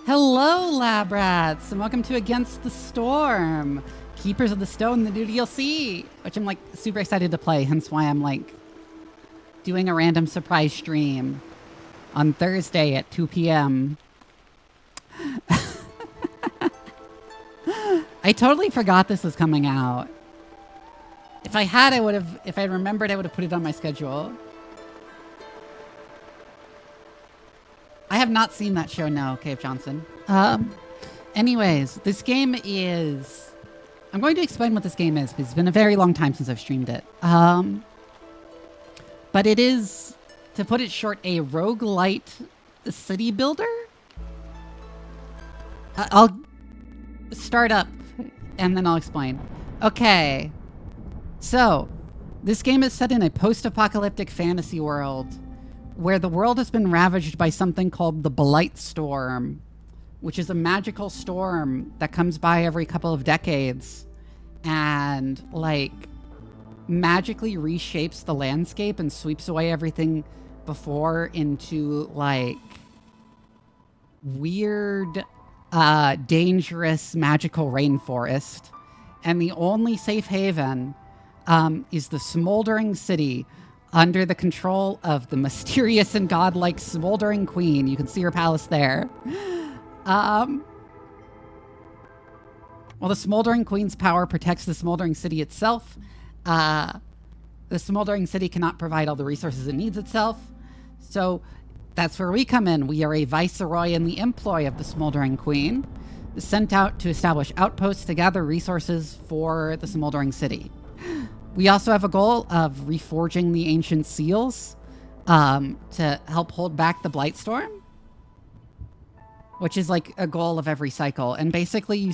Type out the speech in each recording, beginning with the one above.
Hello, lab rats, and welcome to Against the Storm, Keepers of the Stone, the new DLC, which I'm like super excited to play, hence why I'm like doing a random surprise stream on Thursday at 2 p.m. I totally forgot this was coming out. If I had, I would have, if I remembered, I would have put it on my schedule. I have not seen that show, no, Cave Johnson. Anyways, this game is... I'm going to explain what this game is, because it's been a very long time since I've streamed it. But it is, to put it short, a roguelite city builder? I'll start up, and then I'll explain. Okay, so, this game is set in a post-apocalyptic fantasy world where the world has been ravaged by something called the Blight Storm, which is a magical storm that comes by every couple of decades and, like, magically reshapes the landscape and sweeps away everything before into, like, weird, dangerous, magical rainforest. And the only safe haven is the smoldering city under the control of the mysterious and godlike Smoldering Queen. You can see her palace there. Well, the Smoldering Queen's power protects the Smoldering City itself. The Smoldering City cannot provide all the resources it needs itself. So that's where we come in. We are a viceroy in the employ of the Smoldering Queen, sent out to establish outposts to gather resources for the Smoldering City. We also have a goal of reforging the ancient seals to help hold back the Blight Storm, which is like a goal of every cycle. And basically you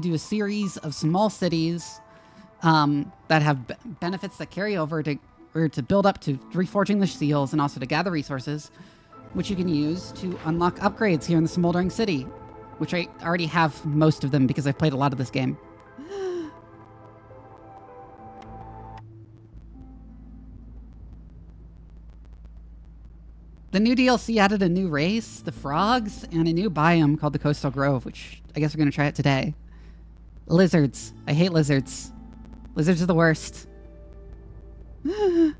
do a series of small cities that have benefits that carry over to build up to reforging the seals and also to gather resources, which you can use to unlock upgrades here in the Smoldering City, which I already have most of them because I've played a lot of this game. The new DLC added a new race, the frogs, and a new biome called the Coastal Grove, which I guess we're going to try it today. Lizards. I hate lizards. Lizards are the worst. I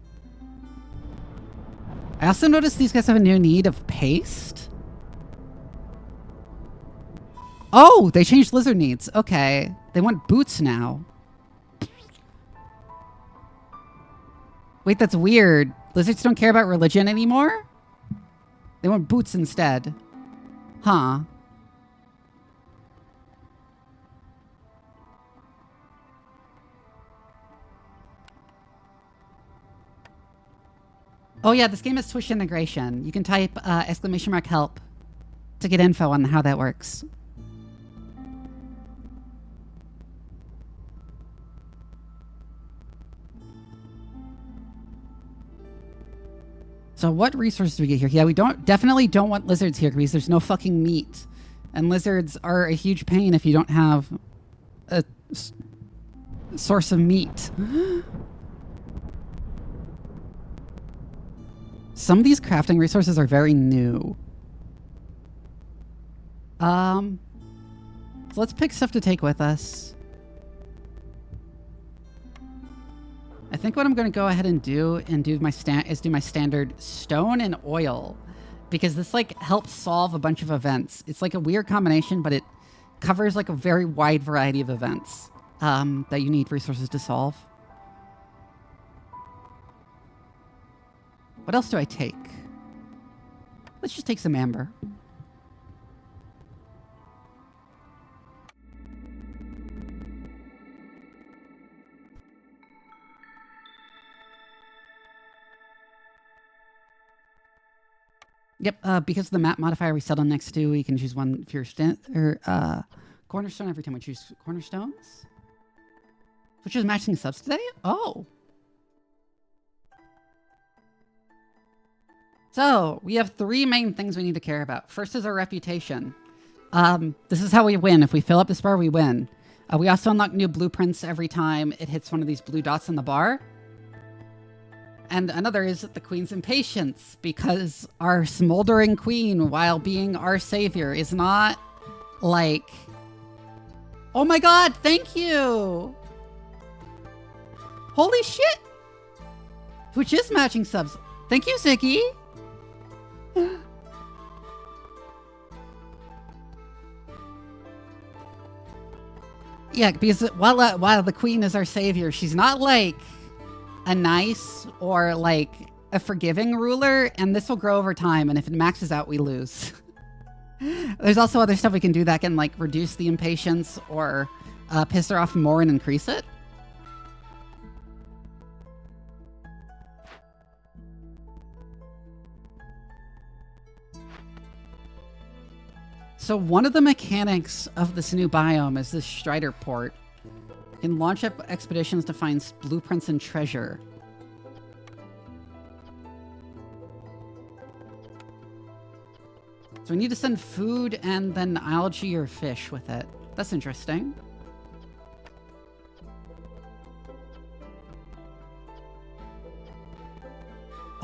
also noticed these guys have a new need of paste. Oh, they changed lizard needs. Okay. They want boots now. Wait, that's weird. Lizards don't care about religion anymore? They want boots instead. Huh. Oh yeah, this game has Twitch integration. You can type !help to get info on how that works. So what resources do we get here? Yeah, we definitely don't want lizards here because there's no fucking meat. And lizards are a huge pain if you don't have a source of meat. Some of these crafting resources are very new. So let's pick stuff to take with us. I think what I'm going to go ahead and do my standard stone and oil, because this like helps solve a bunch of events. It's like a weird combination, but it covers like a very wide variety of events that you need resources to solve. What else do I take? Let's just take some amber. Yep, because of the map modifier we settle next to, you can choose one for your cornerstone every time we choose cornerstones. Which is matching subs today? Oh. So, we have three main things we need to care about. First is our reputation. This is how we win. If we fill up this bar, we win. We also unlock new blueprints every time it hits one of these blue dots on the bar. And another is the Queen's impatience, because our smoldering queen, while being our savior, is not like, oh my god, thank you. Holy shit. Which is matching subs. Thank you, Ziggy. Yeah, because while the queen is our savior, she's not like a nice or like a forgiving ruler, and this will grow over time, and if it maxes out, we lose. There's also other stuff we can do that can like reduce the impatience or piss her off more and increase it. So one of the mechanics of this new biome is this Strider port. You can launch up expeditions to find blueprints and treasure. So we need to send food and then algae or fish with it. That's interesting.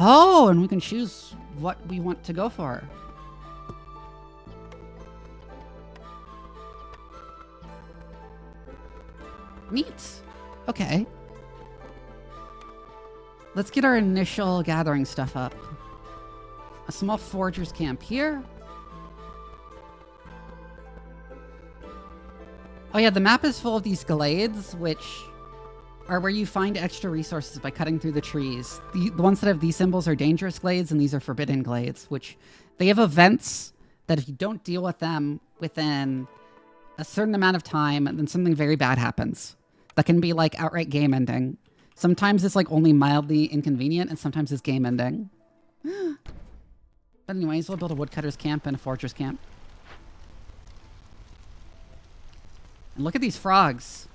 Oh, and we can choose what we want to go for. Neat. Okay. Let's get our initial gathering stuff up. A small forger's camp here. Oh yeah, the map is full of these glades, which are where you find extra resources by cutting through the trees. The ones that have these symbols are dangerous glades, and these are forbidden glades, which they have events that if you don't deal with them within a certain amount of time, then something very bad happens. That can be like outright game ending. Sometimes it's like only mildly inconvenient, and sometimes it's game ending. But anyways, we'll build a woodcutter's camp and a forger's camp. And look at these frogs.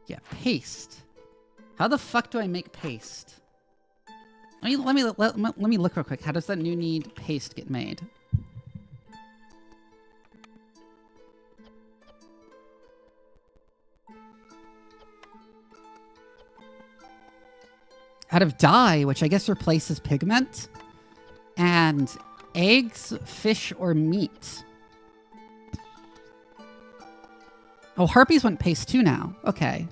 Yeah, paste. How the fuck do I make paste? Let me look real quick. How does that new need paste get made? Out of dye, which I guess replaces pigment, and eggs, fish, or meat. Oh, harpies want paste too now. Okay.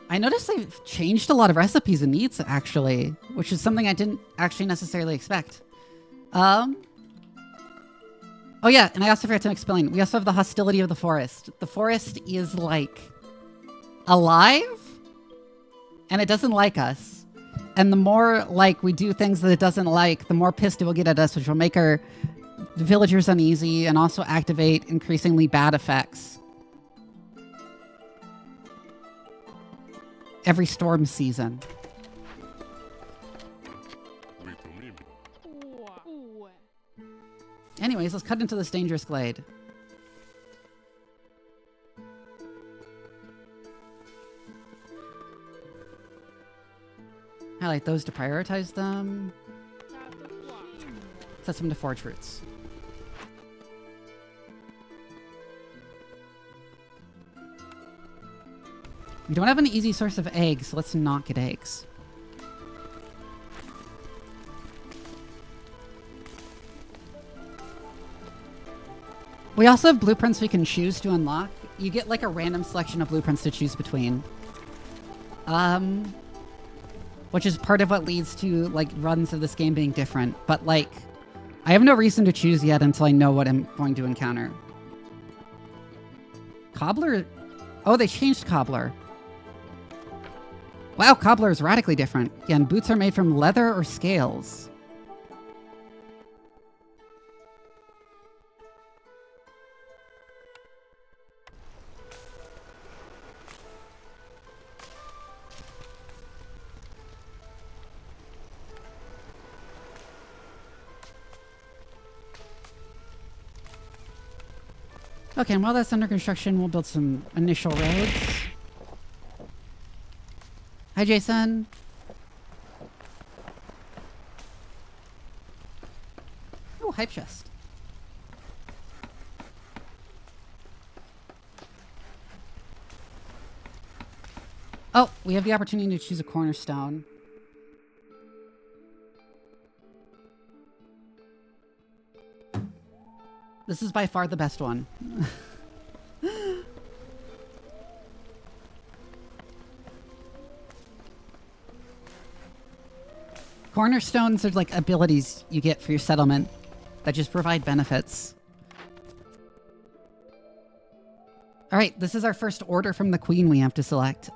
I noticed they've changed a lot of recipes and needs, actually, which is something I didn't actually necessarily expect. Oh yeah, and I also forgot to explain. We also have the hostility of the forest. The forest is like alive, and it doesn't like us. And the more like we do things that it doesn't like, the more pissed it will get at us, which will make our villagers uneasy and also activate increasingly bad effects. Every storm season. Anyways, let's cut into this dangerous glade. Highlight those to prioritize them. Set them to forge fruits. We don't have an easy source of eggs, so let's not get eggs. We also have blueprints we can choose to unlock. You get like a random selection of blueprints to choose between. Which is part of what leads to like runs of this game being different. But like, I have no reason to choose yet until I know what I'm going to encounter. Cobbler? Oh, they changed Cobbler. Wow, Cobbler is radically different. Yeah, and boots are made from leather or scales. Okay, and while that's under construction, we'll build some initial roads. Hi, Jason. Oh, hype chest. Oh, we have the opportunity to choose a cornerstone. This is by far the best one. Cornerstones are like abilities you get for your settlement that just provide benefits. All right, this is our first order from the queen we have to select.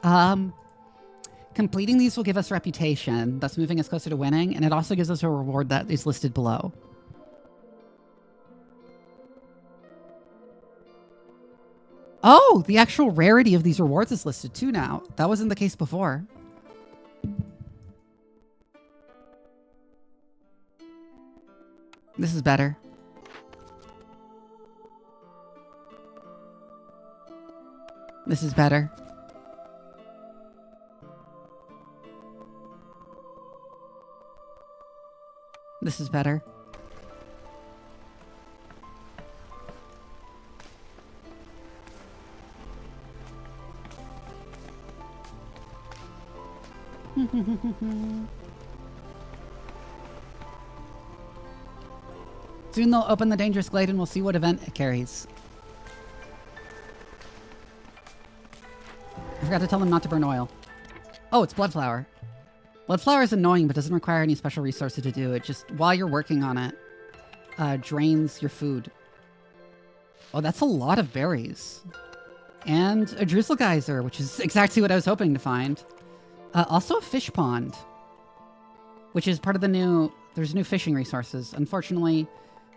Completing these will give us reputation, thus moving us closer to winning, and it also gives us a reward that is listed below. Oh, the actual rarity of these rewards is listed too now. That wasn't the case before. This is better. This is better. This is better. Soon they'll open the dangerous glade and we'll see what event it carries. I forgot to tell them not to burn oil. Oh, it's blood flower. Blood flower is annoying, but doesn't require any special resources to do. It just, while you're working on it, drains your food. Oh, that's a lot of berries. And a drizzle geyser, which is exactly what I was hoping to find. Also a fish pond, which is part of the new, there's new fishing resources. Unfortunately,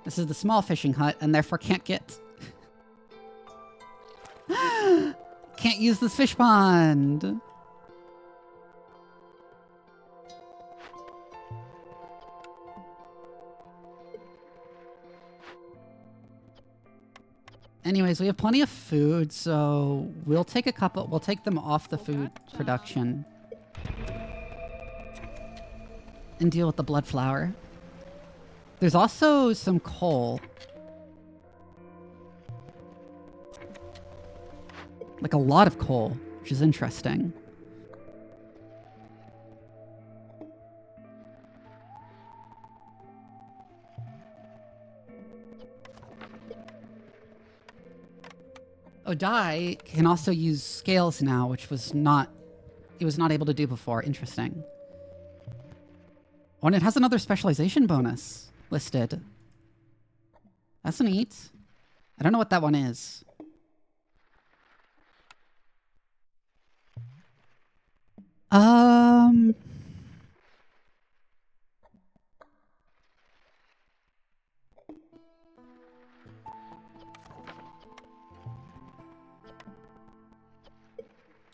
this is the small fishing hut and therefore can't get... Can't use this fish pond. Anyways, we have plenty of food, so we'll take a couple, we'll take them off the food production and deal with the blood flower. There's also some coal. Like a lot of coal, which is interesting. Odai can also use scales now, which was not, it was not able to do before. Interesting. Oh, and it has another specialization bonus listed. That's neat. I don't know what that one is.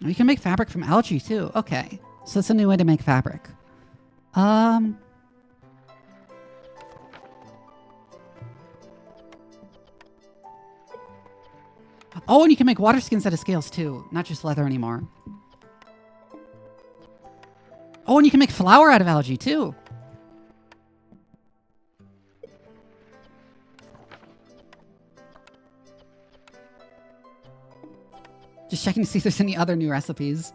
We can make fabric from algae too. Okay. So that's a new way to make fabric. Oh, and you can make water skins out of scales too, not just leather anymore. Oh, and you can make flour out of algae too. Just checking to see if there's any other new recipes.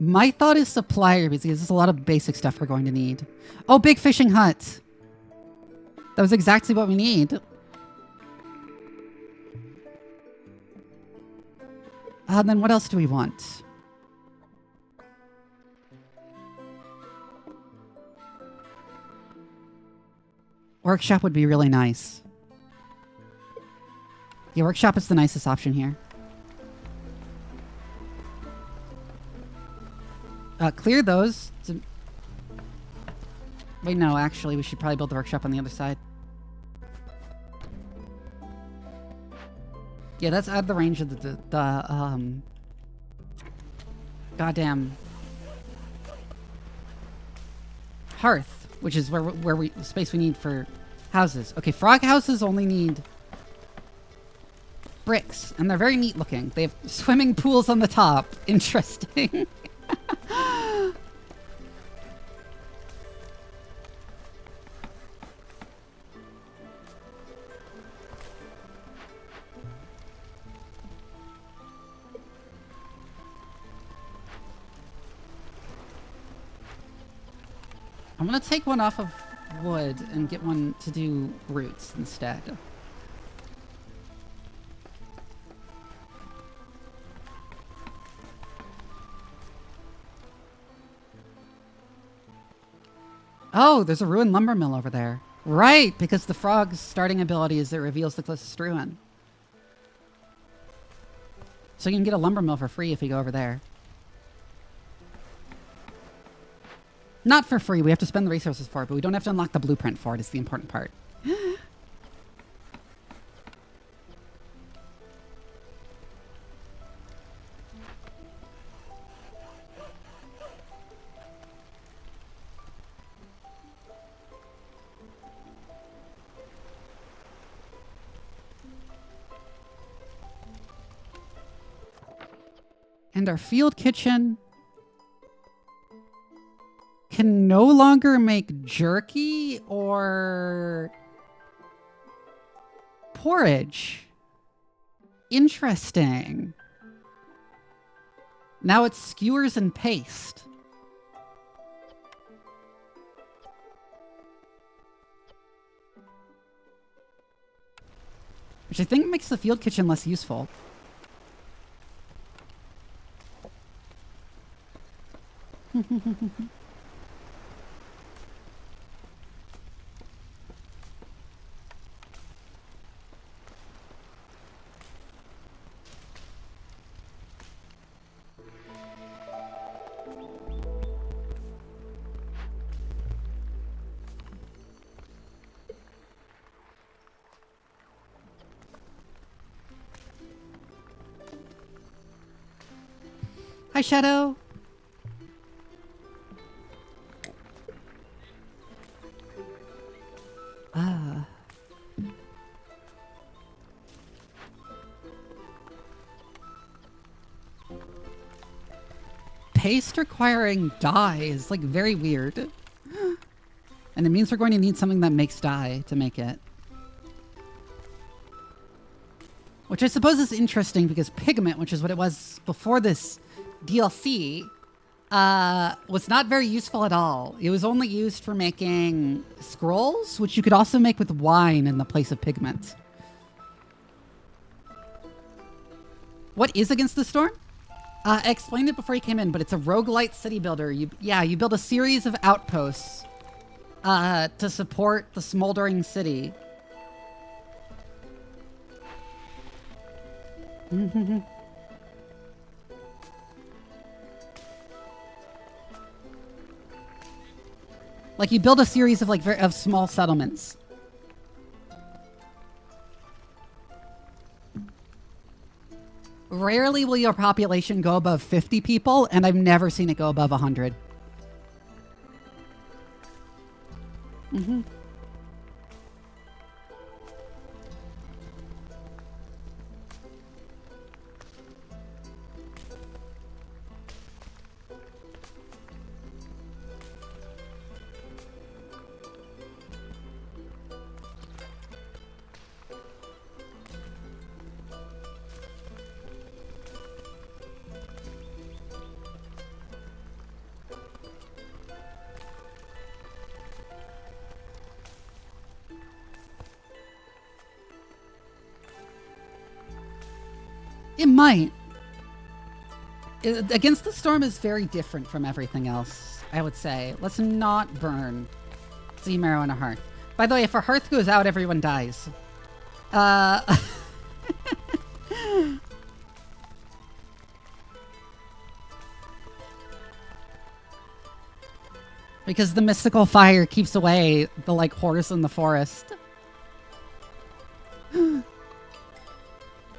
My thought is supplier, because there's a lot of basic stuff we're going to need. Oh, big fishing hut. That was exactly what we need. Then what else do we want? Workshop would be really nice. Yeah, workshop is the nicest option here. Clear those. Wait, no, actually, we should probably build the workshop on the other side. Yeah, that's out of the range of the goddamn hearth, which is where we space we need for houses. Okay, frog houses only need bricks, and they're very neat looking. They have swimming pools on the top. Interesting. I'm gonna take one off of wood and get one to do roots instead. Oh, there's a ruined lumber mill over there. Right, because the frog's starting ability is it reveals the closest ruin. So you can get a lumber mill for free if you go over there. Not for free, we have to spend the resources for it, but we don't have to unlock the blueprint for it, is the important part. And our field kitchen can no longer make jerky or porridge. Interesting. Now it's skewers and paste. Which I think makes the field kitchen less useful. Hi, Shadow. Paste requiring dye is like very weird. And it means we're going to need something that makes dye to make it. Which I suppose is interesting because pigment, which is what it was before this DLC, was not very useful at all. It was only used for making scrolls, which you could also make with wine in the place of pigment. What is Against the Storm? I explained it before you came in, but it's a roguelite city builder. You build a series of outposts to support the smoldering city. Like you build a series of of small settlements. Rarely will your population go above 50 people, and I've never seen it go above 100. It might. Against the Storm is very different from everything else, I would say. Let's not burn sea marrow in a hearth. By the way, if a hearth goes out, everyone dies. Because the mystical fire keeps away the horse in the forest.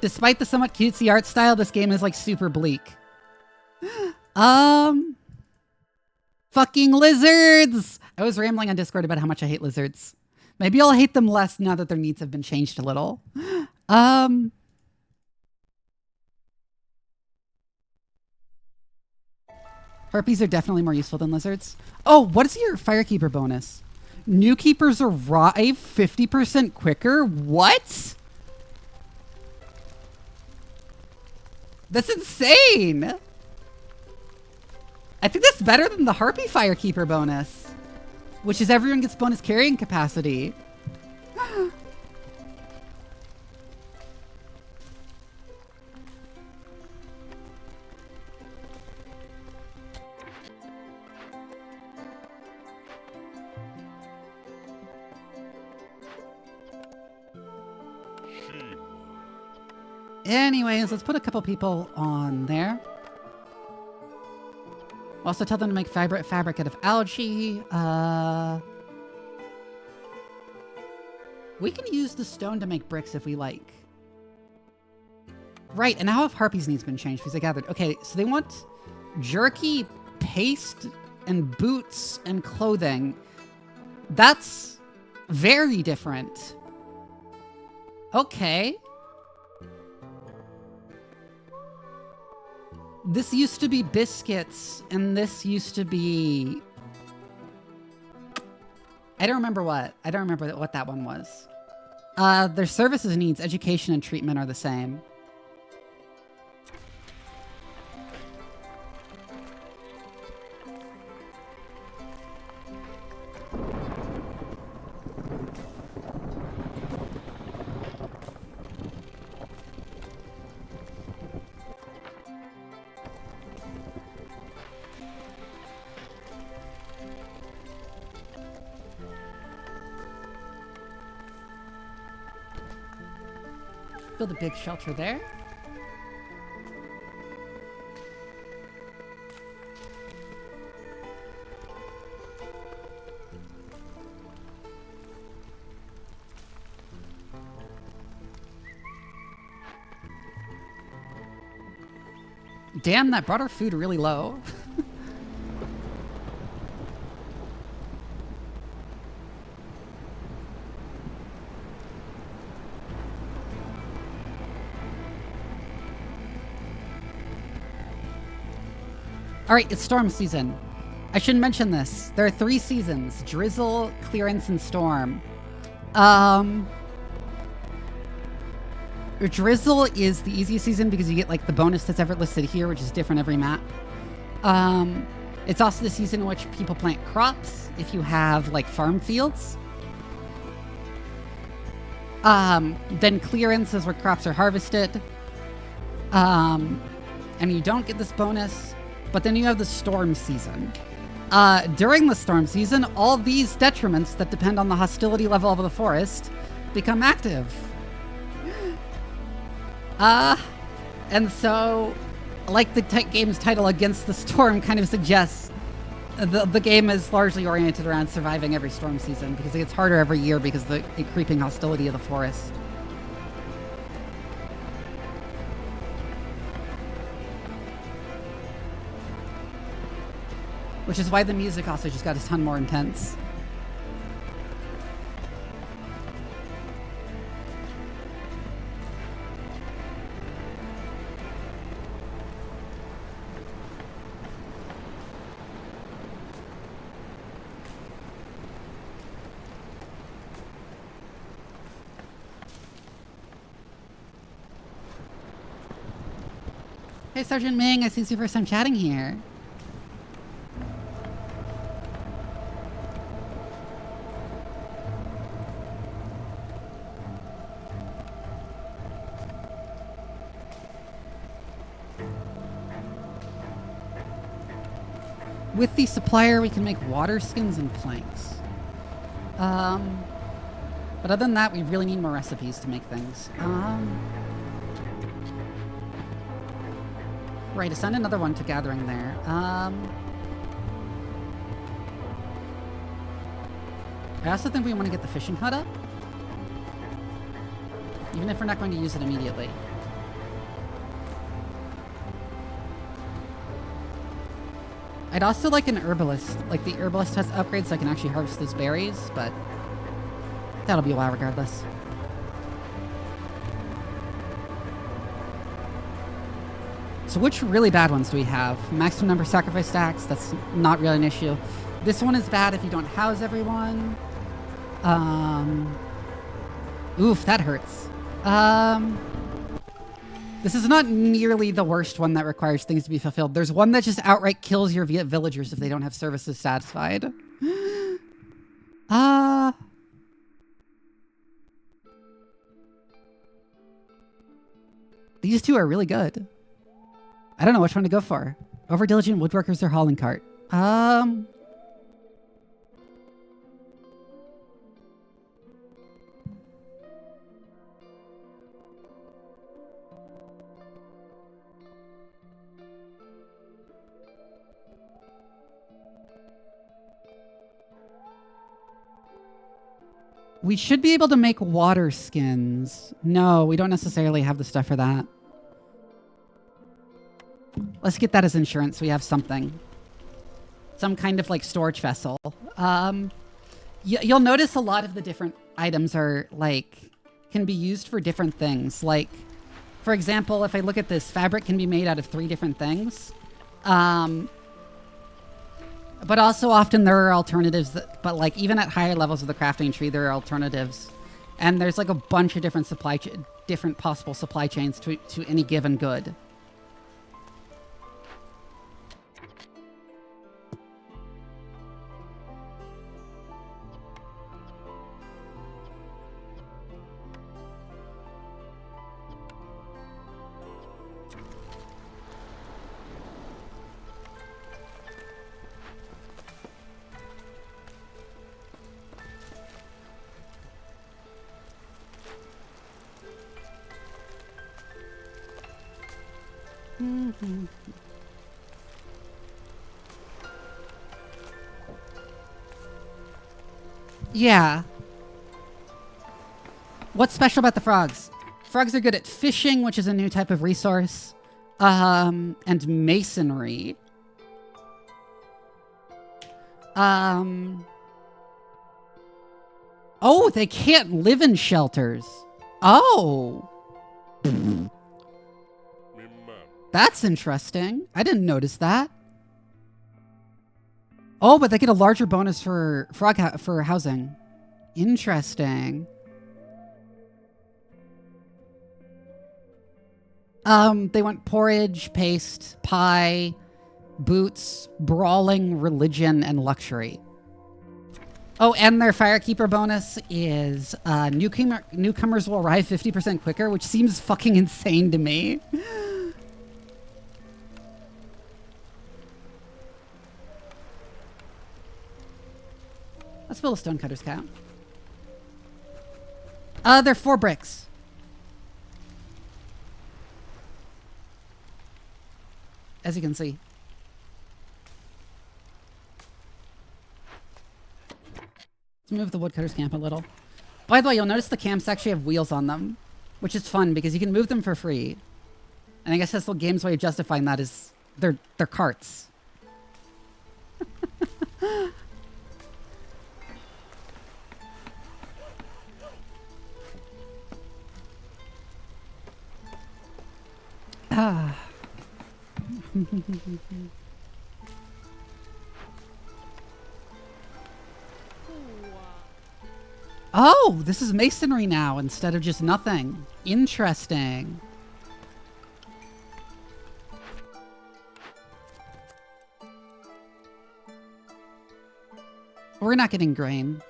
Despite the somewhat cutesy art style, this game is super bleak. Fucking lizards! I was rambling on Discord about how much I hate lizards. Maybe I'll hate them less now that their needs have been changed a little. Harpies are definitely more useful than lizards. Oh, what is your firekeeper bonus? New keepers arrive 50% quicker? What? That's insane! I think that's better than the Harpy Firekeeper bonus, which is everyone gets bonus carrying capacity. Anyways, let's put a couple people on there. Also tell them to make fabric out of algae. We can use the stone to make bricks if we like. Right, and now if Harpy's needs been changed because I gathered. Okay, so they want jerky, paste, and boots and clothing. That's very different. Okay. This used to be biscuits, and this used to be... I don't remember what. I don't remember what that one was. Their services needs, education and treatment are the same. Build a big shelter there. Damn, that brought our food really low. All right, it's storm season. I shouldn't mention this. There are 3 seasons: drizzle, clearance, and storm. Drizzle is the easiest season because you get like the bonus that's ever listed here, which is different every map. It's also the season in which people plant crops if you have like farm fields. Then clearance is where crops are harvested. And you don't get this bonus. But then you have the storm season. During the storm season, all these detriments that depend on the hostility level of the forest become active. And so, like the game's title, Against the Storm, kind of suggests, the game is largely oriented around surviving every storm season because it gets harder every year because of the creeping hostility of the forest. Which is why the music also just got a ton more intense. Hey, Sergeant Ming, I see it's your first time chatting here. With the supplier, we can make water skins and planks. But other than that, we really need more recipes to make things. Right, assign another one to gathering there. I also think we want to get the fishing hut up. Even if we're not going to use it immediately. I'd also like an herbalist. Like the herbalist has upgrades so I can actually harvest those berries, but that'll be a while regardless. So which really bad ones do we have? Maximum number of sacrifice stacks. That's not really an issue. This one is bad if you don't house everyone. Oof, that hurts. This is not nearly the worst one that requires things to be fulfilled. There's one that just outright kills your villagers if they don't have services satisfied. These two are really good. I don't know which one to go for. Over diligent woodworkers or hauling cart. We should be able to make water skins. No, we don't necessarily have the stuff for that. Let's get that as insurance. We have something. Some kind of like storage vessel. You'll notice a lot of the different items are like, can be used for different things. Like, for example, if I look at this, fabric can be made out of 3 different things. But also often there are alternatives but like even at higher levels of the crafting tree, there are alternatives. And there's like a bunch of different different possible supply chains to any given good. Yeah. What's special about the frogs? Frogs are good at fishing, which is a new type of resource, and masonry. Oh, they can't live in shelters. Oh. That's interesting. I didn't notice that. Oh, but they get a larger bonus for for housing. Interesting. They want porridge, paste, pie, boots, brawling, religion, and luxury. Oh, and their firekeeper bonus is newcomers will arrive 50% quicker, which seems fucking insane to me. Let's build a stonecutter's count. They're 4 bricks. As you can see. Let's move the woodcutter's camp a little. By the way, you'll notice the camps actually have wheels on them, which is fun because you can move them for free. And I guess that's the game's way of justifying that is they're carts. Oh, this is masonry now instead of just nothing. Interesting. We're not getting grain.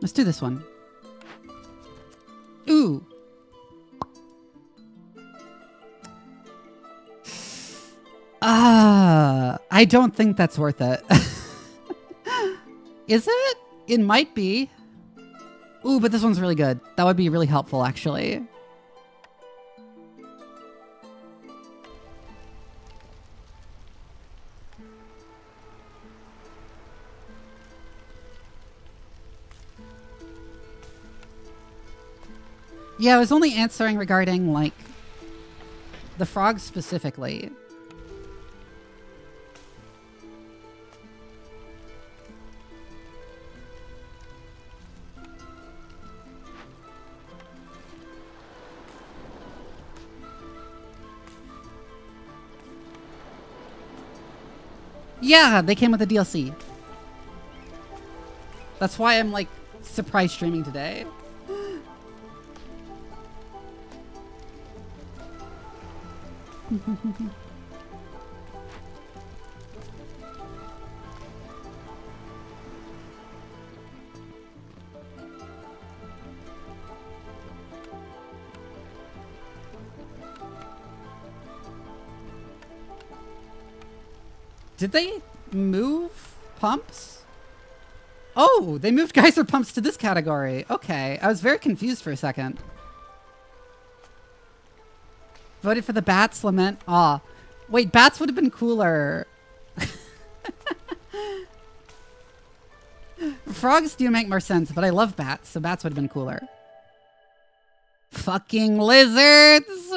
Let's do this one. Ooh. I don't think that's worth it. Is it? It might be. Ooh, but this one's really good. That would be really helpful, actually. Yeah, I was only answering regarding, like... The frogs specifically. Yeah, they came with the DLC. That's why I'm like surprise streaming today. Did they move pumps? Oh, they moved geyser pumps to this category. Okay, I was very confused for a second. Voted for the bats, lament. Aw. Wait, bats would have been cooler. Frogs do make more sense, but I love bats, so bats would have been cooler. Fucking lizards!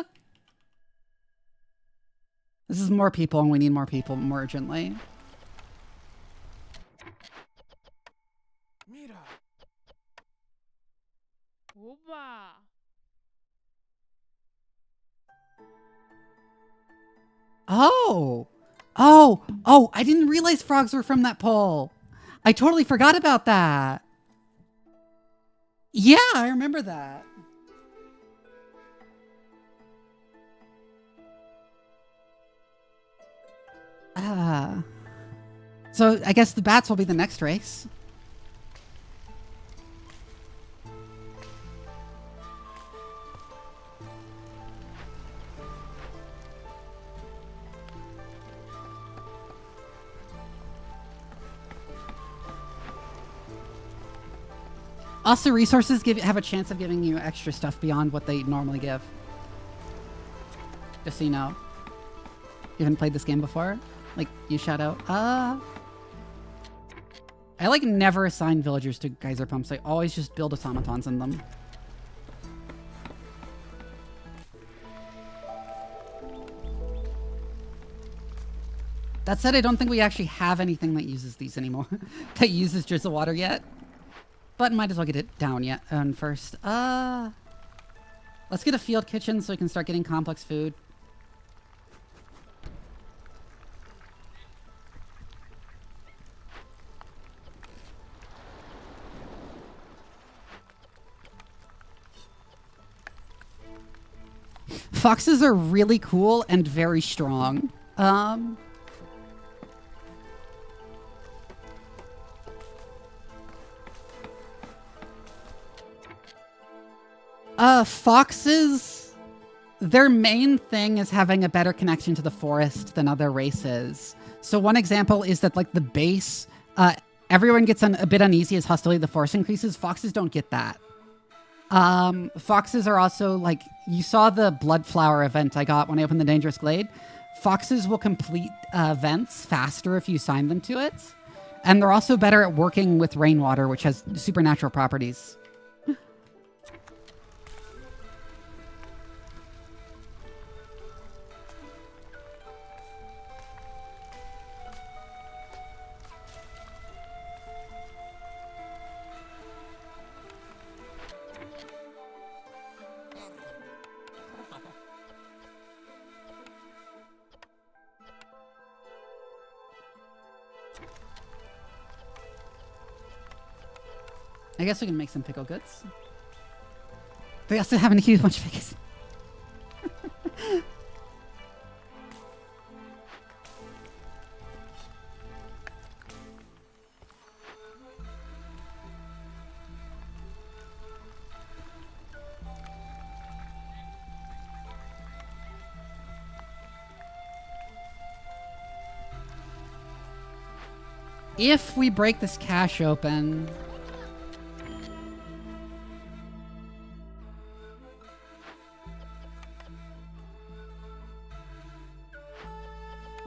This is more people, and we need more people more urgently. Mira. Oba. Oh! Oh! Oh! I didn't realize frogs were from that poll. I totally forgot about that. Yeah, I remember that. So I guess the bats will be the next race. Also, resources have a chance of giving you extra stuff beyond what they normally give. Just so you know. You haven't played this game before? Like, you shout out, I like never assign villagers to geyser pumps. I always just build automatons in them. That said, I don't think we actually have anything that uses these anymore. That uses drizzle water yet. But might as well get it down yet first. Let's get a field kitchen so we can start getting complex food. Foxes are really cool and very strong. Foxes, their main thing is having a better connection to the forest than other races. So one example is that like the base, everyone gets a bit uneasy as hostility of the forest increases. Foxes don't get that. Foxes are also like, you saw the blood flower event I got when I opened the dangerous glade. Foxes will complete events faster if you sign them to it. And they're also better at working with rainwater, which has supernatural properties. I guess we can make some pickle goods. They also have a huge bunch of pickles. If we break this cache open,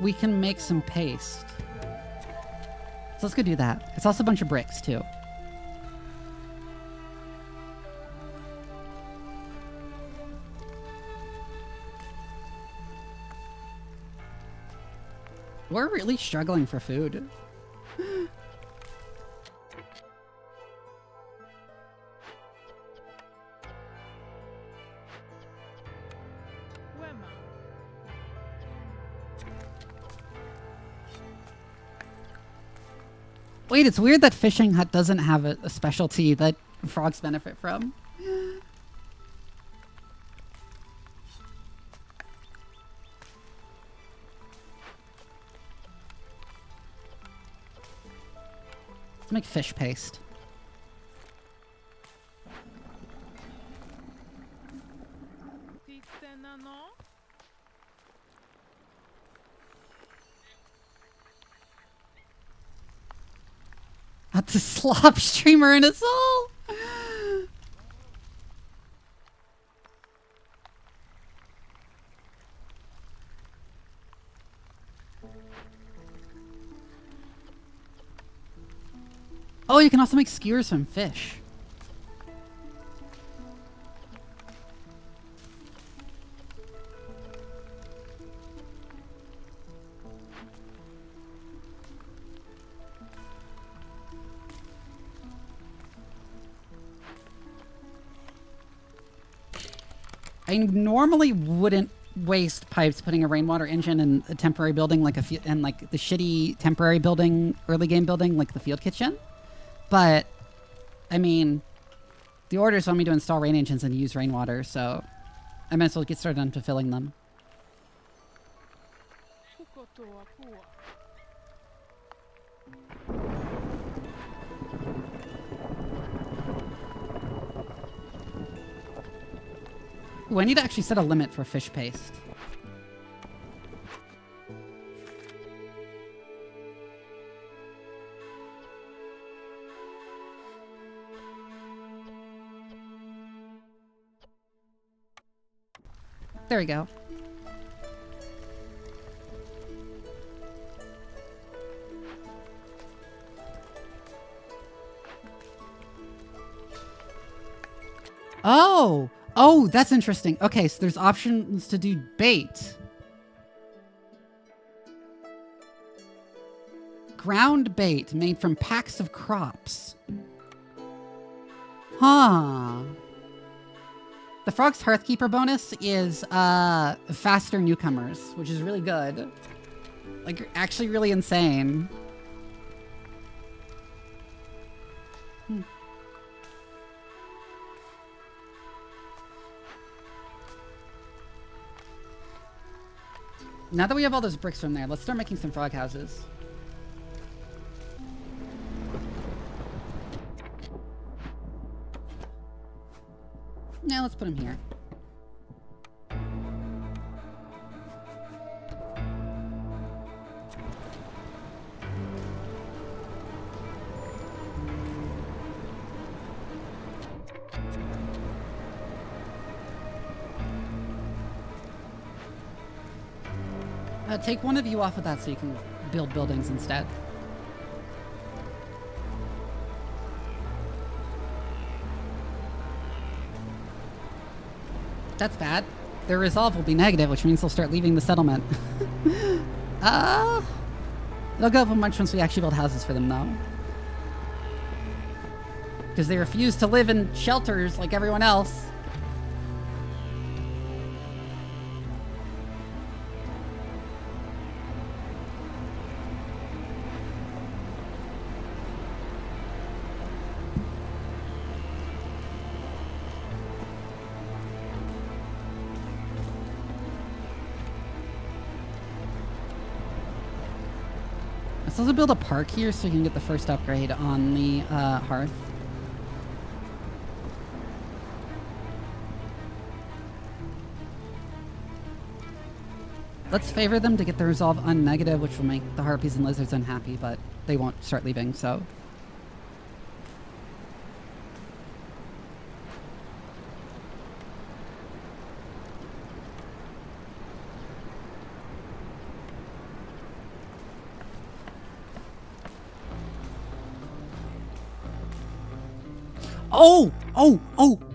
we can make some paste. So let's go do that. It's also a bunch of bricks too. We're really struggling for food. Wait, it's weird that Fishing Hut doesn't have a specialty that frogs benefit from. Let's make fish paste. Not the slop streamer in us all. Oh, you can also make skewers from fish. I normally wouldn't waste pipes putting a rainwater engine in a temporary building like the shitty temporary building, early game building like the field kitchen. But, I mean, the orders want me to install rain engines and use rainwater, so I might as well get started on fulfilling them. Ooh, I need to actually set a limit for fish paste. There we go. Oh! Oh, that's interesting. Okay, so there's options to do bait. Ground bait made from packs of crops. Huh. The Frog's Hearthkeeper bonus is faster newcomers, which is really good. Like, actually really insane. Now that we have all those bricks from there, let's start making some frog houses. Now let's put them here. Take one of you off of that so you can build buildings instead. That's bad. Their resolve will be negative, which means they'll start leaving the settlement. They'll go up a bunch once we actually build houses for them, though. Because they refuse to live in shelters like everyone else. Let's also build a park here so we can get the first upgrade on the hearth. Let's favor them to get the resolve unnegative, which will make the harpies and lizards unhappy, but they won't start leaving, so...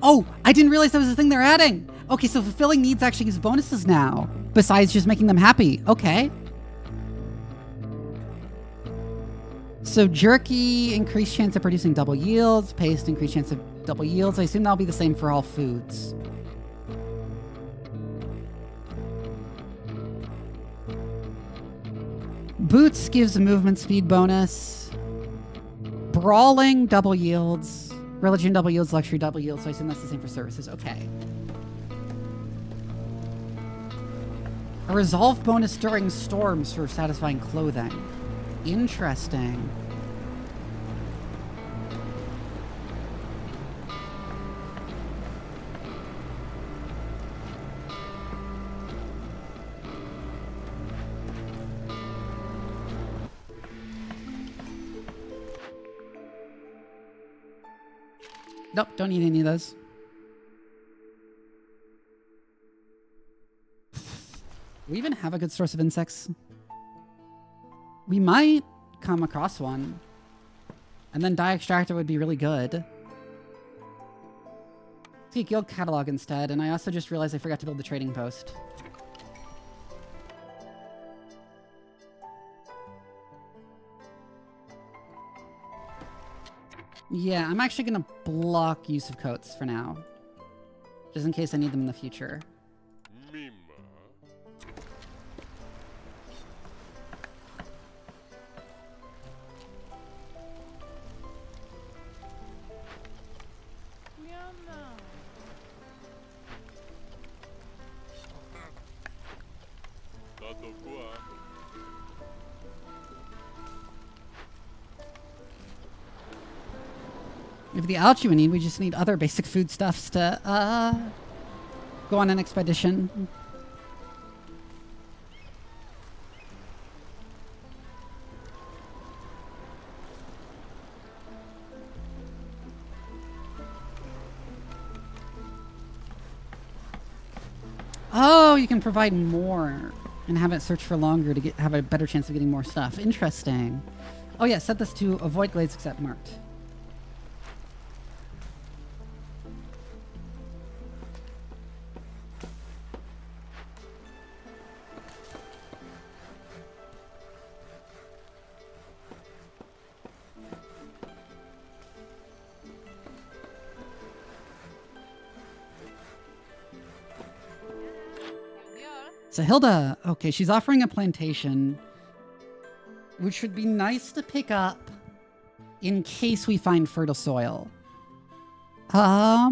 Oh! I didn't realize that was the thing they're adding! Okay, so fulfilling needs actually gives bonuses now, besides just making them happy. Okay. So jerky, increased chance of producing double yields. Paste, increased chance of double yields. I assume that'll be the same for all foods. Boots gives a movement speed bonus. Brawling, double yields. Religion, double yields. Luxury, double yields. So I assume that's the same for services. Okay. A resolve bonus during storms for satisfying clothing. Interesting. Nope, don't need any of those. We even have a good source of insects. We might come across one. And then dye extractor would be really good. Let's get guild catalog instead. And I also just realized I forgot to build the trading post. Yeah, I'm actually going to block use of coats for now. Just in case I need them in the future. If the algae we need, we just need other basic foodstuffs to go on an expedition. Oh, you can provide more and have it search for longer to have a better chance of getting more stuff. Interesting. Oh yeah, set this to avoid glades except marked. So Hilda, okay, she's offering a plantation, which would be nice to pick up in case we find fertile soil. Yeah,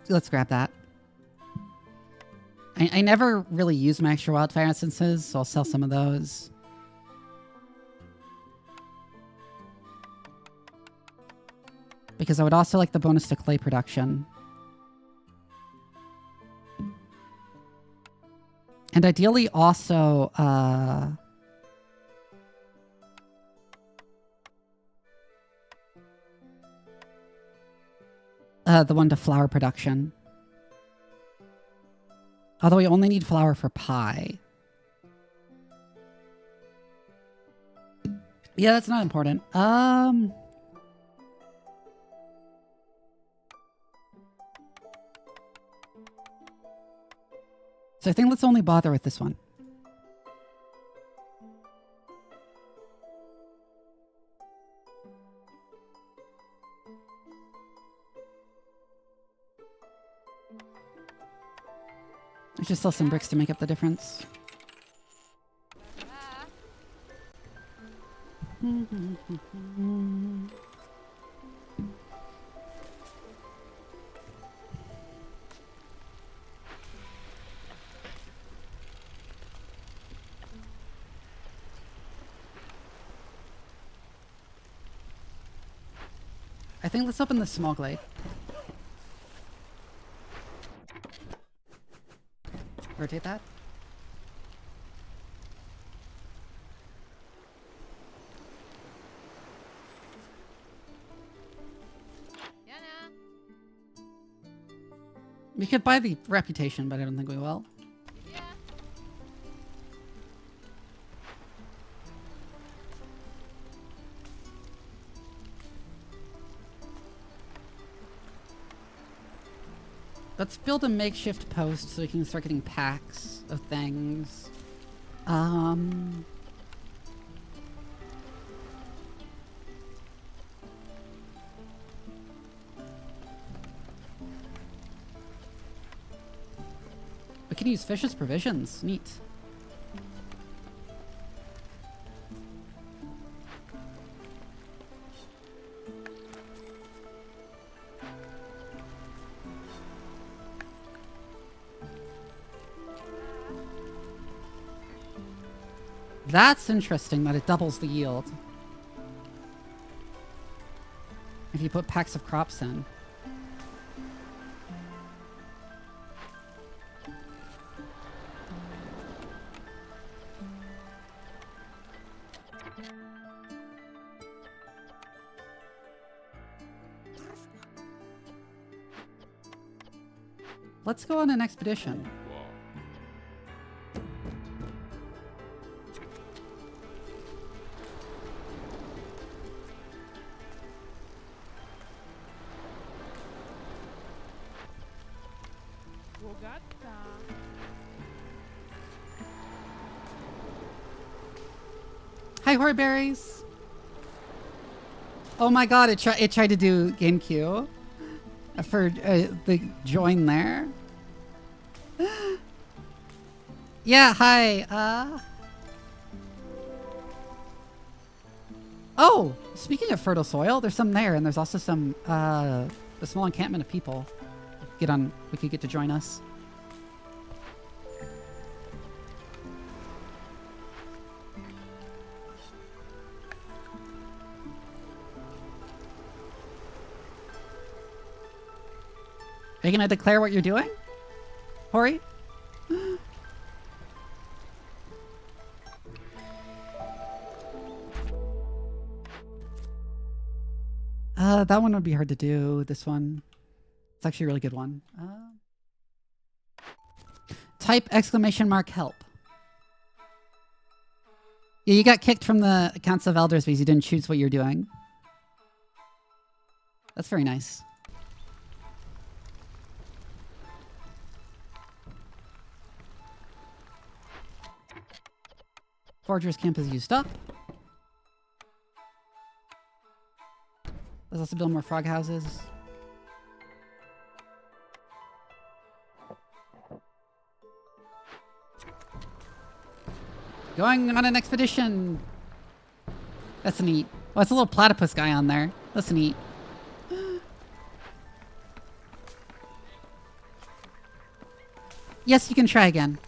let's grab that. I never really use my extra wildfire essences, so I'll sell some of those. Because I would also like the bonus to clay production. And ideally also, the one to flour production. Although we only need flour for pie. Yeah, that's not important. So I think let's only bother with this one. Let's just sell some bricks to make up the difference. I think let's open the small glade. Rotate that. We could buy the reputation, but I don't think we will. Let's build a makeshift post so we can start getting packs of things. Um... We can use fish as provisions. Neat. That's interesting that it doubles the yield if you put packs of crops in. Let's go on an expedition. Hi, Horberries. Oh my god, it tried to do game queue for the join there. Yeah, hi. Oh, speaking of fertile soil, there's some there, and there's also some a small encampment of people. We could get to join us. Are you gonna declare what you're doing, Hori? That one would be hard to do. This one, it's actually a really good one. Type !help. Yeah, you got kicked from the Council of Elders because you didn't choose what you're doing. That's very nice. Forger's camp is used up. Let's also build more frog houses. Going on an expedition. That's neat. Oh, it's a little platypus guy on there. That's neat. Yes, you can try again.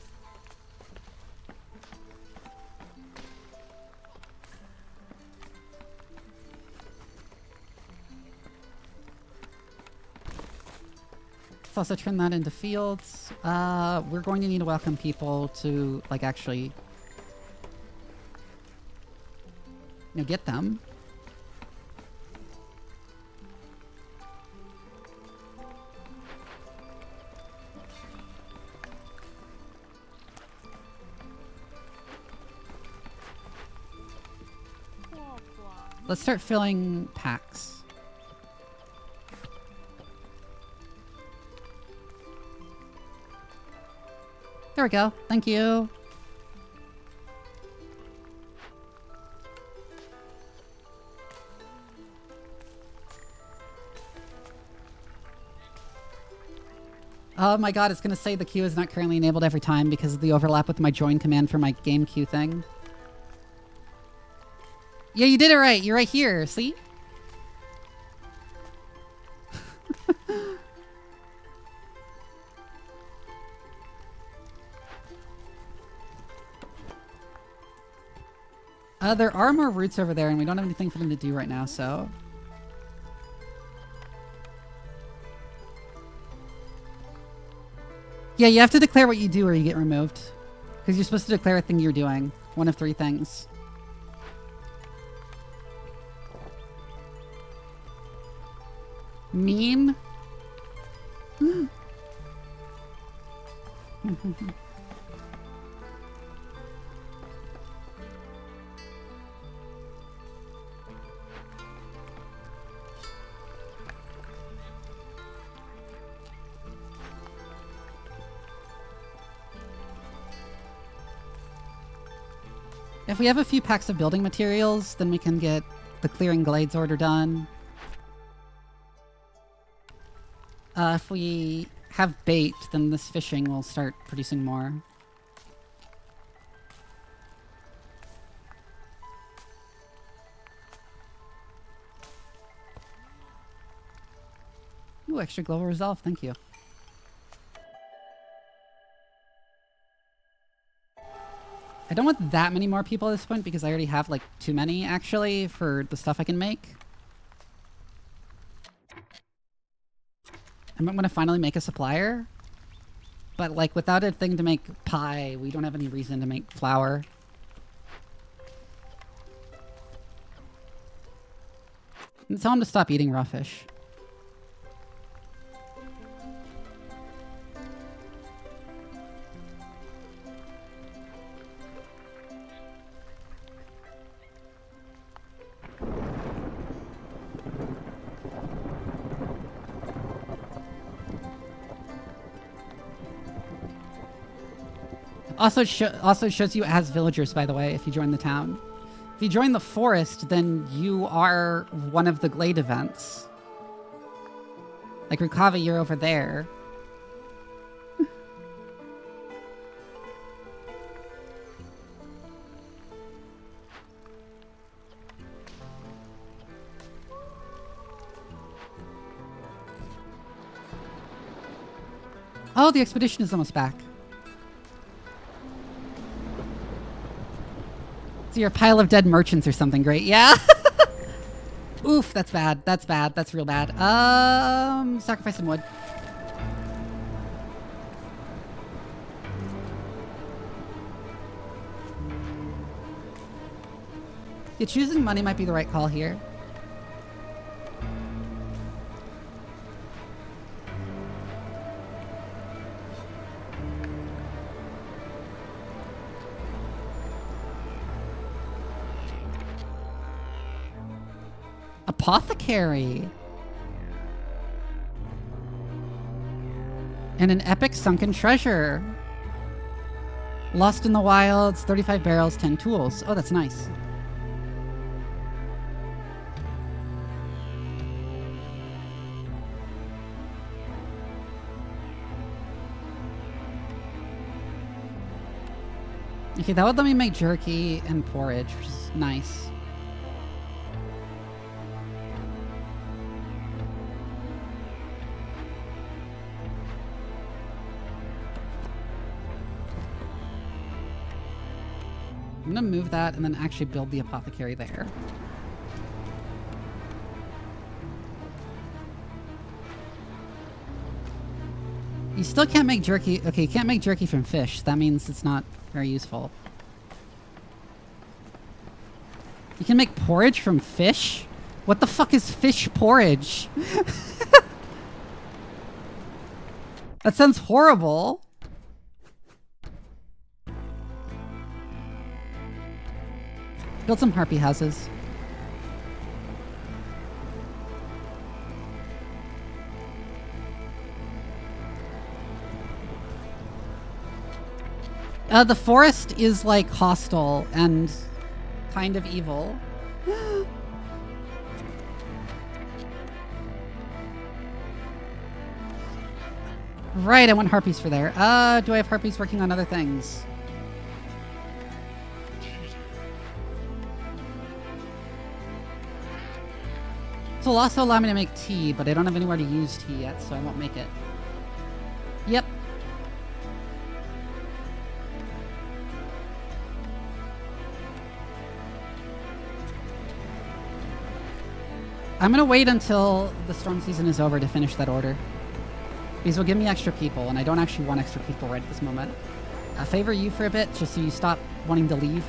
Let's also turn that into fields. We're going to need to welcome people to, like, actually, get them. Let's start filling packs. There we go. Thank you. Oh my god, it's going to say the queue is not currently enabled every time because of the overlap with my join command for my game queue thing. Yeah, you did it right. You're right here. See? There are more roots over there, and we don't have anything for them to do right now, so... Yeah, you have to declare what you do or you get removed. Because you're supposed to declare a thing you're doing. One of 3 things. Mean? If we have a few packs of building materials, then we can get the clearing glades order done. If we have bait, then this fishing will start producing more. Ooh, extra global resolve, thank you. I don't want that many more people at this point because I already have like too many actually for the stuff I can make. I'm going to finally make a supplier, but like without a thing to make pie, we don't have any reason to make flour. And tell him to stop eating raw fish. Also shows you as villagers, by the way, if you join the town. If you join the forest, then you are one of the glade events. Like Rukava, you're over there. Oh, the expedition is almost back. So you're a pile of dead merchants or something great. Yeah. Oof, that's bad. That's bad. That's real bad. Sacrifice some wood. Yeah, choosing money might be the right call here. Apothecary. And an epic sunken treasure. Lost in the wilds, 35 barrels, 10 tools. Oh, that's nice. Okay, that would let me make jerky and porridge, which is nice. I'm gonna move that and then actually build the apothecary there. You still can't make jerky. Okay, you can't make jerky from fish. That means it's not very useful. You can make porridge from fish? What the fuck is fish porridge? That sounds horrible. Build some harpy houses. The forest is like hostile and kind of evil. Right, I want harpies for there. Do I have harpies working on other things? This will also allow me to make tea, but I don't have anywhere to use tea yet, so I won't make it. Yep. I'm gonna wait until the storm season is over to finish that order. These will give me extra people, and I don't actually want extra people right at this moment. I'll favor you for a bit, just so you stop wanting to leave.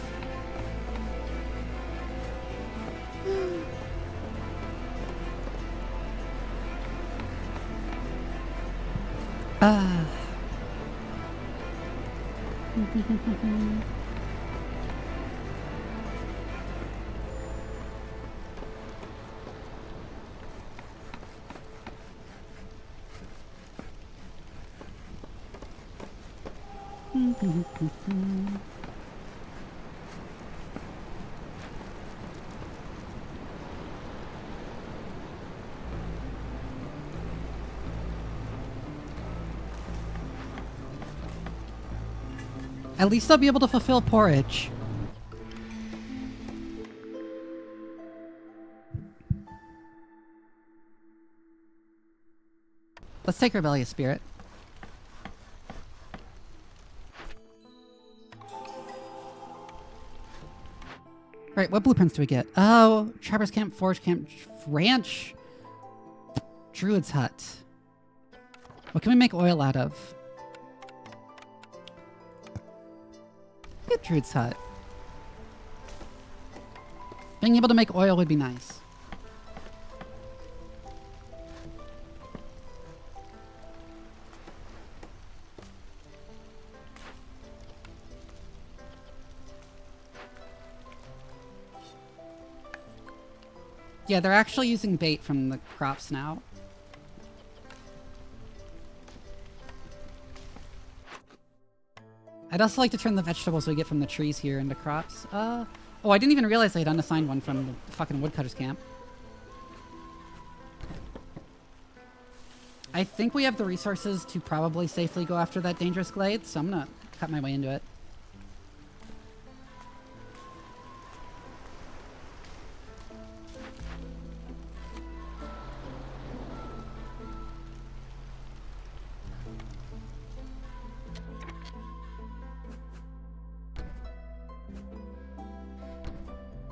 At least I'll be able to fulfill porridge. Let's take Rebellious Spirit. Right, what blueprints do we get? Oh, Trapper's Camp, Forge Camp, Ranch, Druid's Hut. What can we make oil out of? Get Druid's Hut. Being able to make oil would be nice. Yeah, they're actually using bait from the crops now. I'd also like to turn the vegetables we get from the trees here into crops. Oh, I didn't even realize they had unassigned one from the fucking woodcutter's camp. I think we have the resources to probably safely go after that dangerous glade, so I'm gonna cut my way into it.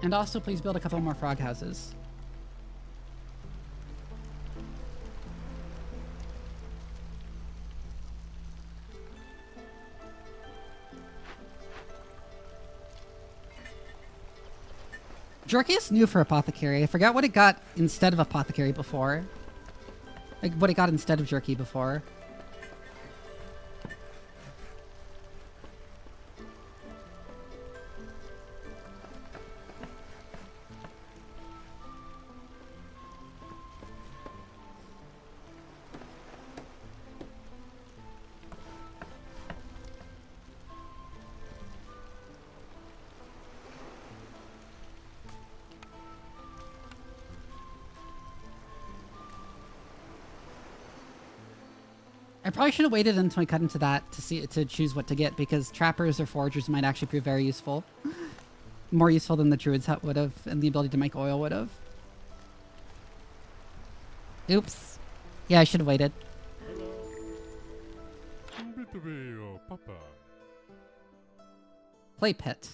And also, please build a couple more frog houses. Jerky is new for Apothecary. I forgot what it got instead of Apothecary before. Like, what it got instead of Jerky before. I probably should have waited until I cut into that to choose what to get, because trappers or foragers might actually prove very useful. More useful than the druid's hut would have, and the ability to make oil would have. Oops. Yeah, I should have waited. Clay pit.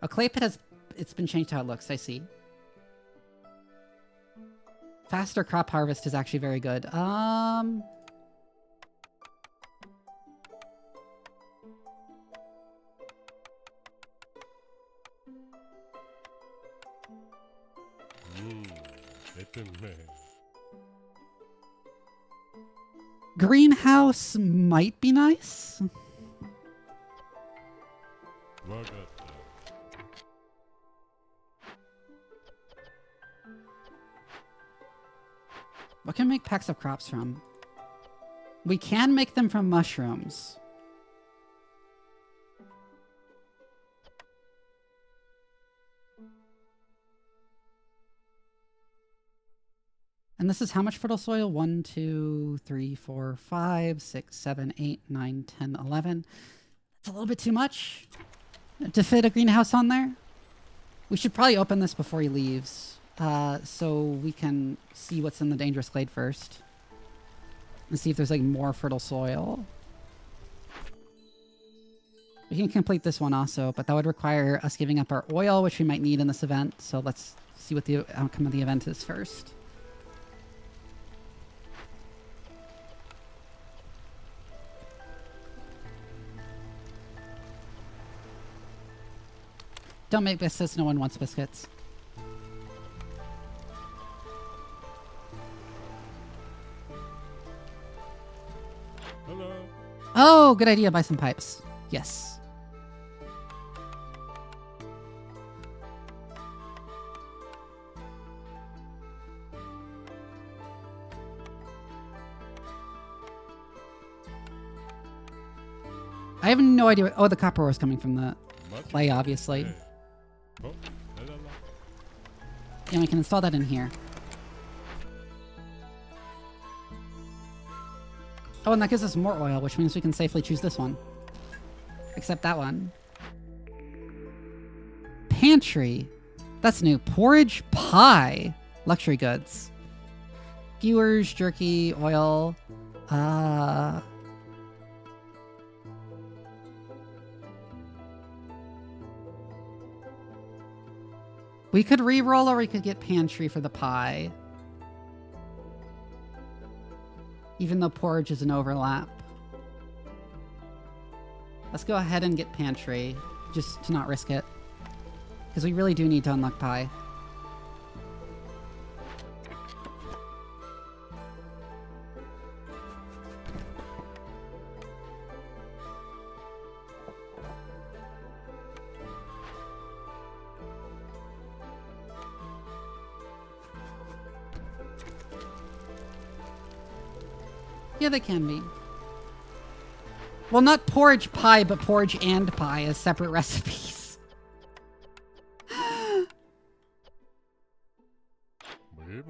A clay pit it's been changed how it looks, I see. Faster crop harvest is actually very good. Greenhouse might be nice. What can we make packs of crops from? We can make them from mushrooms. And this is how much fertile soil? 1, 2, 3, 4, 5, 6, 7, 8, 9, 10, 11. That's a little bit too much to fit a greenhouse on there. We should probably open this before he leaves, so we can see what's in the dangerous glade first. And see if there's like more fertile soil. We can complete this one also, but that would require us giving up our oil, which we might need in this event. So let's see what the outcome of the event is first. Don't make biscuits, no one wants biscuits. Hello. Oh, good idea, buy some pipes. Yes. I have no idea what, oh, the copper ore is coming from the clay, obviously. Yeah, we can install that in here. Oh, and that gives us more oil, which means we can safely choose this one. Except that one. Pantry. That's new. Porridge pie. Luxury goods. Skewers, jerky, oil. We could re-roll or we could get pantry for the pie. Even though porridge is an overlap. Let's go ahead and get pantry, just to not risk it. Because we really do need to unlock pie. Yeah, they can be. Well, not porridge pie, but porridge and pie as separate recipes.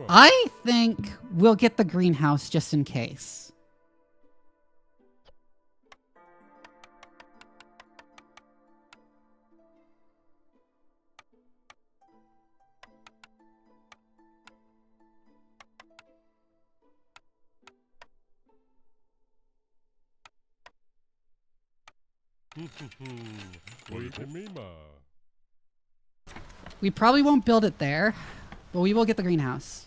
I think we'll get the greenhouse just in case. We probably won't build it there, but we will get the greenhouse.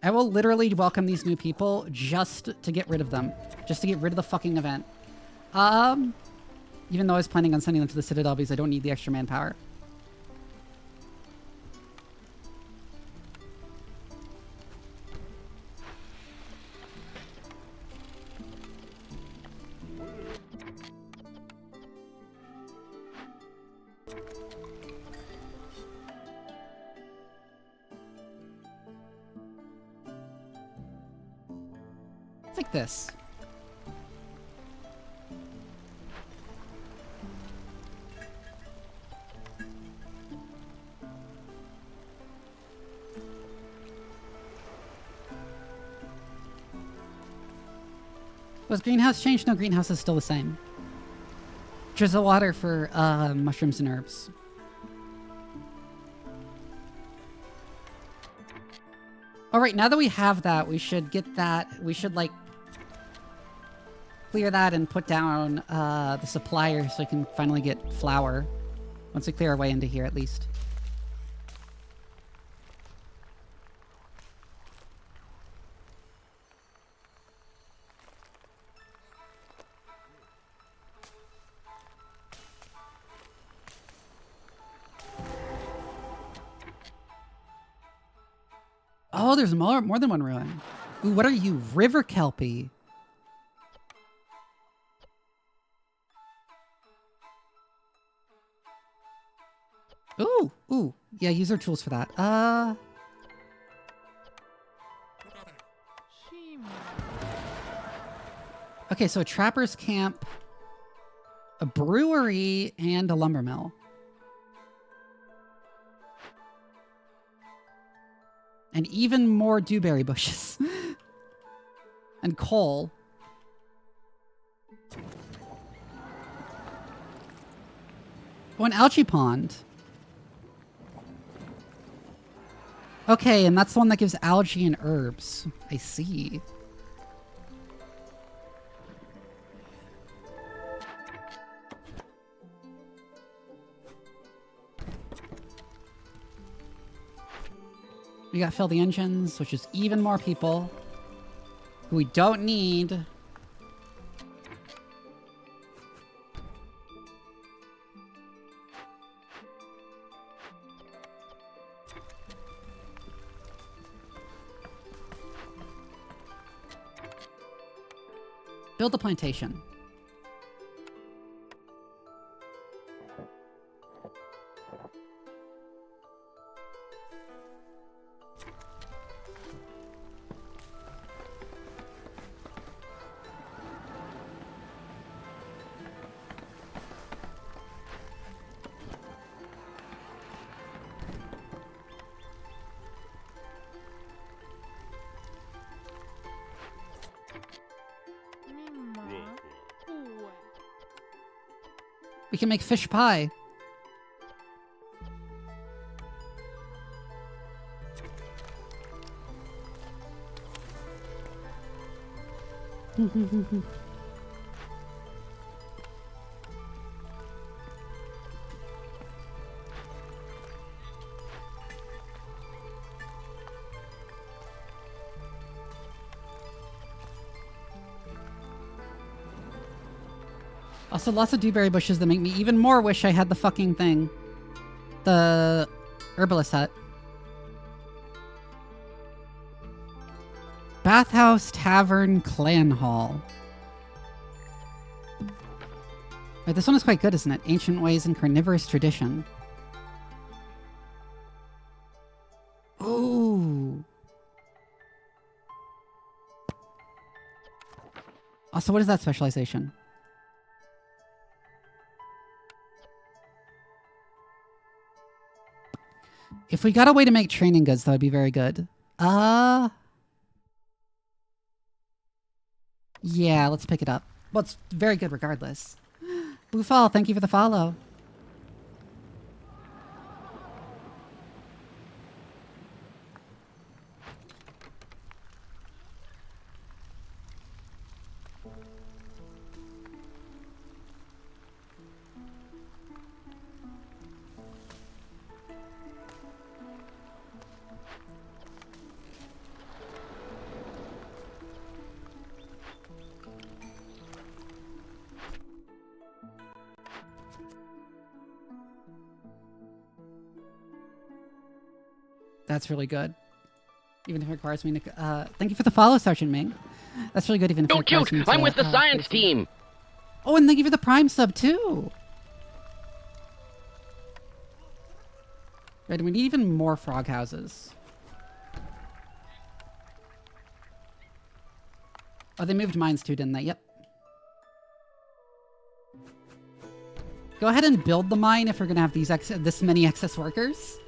I will literally welcome these new people just to get rid of them. Just to get rid of the fucking event. Even though I was planning on sending them to the Citadel because I don't need the extra manpower. It's like this. Was greenhouse changed? No, greenhouse is still the same. Drizzle water for mushrooms and herbs. Alright, now that we have that, we should get that. We should, like, clear that and put down the supplier so we can finally get flour. Once we clear our way into here, at least. Oh, there's more than one ruin. Ooh, what are you? River Kelpie. Ooh, ooh. Yeah, use our tools for that. Okay, so a trapper's camp, a brewery, and a lumber mill. And even more dewberry bushes. And coal. Oh, an algae pond. Okay, and that's the one that gives algae and herbs. I see. We got fill the engines, which is even more people who we don't need. Build the plantation. can make fish pie. Also, lots of dewberry bushes that make me even more wish I had the fucking thing. The herbalist hut. Bathhouse, Tavern, Clan Hall. Wait, this one is quite good, isn't it? Ancient Ways and Carnivorous Tradition. Ooh. Also, what is that specialization? If we got a way to make training goods, that would be very good. Yeah, let's pick it up. Well, it's very good regardless. Boofall, thank you for the follow. That's really good. Even if it requires me to... thank you for the follow, Sergeant Ming. That's really good even if it requires me to... I'm with the science team! Oh, and thank you for the Prime sub, too! Right, we need even more frog houses. Oh, they moved mines too, didn't they? Yep. Go ahead and build the mine if we're gonna have this many excess workers.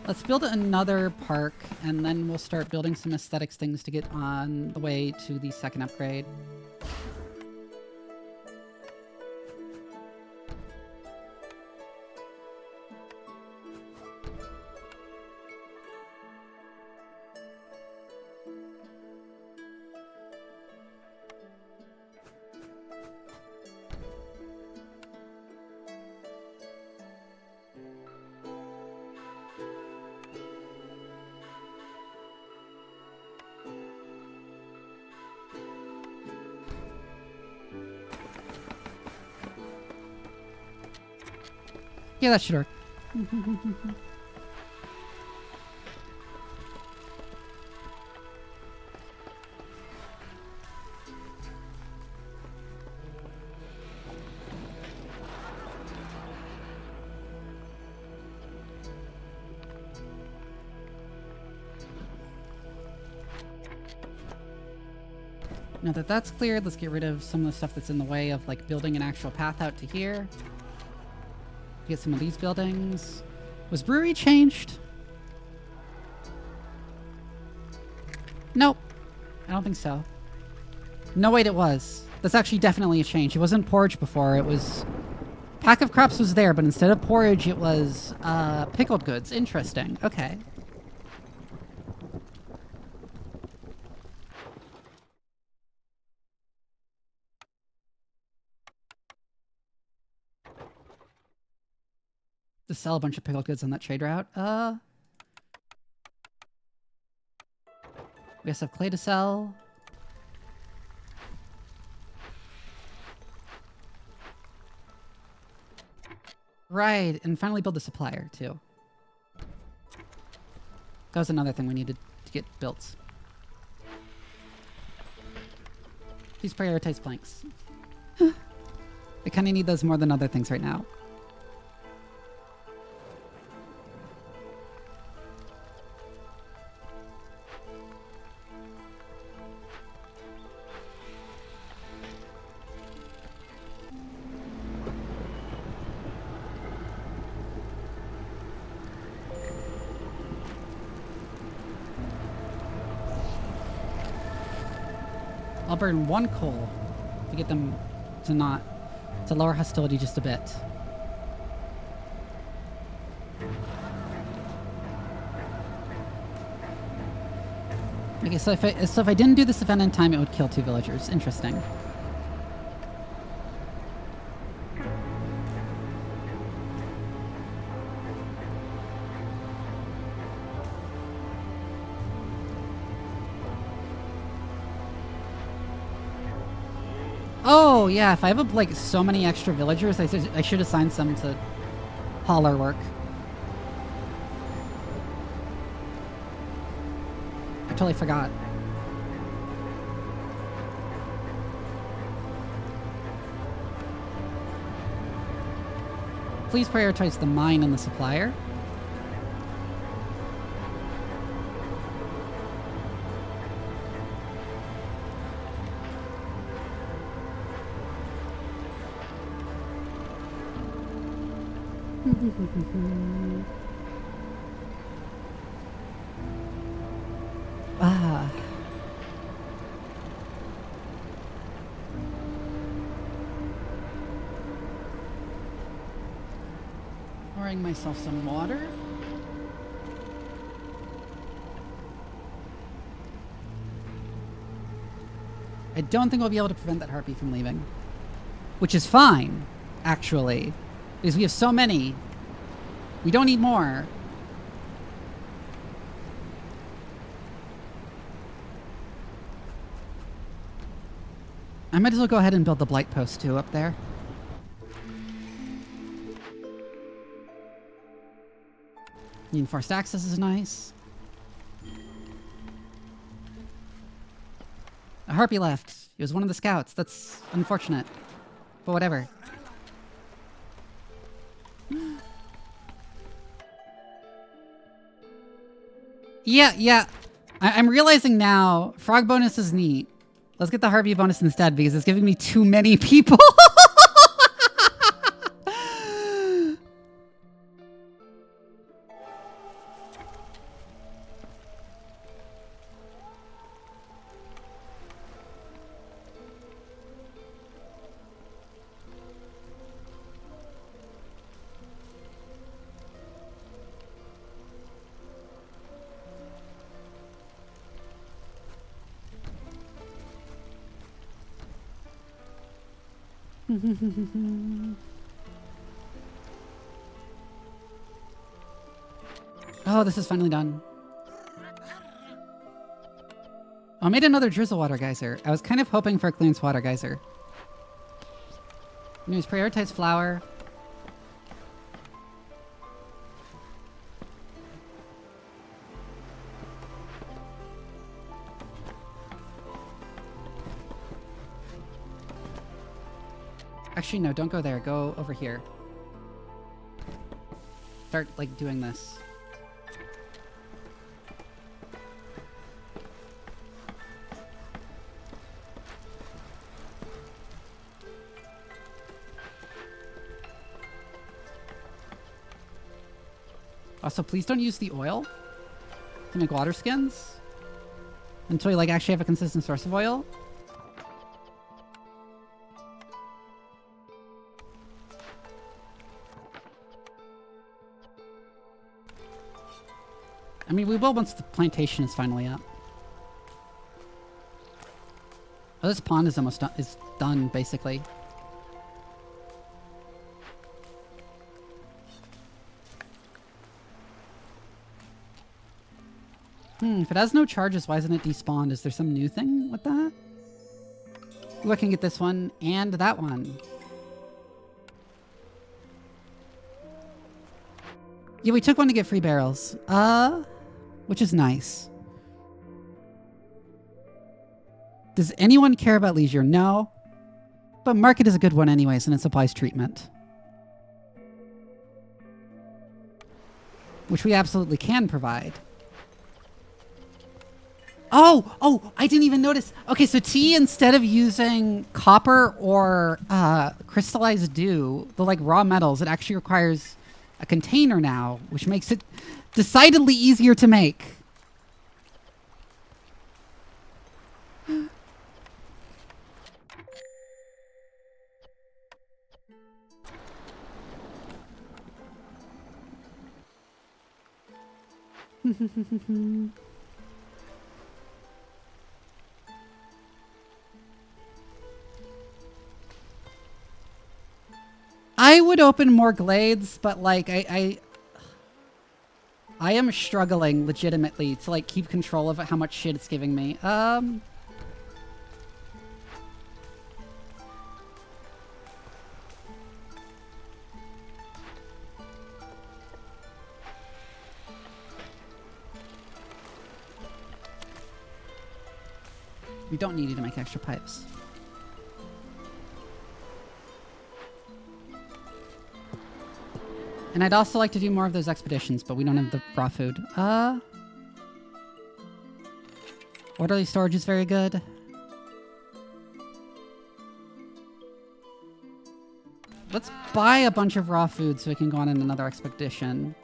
Let's build another park, and then we'll start building some aesthetics things to get on the way to the second upgrade. Yeah, that should work. Now that that's cleared, let's get rid of some of the stuff that's in the way of like building an actual path out to here. Get some of these buildings. Was brewery changed? Nope. I don't think so. No, wait, it was. That's actually definitely a change. It wasn't porridge before. It was... Pack of crops was there, but instead of porridge, it was pickled goods. Interesting. Okay. To sell a bunch of pickled goods on that trade route. We also have clay to sell. Right, and finally build the supplier too. That was another thing we needed to get built. Please prioritize planks. I kind of need those more than other things right now. I'll burn 1 coal to get them to lower hostility just a bit. Okay, so if I didn't do this event in time, it would kill 2 villagers. Interesting. Oh, yeah, if I have, like, so many extra villagers, I should assign some to hauler work. I totally forgot. Please prioritize the mine and the supplier. Ah. Pouring myself some water. I don't think we'll be able to prevent that harpy from leaving. Which is fine, actually. Because we have so many. We don't need more. I might as well go ahead and build the blight post too up there. Reinforced access is nice. A harpy left. It was one of the scouts. That's unfortunate. But whatever. Yeah. I'm realizing now, frog bonus is neat. Let's get the harpy bonus instead because it's giving me too many people. Oh, this is finally done. Oh, I made another drizzle water geyser. I was kind of hoping for a clearance water geyser. Anyways, prioritize flour. Actually, no, don't go there. Go over here. Start, like, doing this. Also, please don't use the oil to make water skins until you, like, actually have a consistent source of oil. I mean, we will once the plantation is finally up. Oh, this pond is almost done, basically. If it has no charges, why isn't it despawned? Is there some new thing with that? Ooh, I can get this one and that one. Yeah, we took one to get free barrels. Which is nice. Does anyone care about leisure? No. But market is a good one anyways, and it supplies treatment. Which we absolutely can provide. Oh, I didn't even notice. Okay, so tea, instead of using copper or crystallized dew, the like raw metals, it actually requires a container now, which makes it decidedly easier to make. I would open more glades, but like I am struggling legitimately to like keep control of how much shit it's giving me. We don't need you to make extra pipes. And I'd also like to do more of those expeditions, but we don't have the raw food. Orderly storage is very good. Let's buy a bunch of raw food so we can go on another expedition.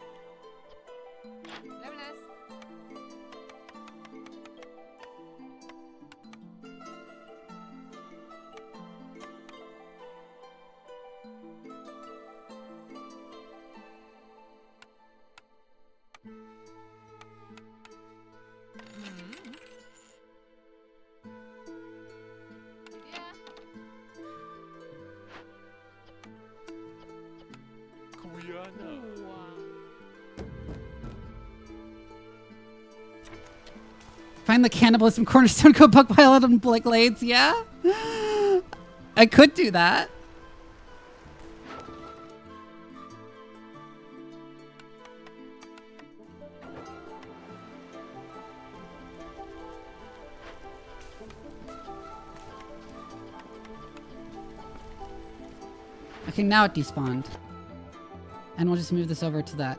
Find the cannibalism cornerstone, go bug pile out on glades. Yeah, I could do that. Okay, now it despawned. And we'll just move this over to that.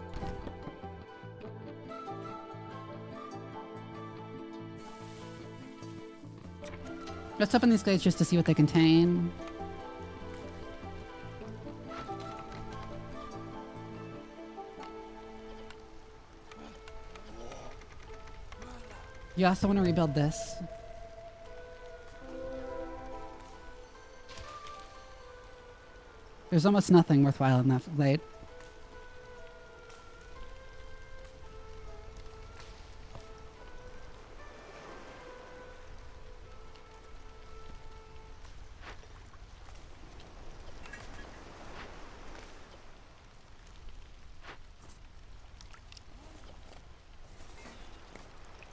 Let's open these glades just to see what they contain. You also want to rebuild this. There's almost nothing worthwhile in that glade.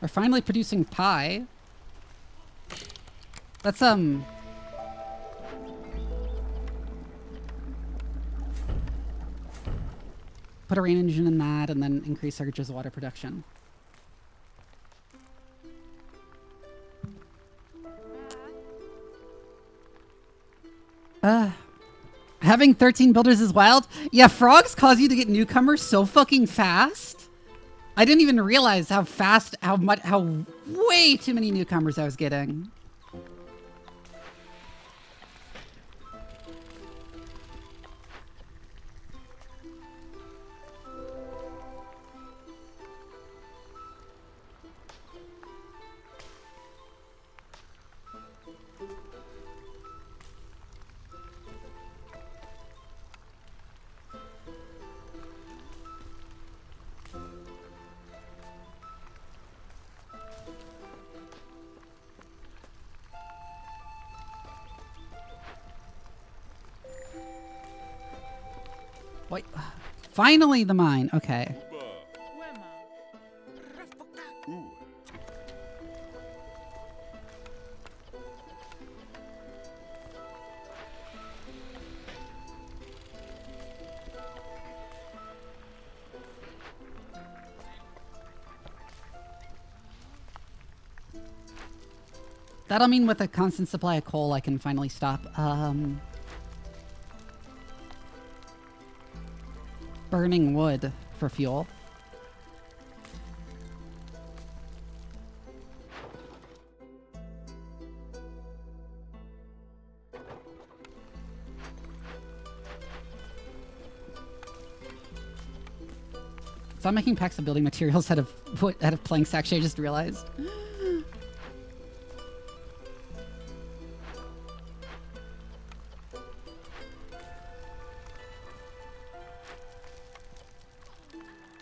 We're finally producing pie. Let's put a rain engine in that and then increase our drizzle water production. Having 13 builders is wild. Yeah, frogs cause you to get newcomers so fucking fast. I didn't even realize how fast, how way too many newcomers I was getting. Wait, finally the mine. Okay. That'll mean with a constant supply of coal, I can finally stop burning wood for fuel. Stop making packs of building materials out of planks, actually, I just realized.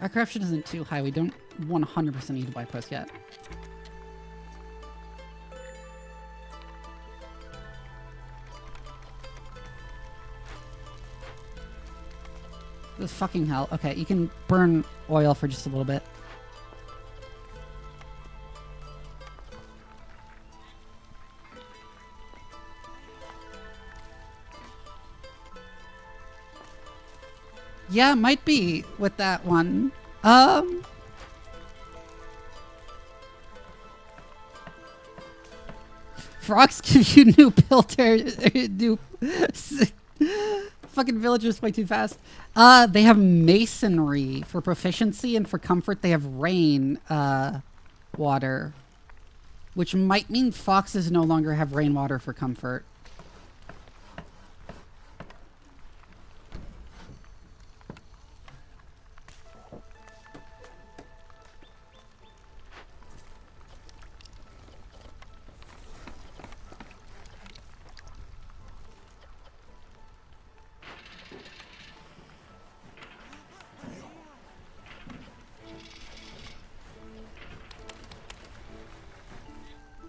Our corruption isn't too high. We don't 100% need to buy post yet. This fucking hell. Okay, you can burn oil for just a little bit. Yeah, might be with that one. Frogs give you new filter, new fucking villagers way too fast. They have masonry for proficiency, and for comfort they have rain water, which might mean foxes no longer have rainwater for comfort.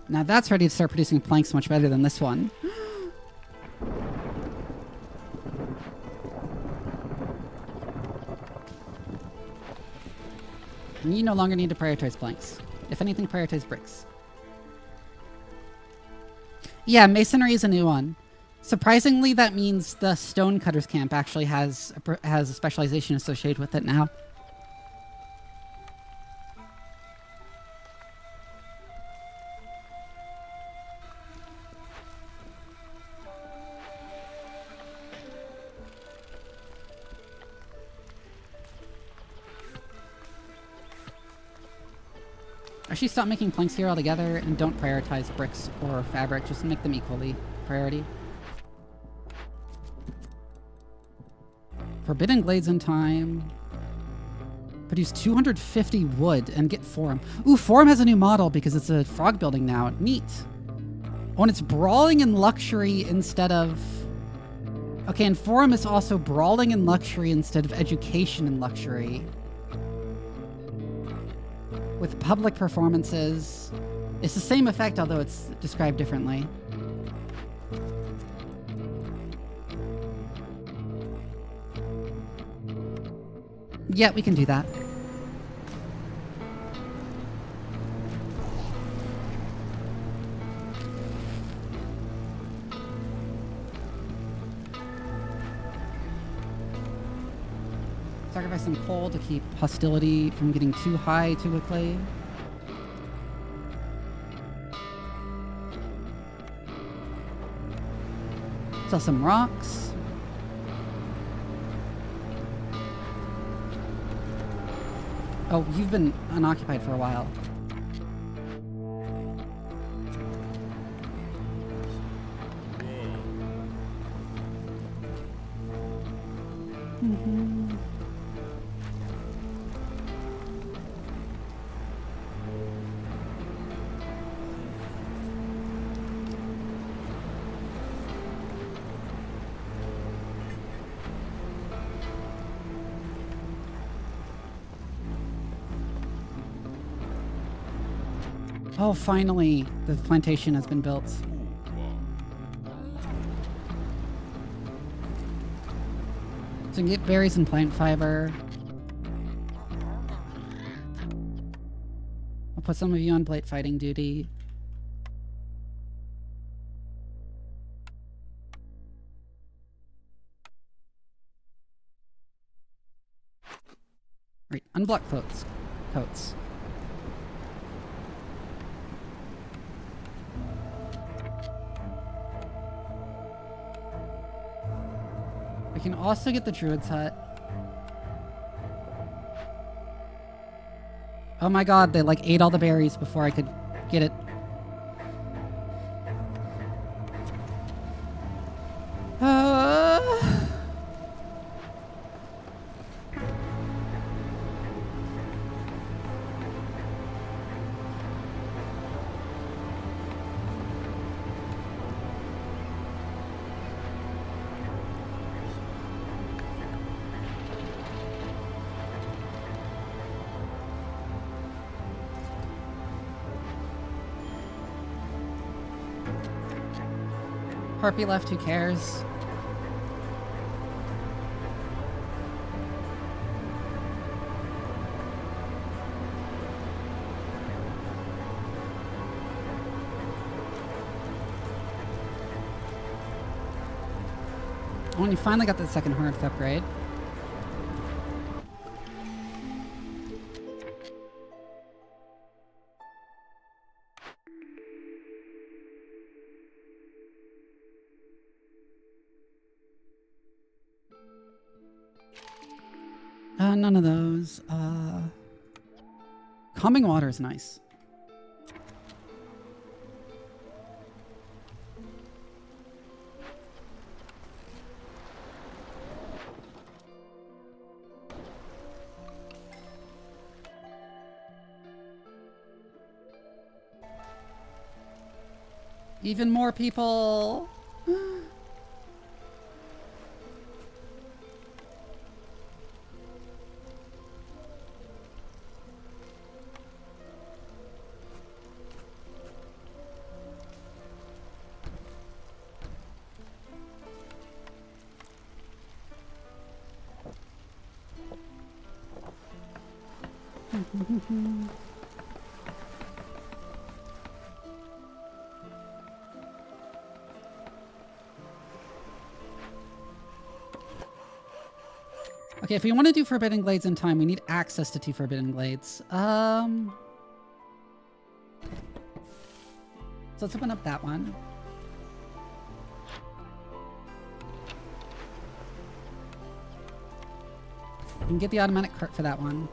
Now that's ready to start producing planks much better than this one. And you no longer need to prioritize planks. If anything, prioritize bricks. Yeah, masonry is a new one. Surprisingly, that means the stonecutters camp actually has a specialization associated with it now. Actually, stop making planks here altogether and don't prioritize bricks or fabric. Just make them equally priority. Forbidden Glades in time. Produce 250 wood and get Forum. Ooh, Forum has a new model because it's a frog building now. Neat. Oh, and it's Brawling and Luxury instead of... Okay, and Forum is also Brawling and Luxury instead of Education and Luxury. With public performances, it's the same effect, although it's described differently. Yeah, we can do that. Sacrifice some coal to keep hostility from getting too high too quickly. Sell some rocks. Oh, you've been unoccupied for a while. Oh, finally, the plantation has been built. So you can get berries and plant fiber. I'll put some of you on blade fighting duty. Right, unblock coats. I can also get the druid's hut. Oh my god, they like ate all the berries before I could get it. Harpy left, who cares? Oh, and you finally got the second hearth upgrade. None of those. Calming water is nice. Even more people. Okay, if we want to do Forbidden Glades in time, we need access to 2 Forbidden Glades. So let's open up that one. We can get the automatic cart for that one.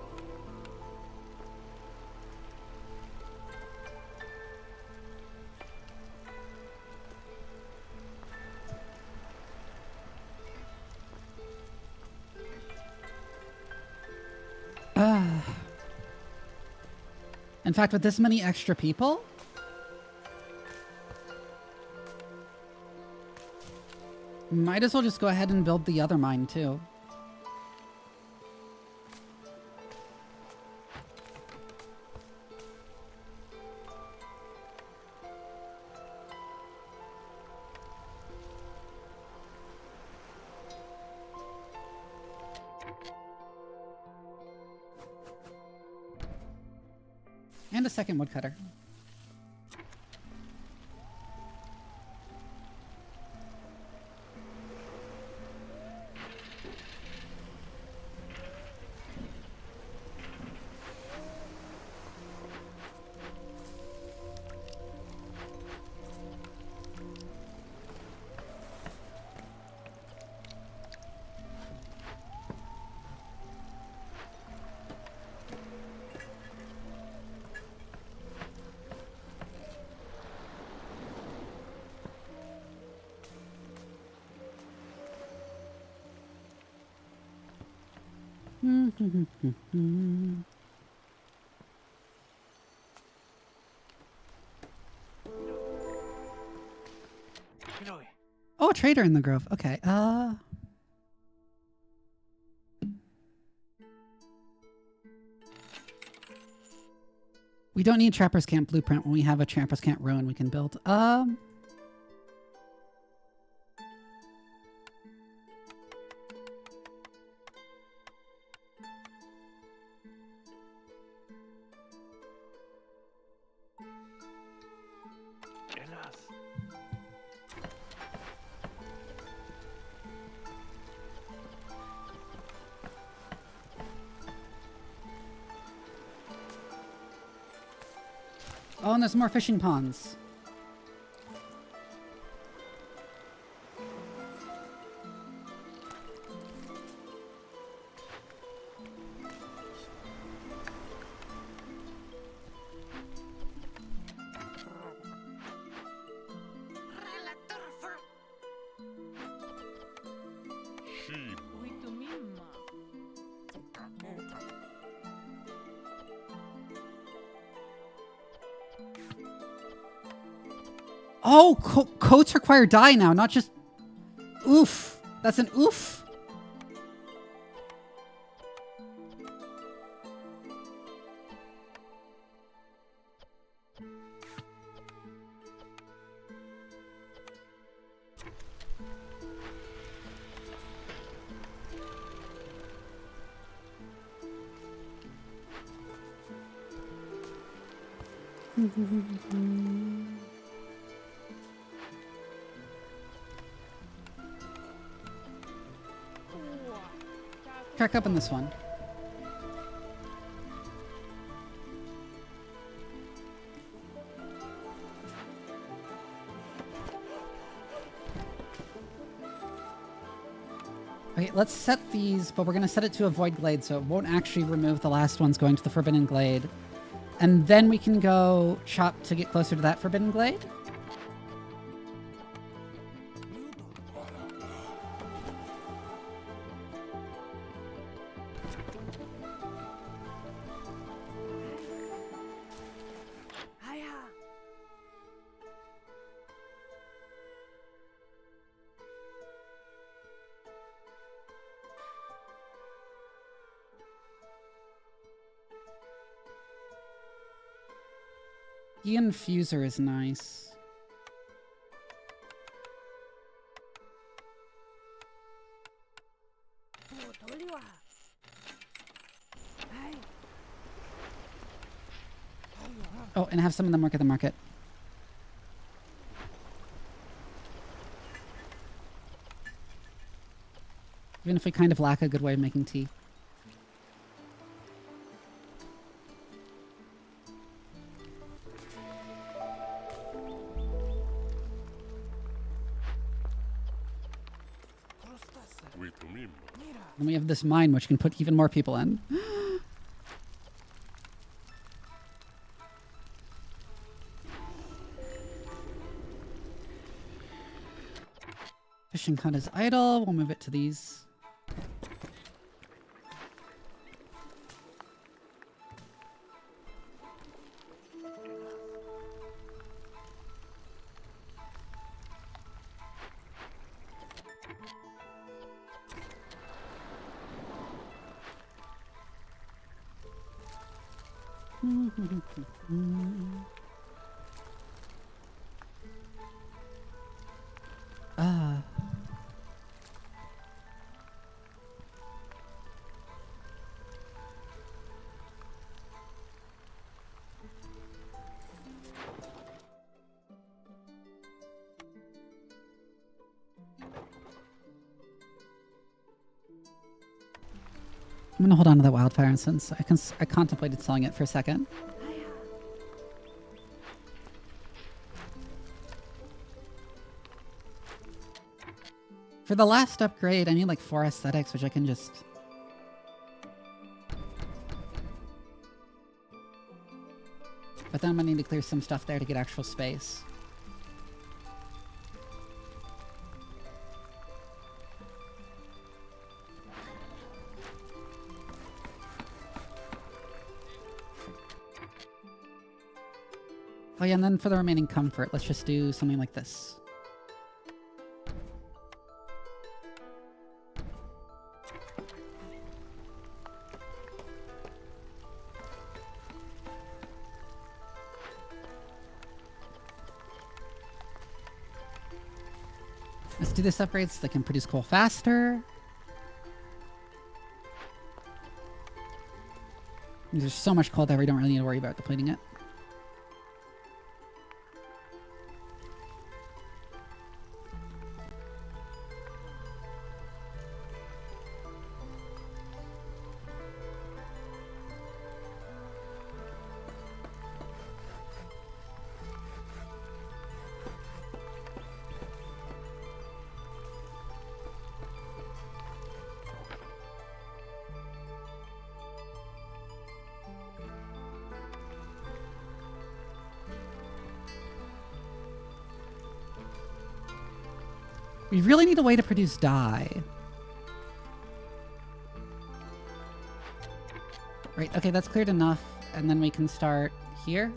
In fact, with this many extra people, might as well just go ahead and build the other mine too. And a second woodcutter. Oh, a trader in the grove. Okay. We don't need Trapper's Camp blueprint. When we have a Trapper's Camp ruin, we can build. Oh, and there's more fishing ponds. Oh, coats require dye now, not just... Oof. That's an oof. Crack open this one. Okay, let's set these, but we're going to set it to avoid glade, so it won't actually remove the last ones going to the forbidden glade. And then we can go chop to get closer to that forbidden glade. The infuser is nice. Oh, and have some of them work at the market. Even if we kind of lack a good way of making tea. And we have this mine which can put even more people in. Fishing hut is idle. We'll move it to these. I'm gonna hold on to that wildfire incense. I contemplated selling it for a second. For the last upgrade, I need like 4 aesthetics, which I can just... But then I'm gonna need to clear some stuff there to get actual space. Oh yeah, and then for the remaining comfort, let's just do something like this. Let's do this upgrade so they can produce coal faster. There's so much coal there we don't really need to worry about depleting it. We really need a way to produce dye. Right, okay, that's cleared enough. And then we can start here.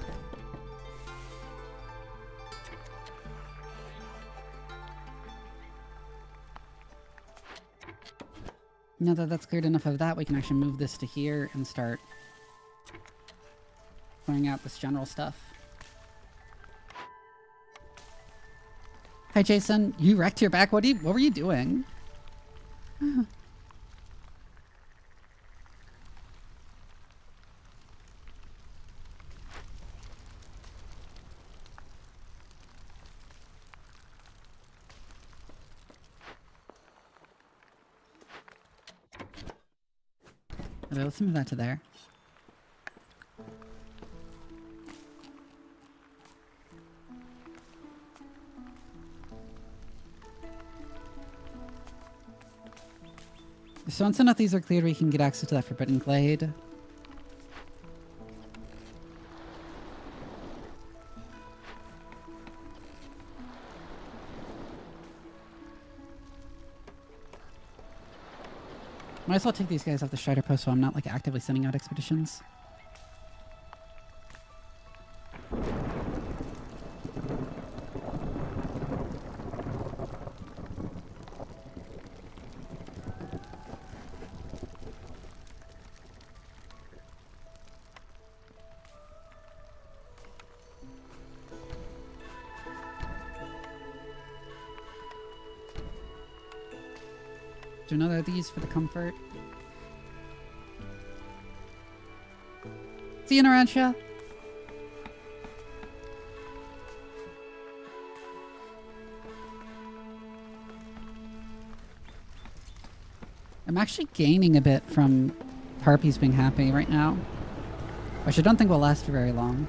Now that that's cleared enough of that, we can actually move this to here and start clearing out this general stuff. Hi, Jason. You wrecked your back. What were you doing? Okay, let's move that to there. So once enough these are cleared, we can get access to that forbidden glade. Might as well take these guys off the Strider post so I'm not like actively sending out expeditions. Do another of these for the comfort. See you, Narancia. I'm actually gaining a bit from Harpies being happy right now, which I don't think will last for very long.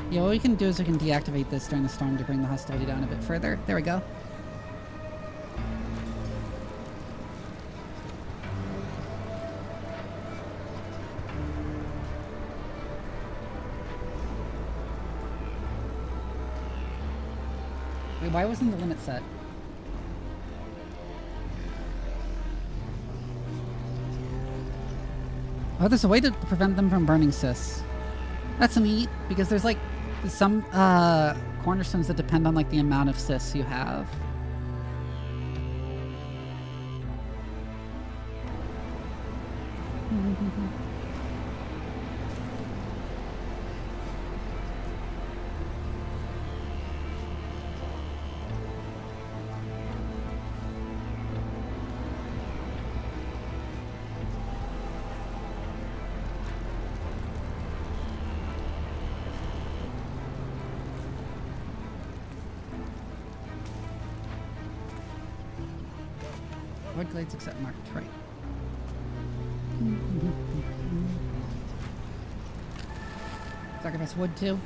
Yeah, what we can do is we can deactivate this during the storm to bring the hostility down a bit further. There we go. Wait, why wasn't the limit set? Oh, there's a way to prevent them from burning Sis. That's neat, because there's like some cornerstones that depend on like the amount of Sis you have. Wood glades except marked, right. Sacrifice wood too.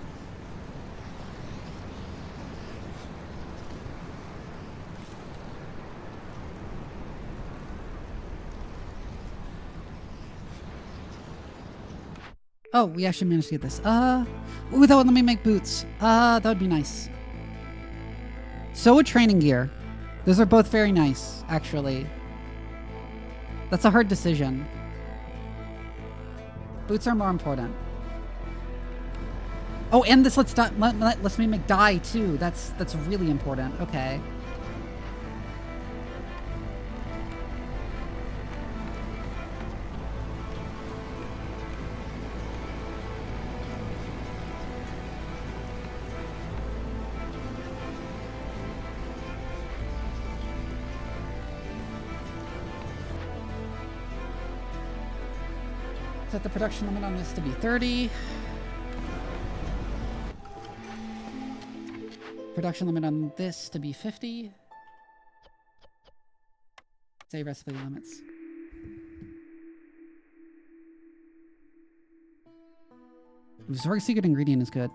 Oh, we actually managed to get this. Ooh, that would let me make boots. That would be nice. So would training gear. Those are both very nice, actually. That's a hard decision. Boots are more important. Oh, and this lets me make dye too. That's really important. Okay. Set the production limit on this to be 30. Production limit on this to be 50. Save recipe limits. Zorg's secret ingredient is good.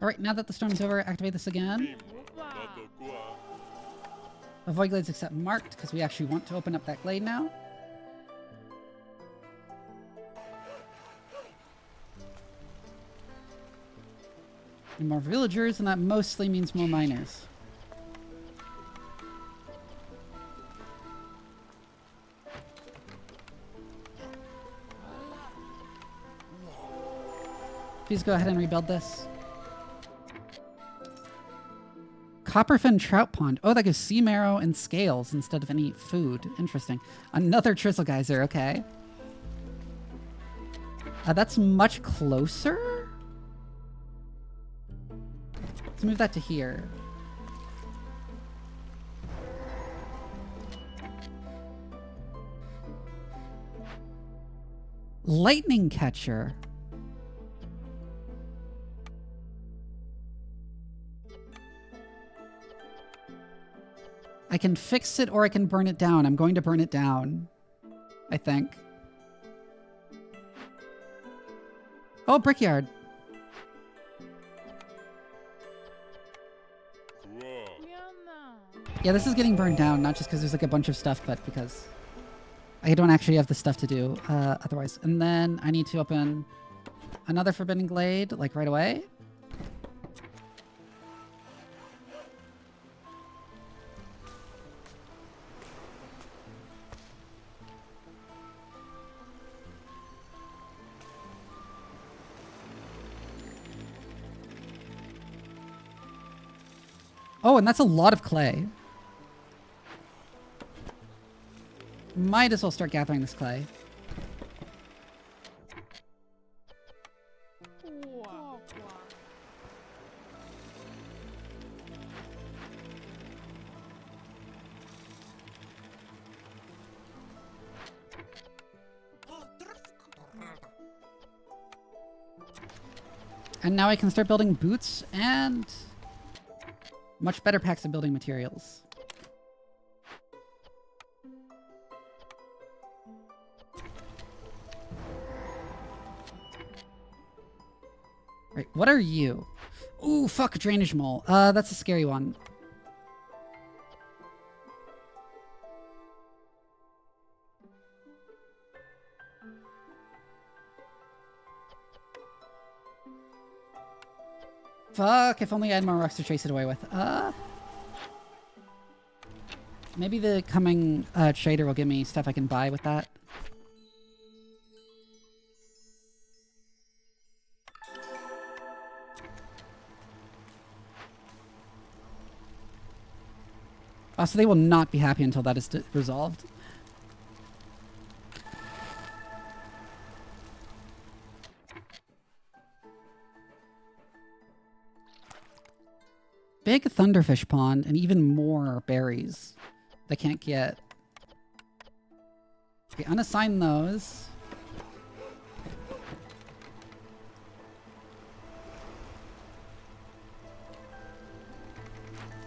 Alright, now that the storm's over, activate this again. Avoid glades except marked, because we actually want to open up that glade now. And more villagers, and that mostly means more miners. Please go ahead and rebuild this. Copperfin trout pond. Oh, that gives sea marrow and scales instead of any food. Interesting. Another Trizzle geyser. Okay. That's much closer. Let's move that to here. Lightning catcher. I can fix it or I can burn it down. I'm going to burn it down, I think. Oh, brickyard. Yeah, this is getting burned down, not just because there's like a bunch of stuff, but because I don't actually have the stuff to do otherwise. And then I need to open another Forbidden Glade, like right away. Oh, and that's a lot of clay. Might as well start gathering this clay. And now I can start building boots and much better packs of building materials. Right, what are you? Ooh, fuck, drainage mole. That's a scary one. Fuck, if only I had more rocks to chase it away with. Maybe the coming trader will give me stuff I can buy with that. So they will not be happy until that is resolved. Big thunderfish pond and even more berries they can't get. Okay, unassign those.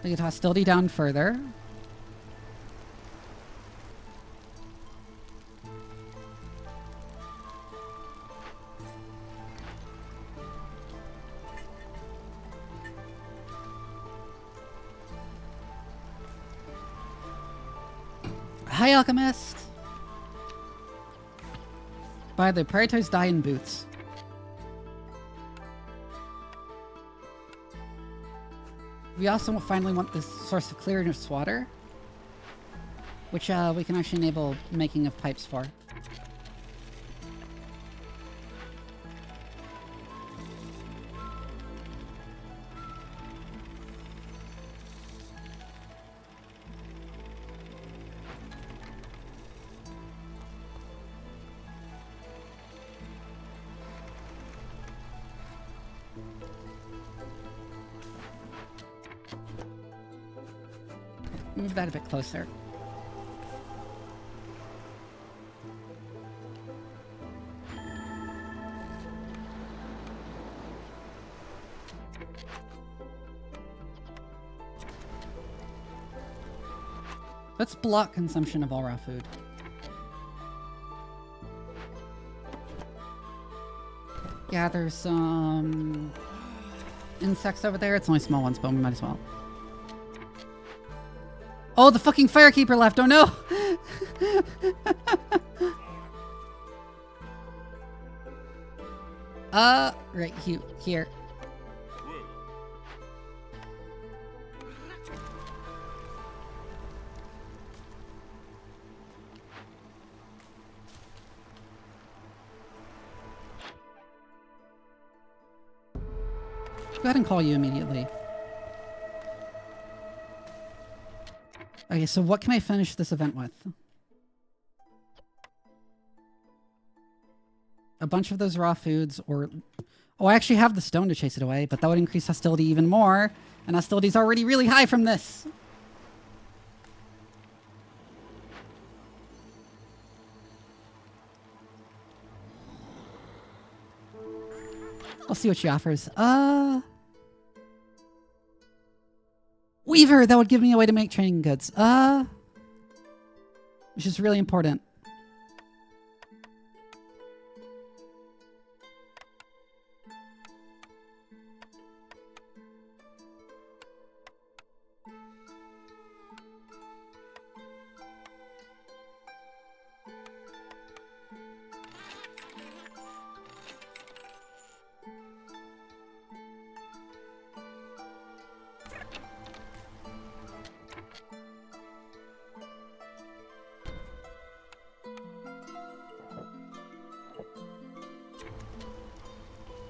They get hostility down further. Hi, Alchemist! By the prioritize dye in boots. We also finally want this source of clearness water, which we can actually enable making of pipes for. Move that a bit closer. Let's block consumption of all raw food. Gather some insects over there. It's only small ones, but we might as well. Oh, the fucking firekeeper left. Oh no! Right here. Go ahead and call you immediately. Okay, so what can I finish this event with? A bunch of those raw foods, or... Oh, I actually have the stone to chase it away, but that would increase hostility even more. And hostility is already really high from this. I'll see what she offers. Weaver, that would give me a way to make training goods. Which is really important.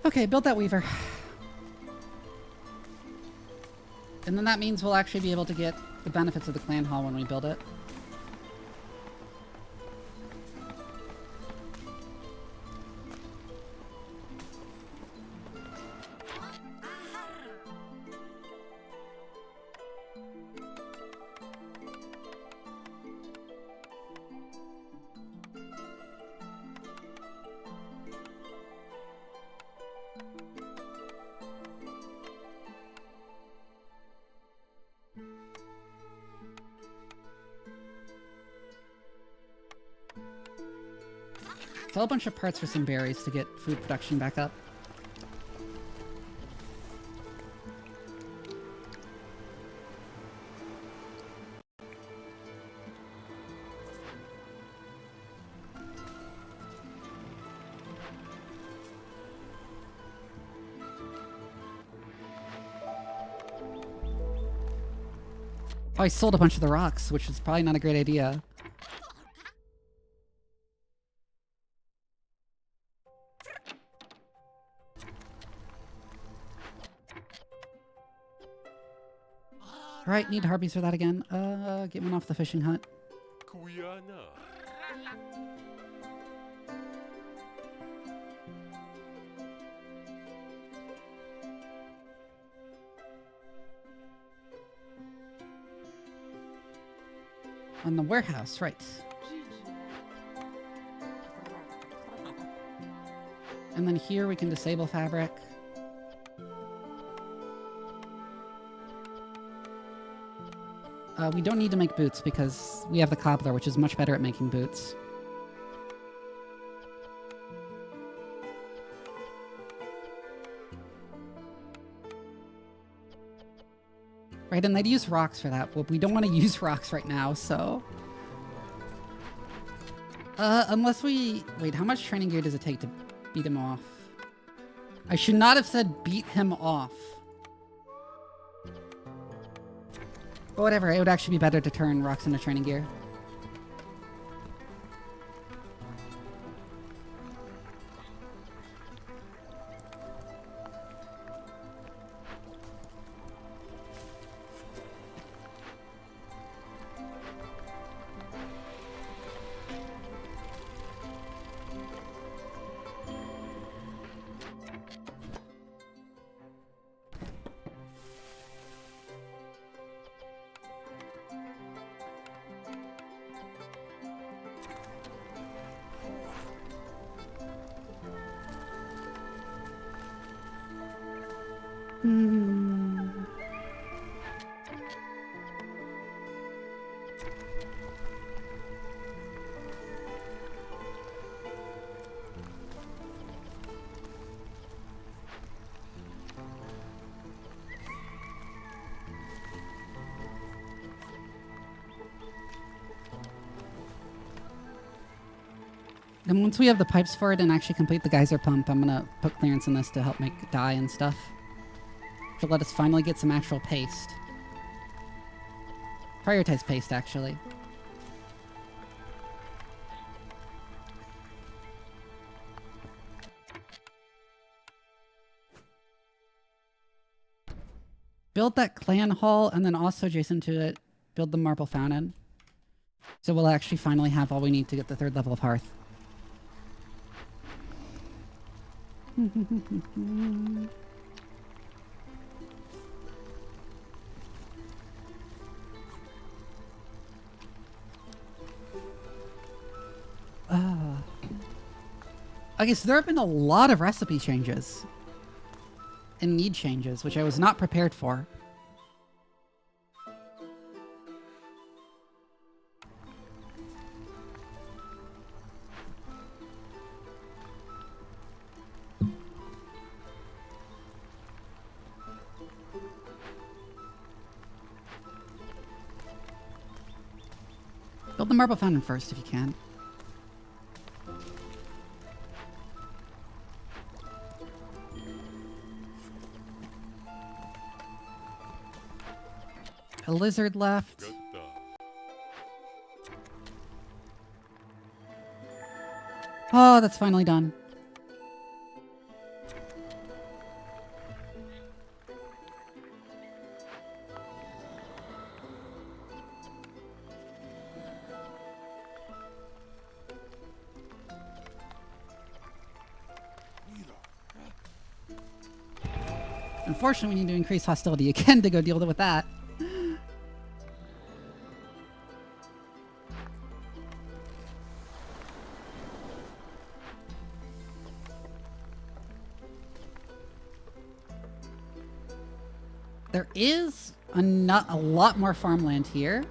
Okay, build that weaver. And then that means we'll actually be able to get the benefits of the clan hall when we build it. Sell a bunch of parts for some berries to get food production back up. Oh, I sold a bunch of the rocks, which is probably not a great idea. Alright, need harpies for that again. Get one off the fishing hut. On the warehouse, right. And then here we can disable fabric. We don't need to make boots because we have the cobbler, which is much better at making boots. Right, and they'd use rocks for that. Well, we don't want to use rocks right now, so... unless we... Wait, how much training gear does it take to beat him off? I should not have said beat him off. But whatever, it would actually be better to turn rocks into training gear. And once we have the pipes for it and actually complete the geyser pump, I'm gonna put clearance in this to help make dye and stuff. To let us finally get some actual paste. Prioritize paste, actually. Build that clan hall, and then also adjacent to it, build the marble fountain. So we'll actually finally have all we need to get the 3rd level of Hearth. Okay, so there have been a lot of recipe changes and need changes, which I was not prepared for. Build the marble fountain first if you can. A lizard left. Oh, that's finally done. Unfortunately, we need to increase hostility again to go deal with that. There is a lot more farmland here.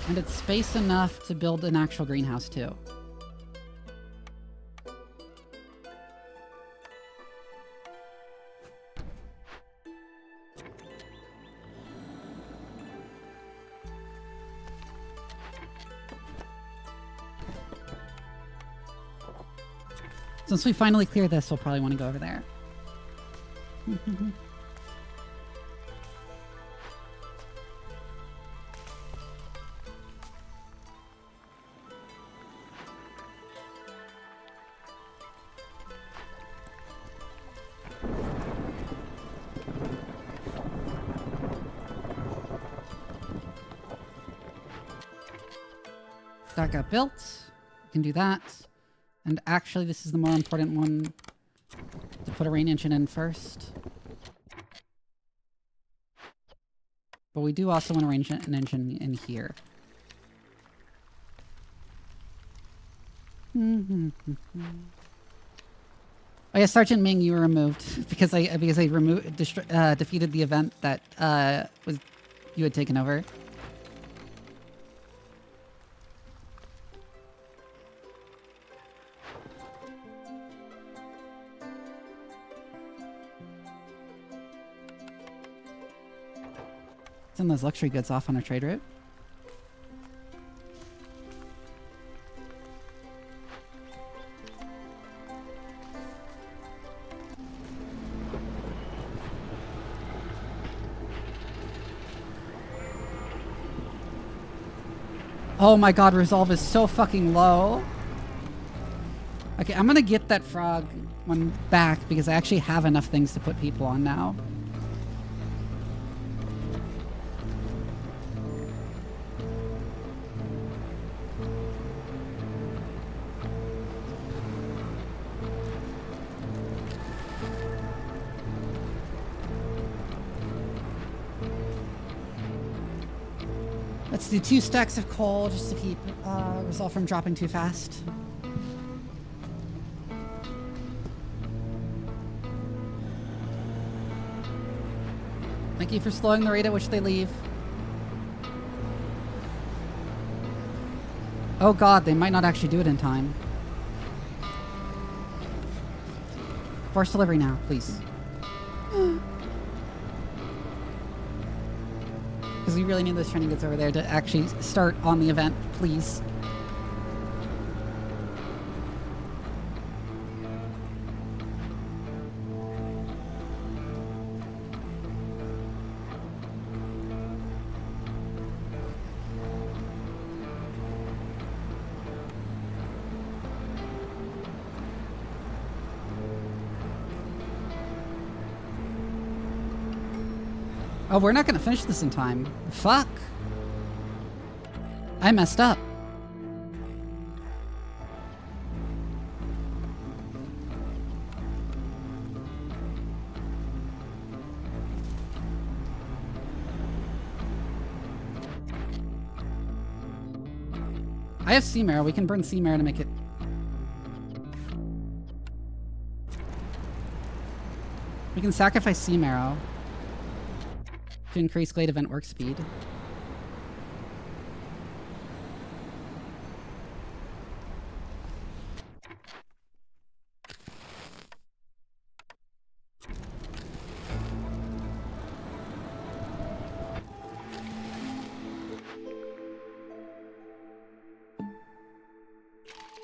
And it's space enough to build an actual greenhouse too. Since we finally clear this, we'll probably want to go over there. That got built. We can do that. And actually, this is the more important one to put a rain engine in first. But we do also want to arrange an engine in here. Oh yeah, Sergeant Ming, you were removed because I defeated the event that you had taken over. Send those luxury goods off on a trade route. Oh my god, resolve is so fucking low. Okay, I'm gonna get that frog one back because I actually have enough things to put people on now. Let's do 2 stacks of coal just to keep resolve from dropping too fast. Thank you for slowing the rate at which they leave. Oh god, they might not actually do it in time. Force delivery now, please. Because we really need those training goods over there to actually start on the event, please. Oh, we're not gonna finish this in time. Fuck. I messed up. I have sea marrow. We can burn sea marrow to make it. We can sacrifice sea marrow to increase glade event work speed.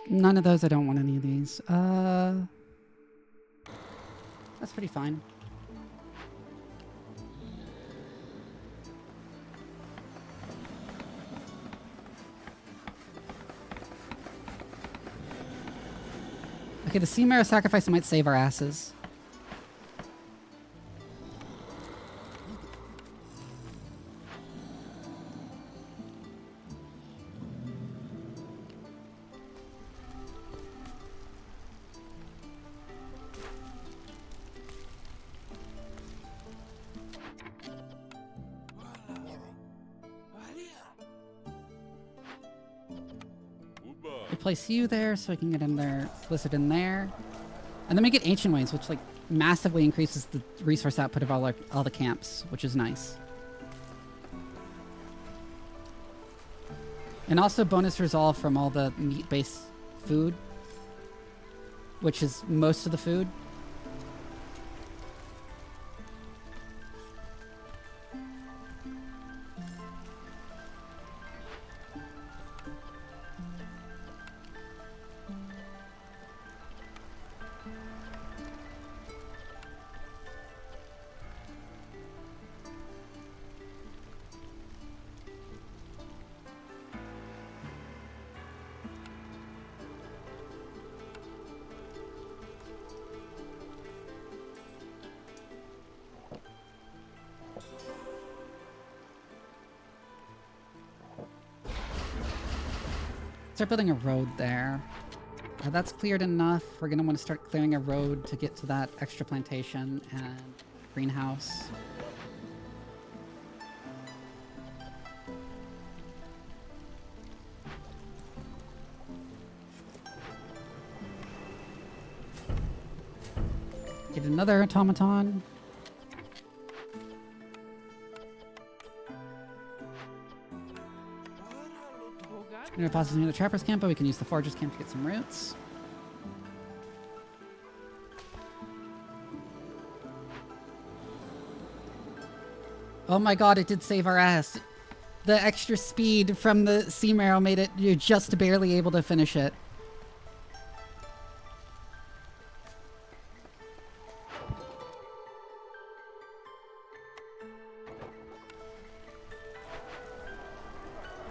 None of those. I don't want any of these. That's pretty fine. Okay, the sea marrow sacrifice might save our asses. Place you there so I can get in there, Blizzard in there. And then we get Ancient Ways, which like massively increases the resource output of all the camps, which is nice. And also bonus resolve from all the meat-based food, which is most of the food. Start building a road there. That's cleared enough. We're gonna want to start clearing a road to get to that extra plantation and greenhouse. Get another automaton. We're gonna pause near the trapper's camp, but we can use the forager's camp to get some roots. Oh my god, it did save our ass. The extra speed from the sea marrow made it you're just barely able to finish it.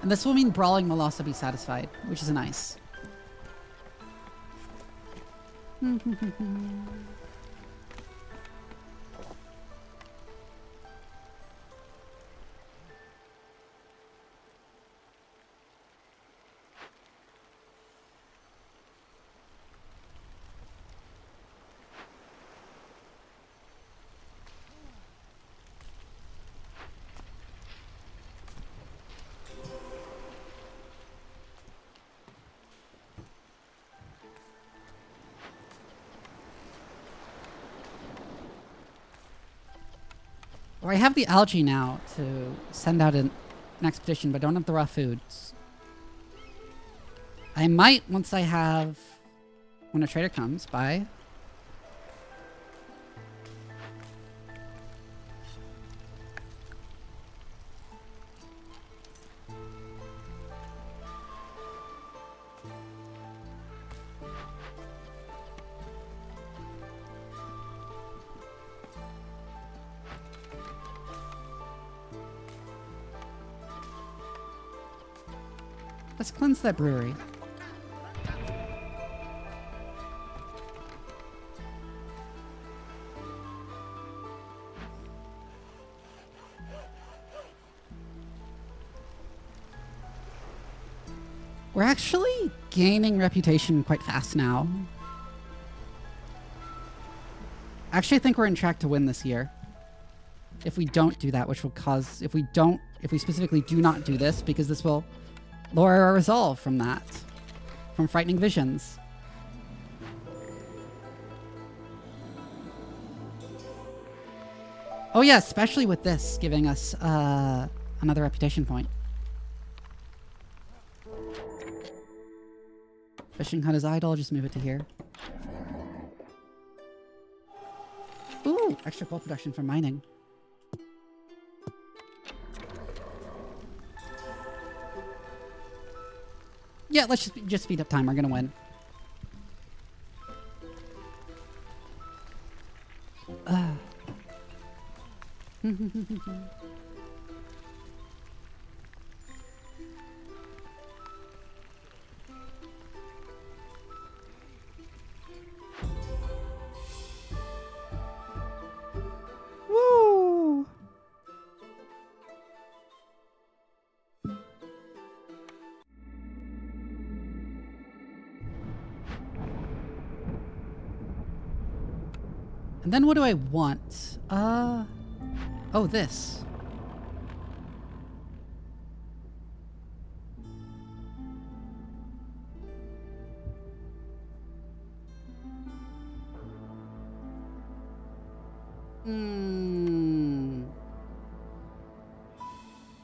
And this will mean brawling will also be satisfied, which is nice. Or I have the algae now to send out an expedition, but don't have the raw foods. I might once I have... when a trader comes by. Let's cleanse that brewery. We're actually gaining reputation quite fast now. Actually, I think we're on track to win this year. If we don't do that, which will cause... If we specifically do not do this, because this will lower our resolve from that. From frightening visions. Oh yeah, especially with this giving us another reputation point. Fishing hut is idle, just move it to here. Ooh, extra coal production from mining. Yeah, let's just speed up time. We're gonna win. Woo! And then what do I want? Oh, this.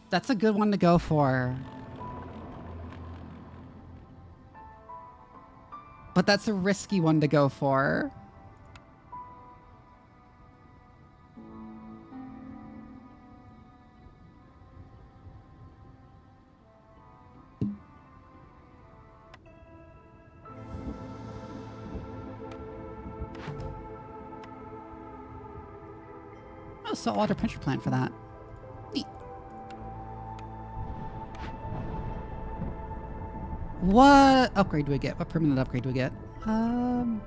That's a good one to go for. But that's a risky one to go for. Oh, saltwater pincher plant for that. Neat. What upgrade do we get? What permanent upgrade do we get? Oh,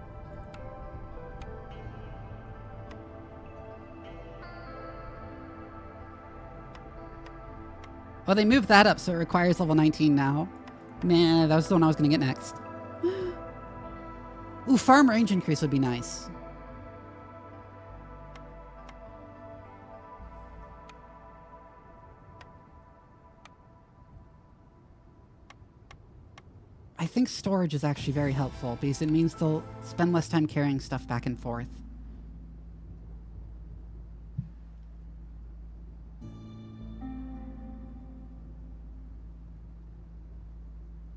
they moved that up, so it requires level 19 now. Man, that was the one I was going to get next. Ooh, farm range increase would be nice. I think storage is actually very helpful because it means they'll spend less time carrying stuff back and forth.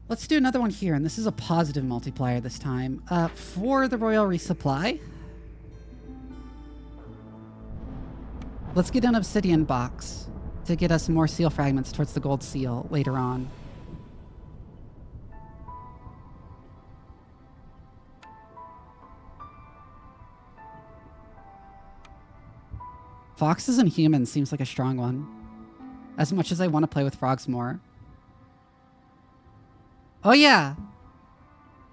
Let's do another one here, and this is a positive multiplier this time. For the royal resupply, let's get an obsidian box to get us more seal fragments towards the gold seal later on. Foxes and humans seems like a strong one. As much as I want to play with frogs more. Oh yeah!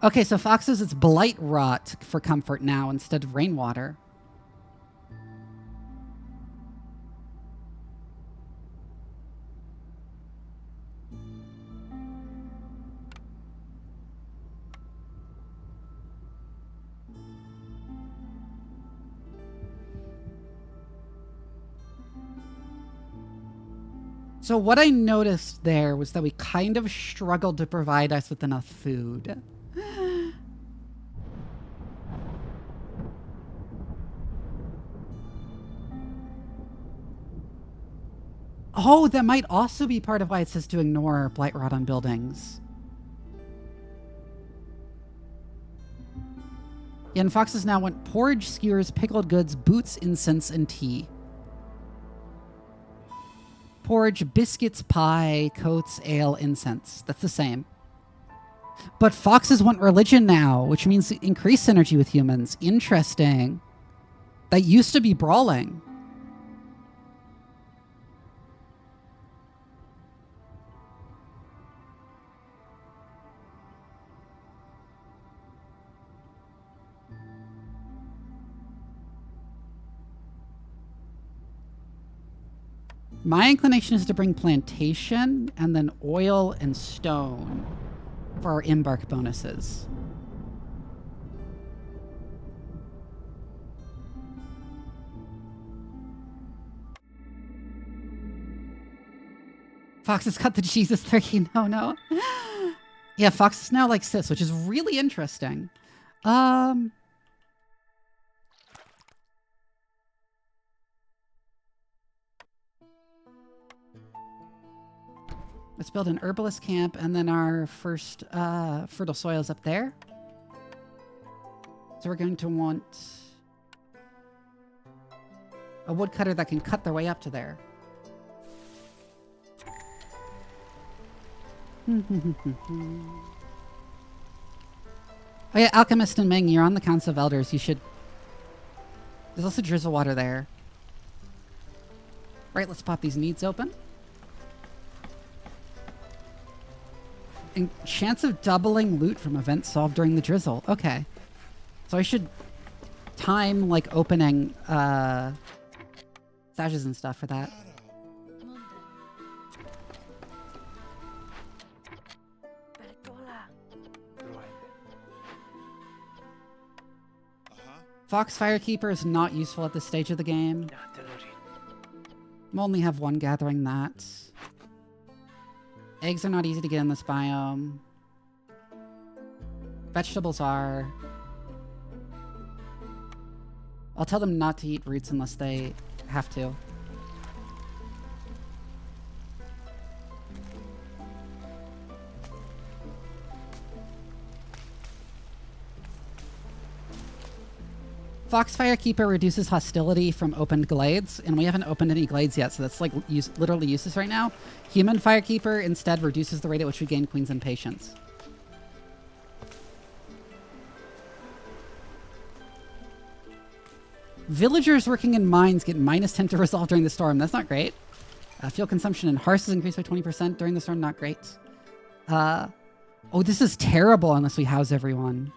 Okay, so foxes, it's blight rot for comfort now instead of rainwater. So what I noticed there was that we kind of struggled to provide us with enough food. Oh, that might also be part of why it says to ignore blight rot on buildings. Yeah, and foxes now want porridge, skewers, pickled goods, boots, incense, and tea. Porridge, biscuits, pie, coats, ale, incense. That's the same. But foxes want religion now, which means increased synergy with humans. Interesting. That used to be brawling. My inclination is to bring plantation and then oil and stone. for our embark bonuses. Foxes cut the Jesus turkey. No. Yeah, Fox is now like cis, which is really interesting. Let's build an herbalist camp, and then our first fertile soil is up there. So we're going to want a woodcutter that can cut their way up to there. Oh yeah, Alchemist and Ming, you're on the Council of Elders. You should... There's also drizzle water there. Right, let's pop these needs open. And chance of doubling loot from events solved during the drizzle. Okay. So I should time, like, opening stashes and stuff for that. Fox Firekeeper is not useful at this stage of the game. We'll only have one gathering that. Eggs are not easy to get in this biome. Vegetables are. I'll tell them not to eat roots unless they have to. Fox Firekeeper reduces hostility from opened glades, and we haven't opened any glades yet, so that's like literally useless right now. Human Firekeeper instead reduces the rate at which we gain Queen's Impatience. Villagers working in mines get -10 to resolve during the storm. That's not great. Fuel consumption in hearths is increased by 20% during the storm. Not great. Oh, this is terrible unless we house everyone.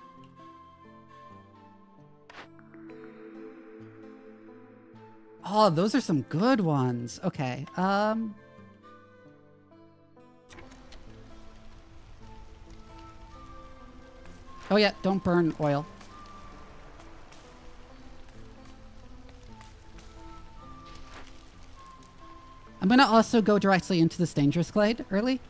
Oh, those are some good ones. Okay. Oh yeah, don't burn oil. I'm gonna also go directly into this dangerous glade early.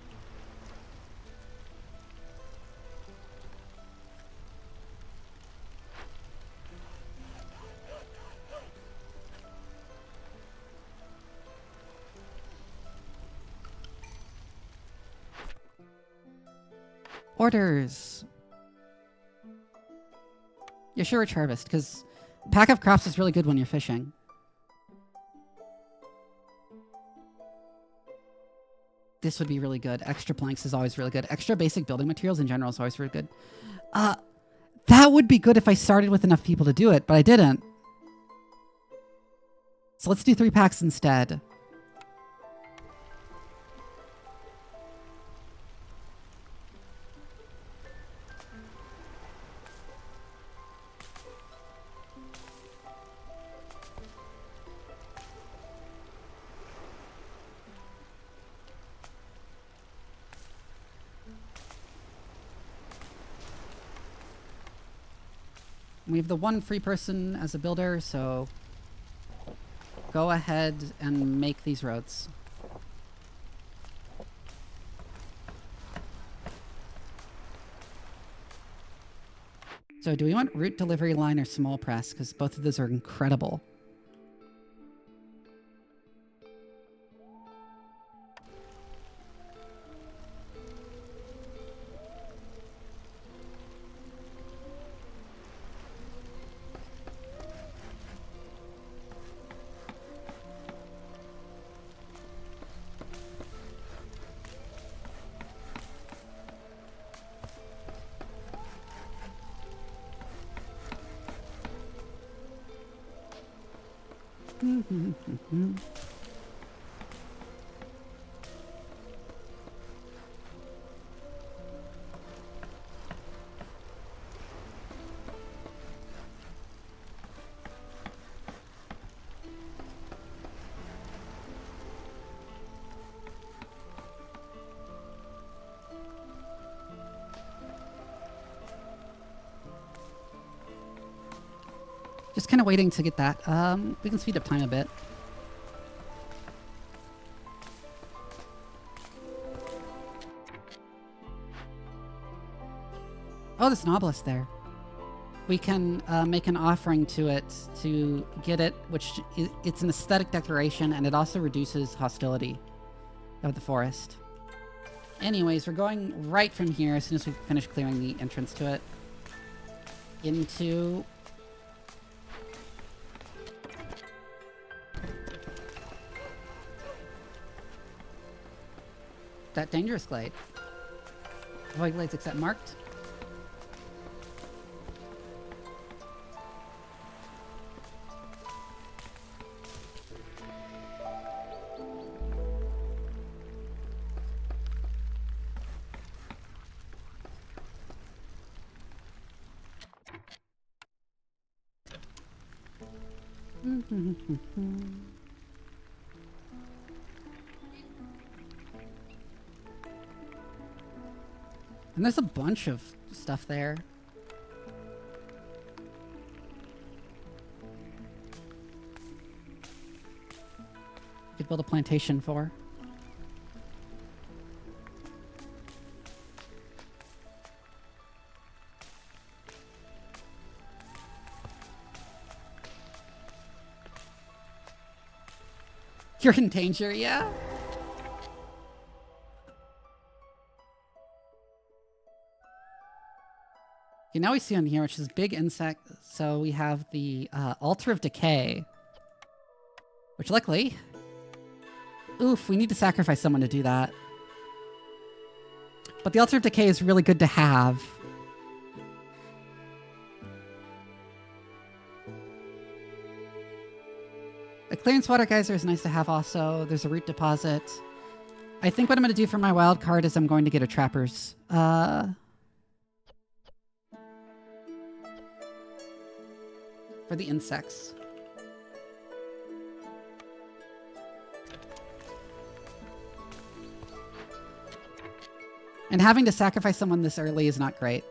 Orders. Yeah, sure, rich harvest, because pack of crops is really good when you're fishing. This would be really good. Extra planks is always really good. Extra basic building materials in general is always really good. That would be good if I started with enough people to do it, but I didn't. So let's do 3 packs instead. We have the one free person as a builder, so go ahead and make these roads. So do we want route delivery line or small press? Because both of those are incredible. Just kind of waiting to get that. We can speed up time a bit. Oh, there's an obelisk there. We can make an offering to it to get it, which it's an aesthetic decoration, and it also reduces hostility of the forest. Anyways, we're going right from here as soon as we finish clearing the entrance to it into that dangerous glade. Avoid glades except marked. And there's a bunch of stuff there. You could build a plantation for. You're in danger, yeah? Okay, now we see on here, which is big insect. So we have the altar of decay, which luckily, oof, we need to sacrifice someone to do that. But the altar of decay is really good to have. A clearance water geyser is nice to have also. There's a root deposit. I think what I'm going to do for my wild card is I'm going to get a trapper's. For the insects. And having to sacrifice someone this early is not great.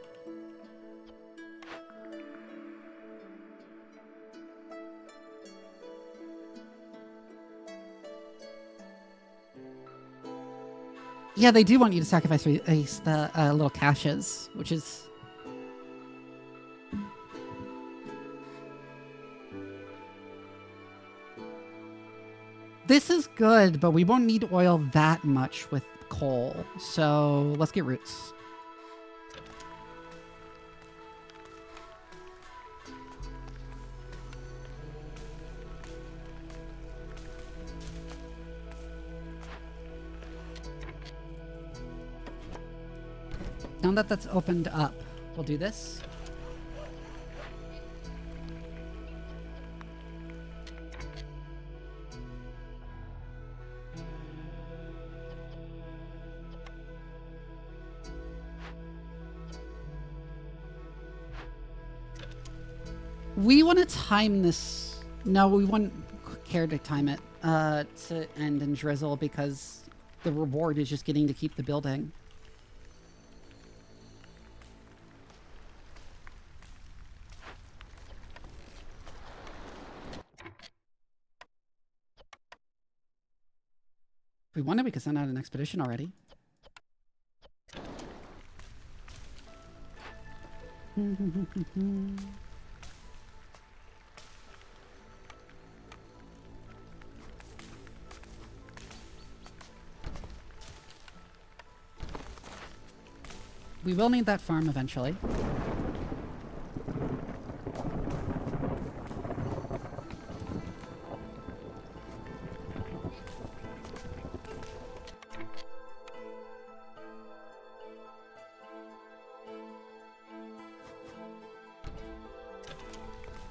Yeah, they do want you to sacrifice the little caches, which is... This is good, but we won't need oil that much with coal. So let's get roots. Now that that's opened up, we'll do this. We want to time this. No, we wouldn't care to time it to end in drizzle because the reward is just getting to keep the building. If we wanted, we could send out an expedition already. We will need that farm eventually.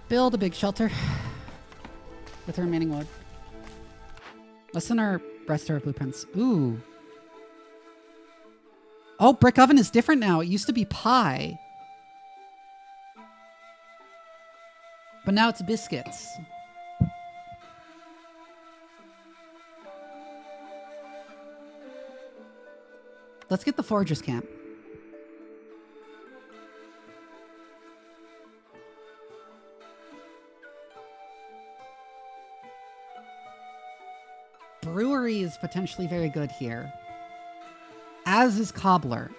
Build a big shelter with the remaining wood. Let's send our rest of our blueprints. Ooh. Oh, brick oven is different now. It used to be pie. But now it's biscuits. Let's get the foragers camp. brewery is potentially very good here. As is cobbler.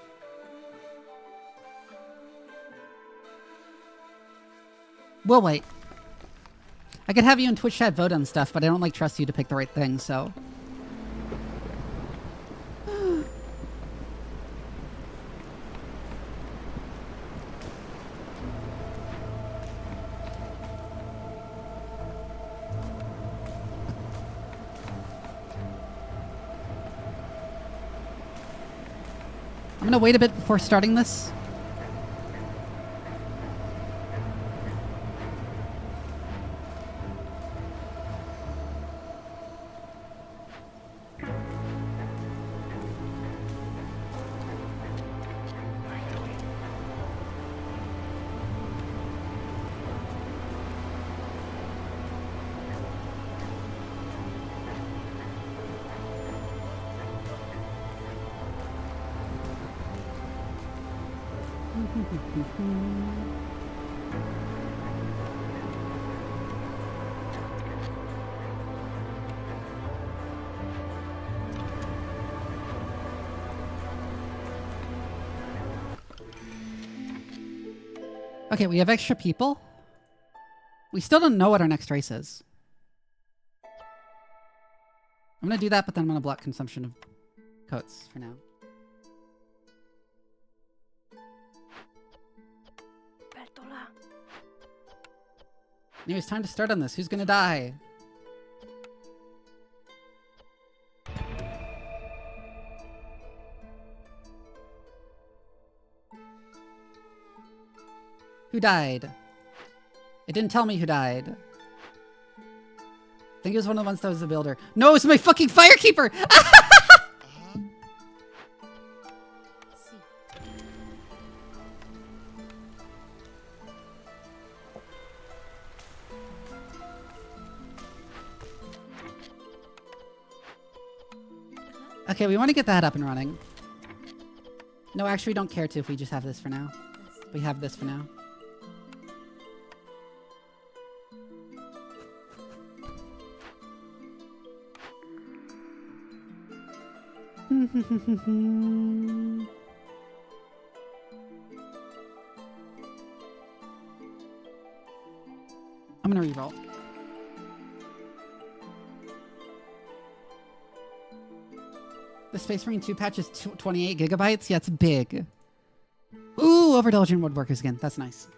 We'll wait. I could have you in Twitch chat vote on stuff, but I don't trust you to pick the right thing, so. I'm gonna wait a bit before starting this. Okay, we have extra people. We still don't know what our next race is. I'm gonna do that, but then I'm gonna block consumption of coats for now. Anyways, time to start on this. Who's gonna die? Who died? It didn't tell me who died. I think it was one of the ones that was the builder. No, it's my fucking firekeeper! Okay, we want to get that up and running. No, actually, we don't care to if we just have this for now. We have this for now. I'm gonna reroll. The Space Marine 2 patch is 28 gigabytes? Yeah, it's big. Ooh, overindulgent woodworkers again. That's nice.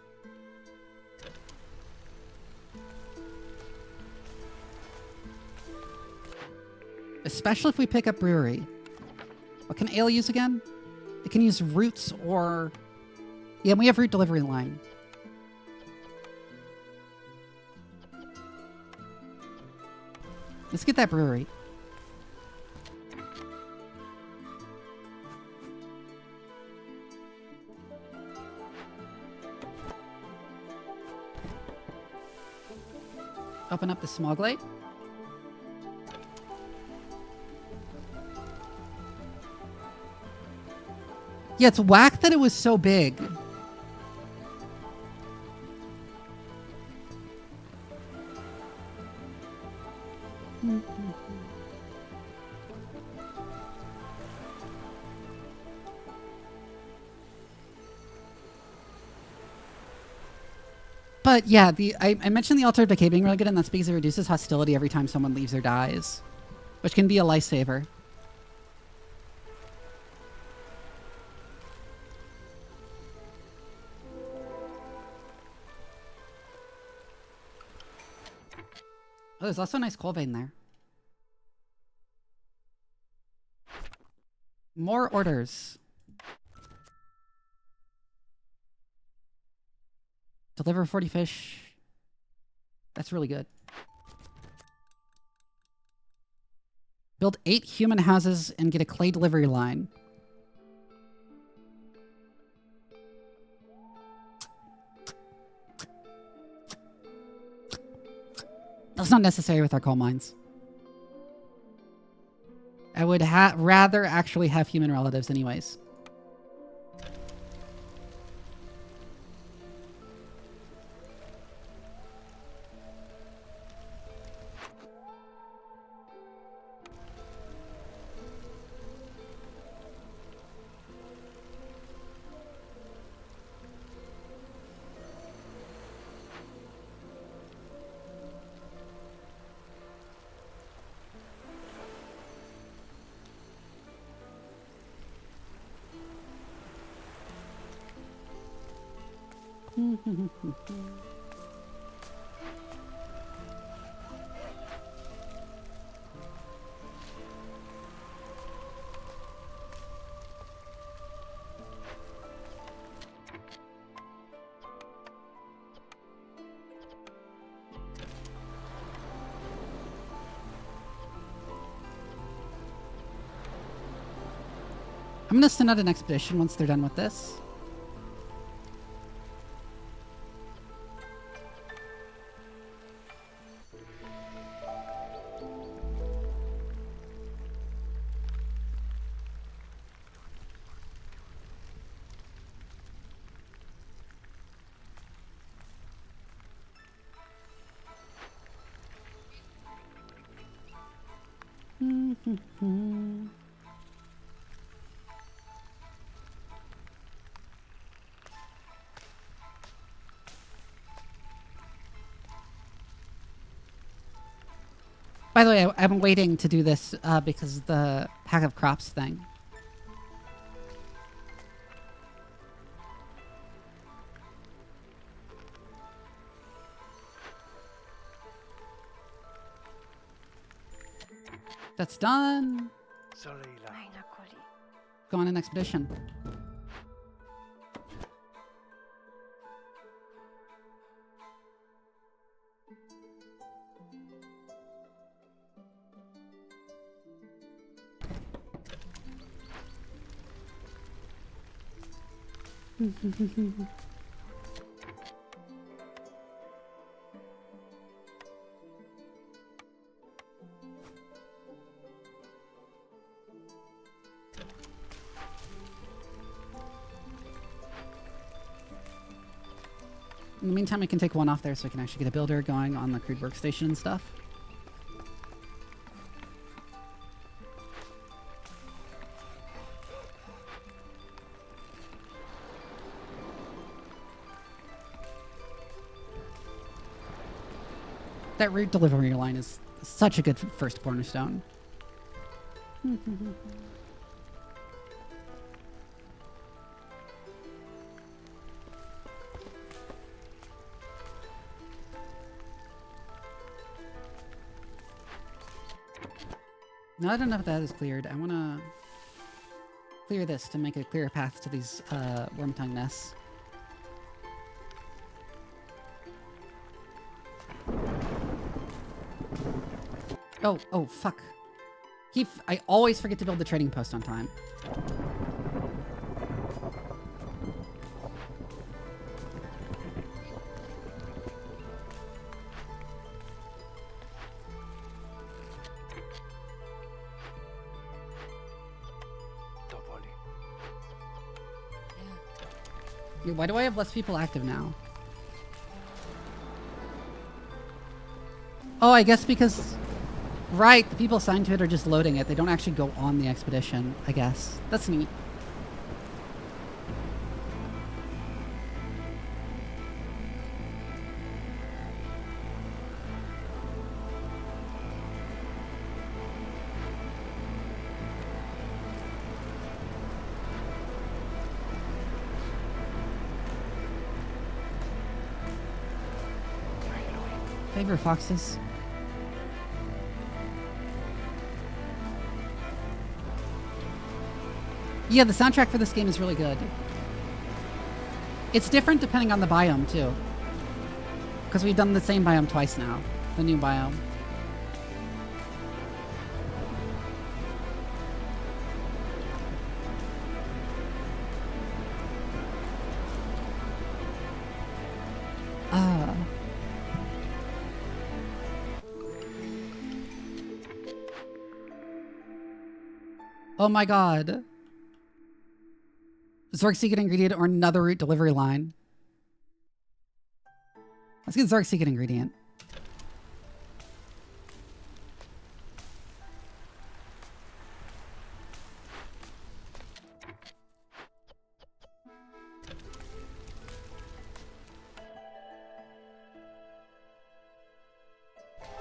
Especially if we pick up brewery. What can ale use again? It can use roots or... Yeah, we have root delivery line. Let's get that brewery. Open up the smog light. Yeah, it's whack that it was so big. But yeah, I mentioned the Altar of Decay being really good, and that's because it reduces hostility every time someone leaves or dies, which can be a lifesaver. Oh, there's also a nice coal vein there. More orders. Deliver 40 fish. That's really good. Build 8 human houses and get a clay delivery line. That's not necessary with our coal mines. I would rather actually have human relatives anyways. I'm gonna send out an expedition once they're done with this. By the way, I'm waiting to do this because of the pack of crops thing. That's done. Go on an expedition. In the meantime, I can take one off there so I can actually get a builder going on the crude workstation and stuff. That route delivery line is such a good first cornerstone. Now that enough of that is cleared, I want to clear this to make a clearer path to these worm tongue nests. Oh, fuck. I always forget to build the trading post on time. Yeah, why do I have less people active now? Oh, I guess because... Right, the people assigned to it are just loading it. They don't actually go on the expedition, I guess. That's neat. Favor foxes. Yeah, the soundtrack for this game is really good. It's different depending on the biome, too. Because we've done the same biome twice now. The new biome. Oh my god. Zork secret ingredient or another root delivery line. Let's get Zork secret ingredient.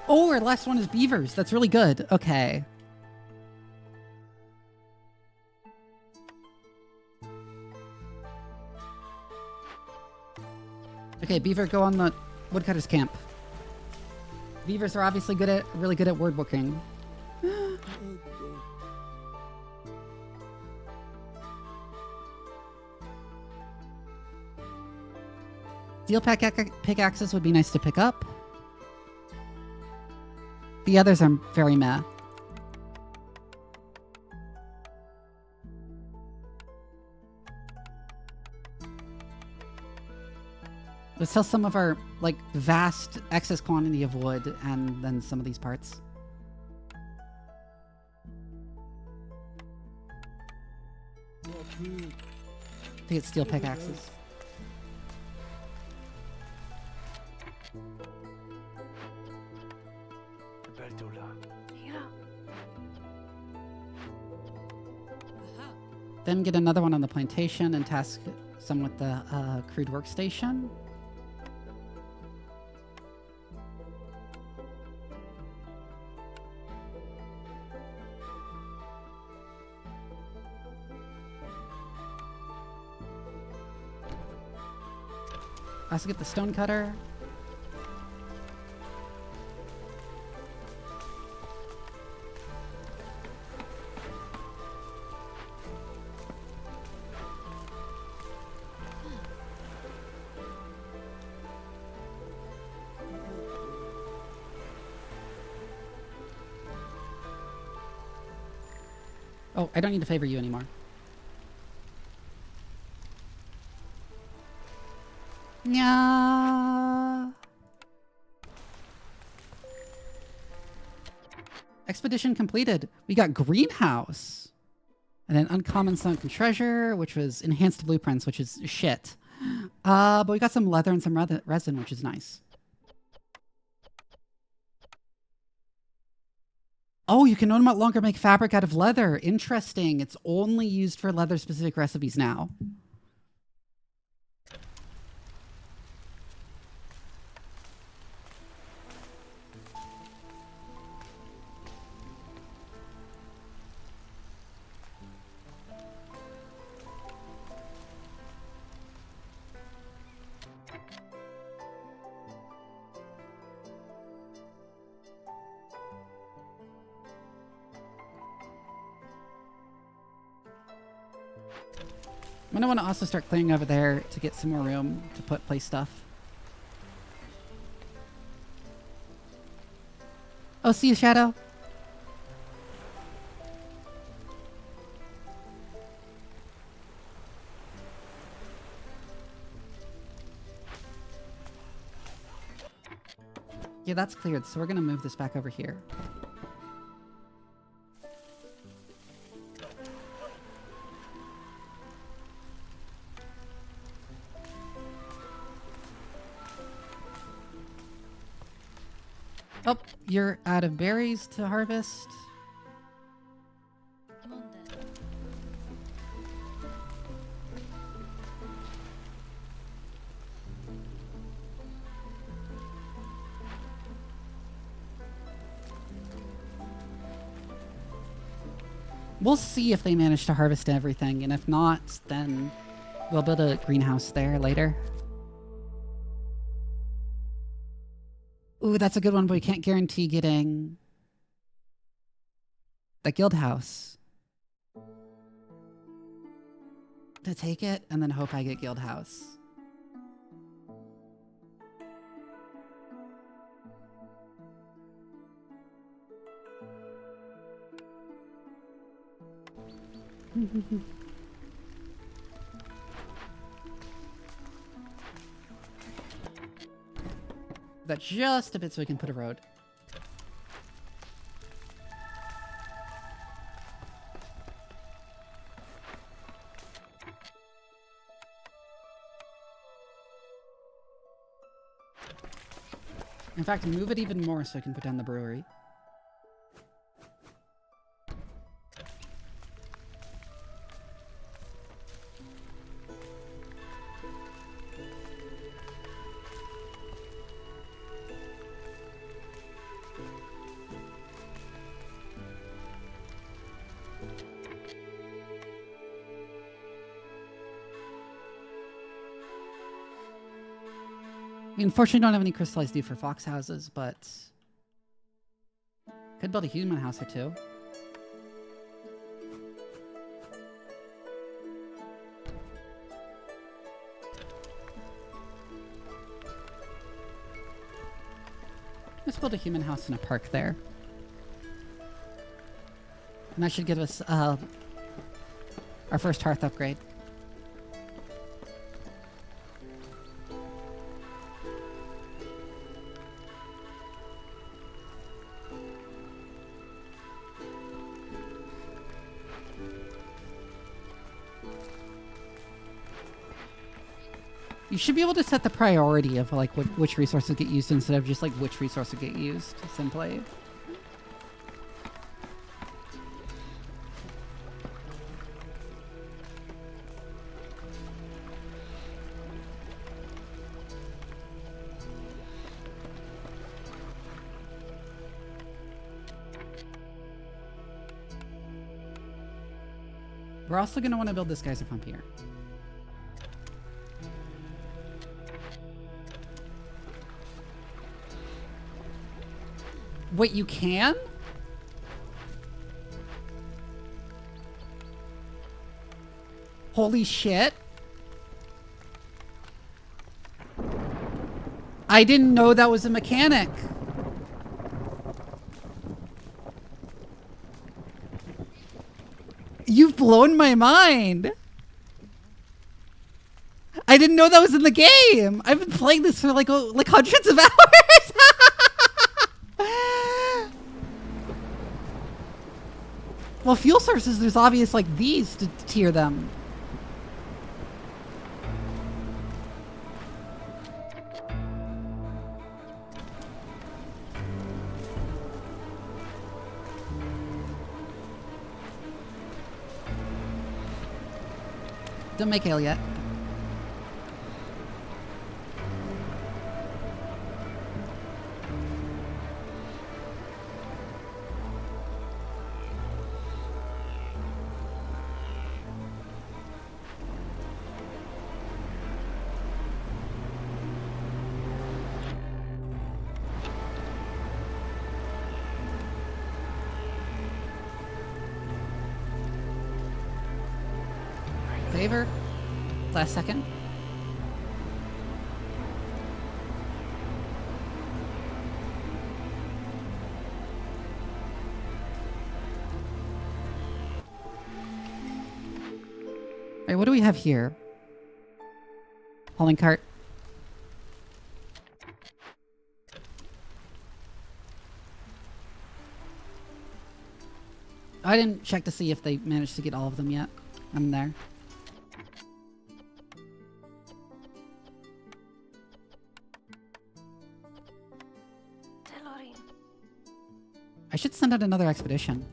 Oh, our last one is beavers. That's really good. Okay. Okay, Beaver, go on the woodcutter's camp. Beavers are obviously really good at word booking. Steel pickaxes would be nice to pick up. The others are very meh. Let's sell some of our, like, vast excess quantity of wood and then some of these parts. To get steel pickaxes. Then get another one on the plantation and task some with the crude workstation. Also get the stone cutter. Oh, I don't need to favor you anymore. Nya. Expedition completed. We got greenhouse. And then uncommon sunken treasure, which was enhanced blueprints, which is shit. But we got some leather and some resin, which is nice. Oh, you can no longer make fabric out of leather. Interesting. It's only used for leather-specific recipes now. I'm gonna want to also start clearing over there to get some more room to place stuff. Oh, see you, Shadow. Yeah, that's cleared, so we're gonna move this back over here. Oh, you're out of berries to harvest. We'll see if they manage to harvest everything, and if not, then we'll build a greenhouse there later. Ooh, that's a good one, but we can't guarantee getting the guild house. To take it, and then hope I get guild house. That's just a bit so we can put a road. In fact, move it even more so I can put down the brewery. mean, unfortunately, don't have any crystallized dew for fox houses, but could build a human house or two. Let's build a human house and a park there. And that should give us our first hearth upgrade. You should be able to set the priority of like which resources get used instead of just like which resources get used simply. We're also going to want to build this geyser pump here. Wait, you can? Holy shit. I didn't know that was a mechanic. You've blown my mind. I didn't know that was in the game. I've been playing this for like hundreds of hours. Well, fuel sources, there's obvious like these to tier them. Don't make ale yet. Favor. Last second. All right, what do we have here? Hauling cart. I didn't check to see if they managed to get all of them yet. I'm there. I should send out another expedition.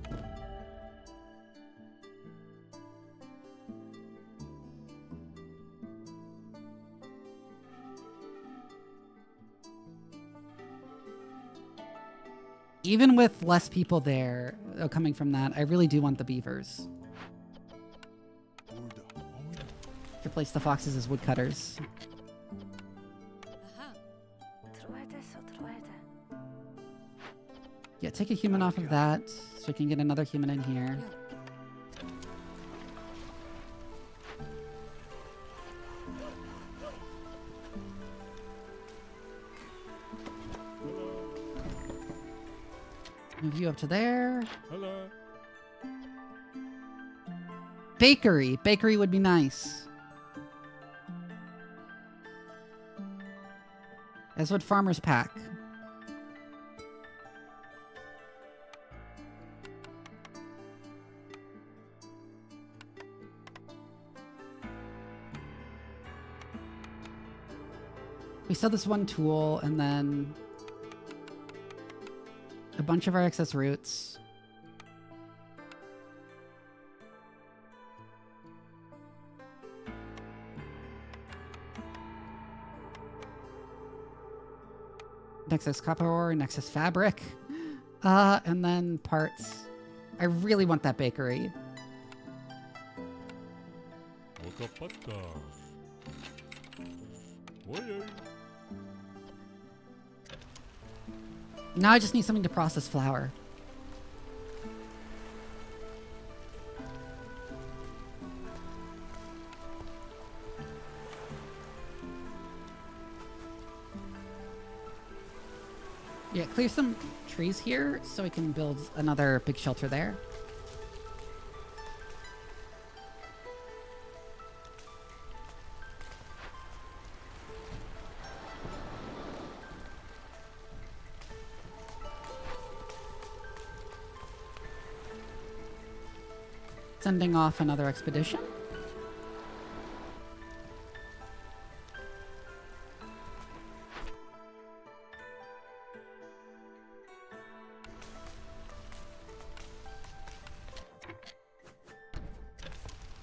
Even with less people there coming from that, I really do want the beavers. Replace the foxes as woodcutters. Yeah, take a human off of that so we can get another human in here. Move you up to there. Hello. Bakery. Bakery would be nice. As would farmer's pack. We sell this one tool and then a bunch of our excess roots. Excess copper ore, excess fabric, and then parts. I really want that bakery. Now I just need something to process flour. Yeah, clear some trees here so we can build another big shelter there. Sending off another expedition.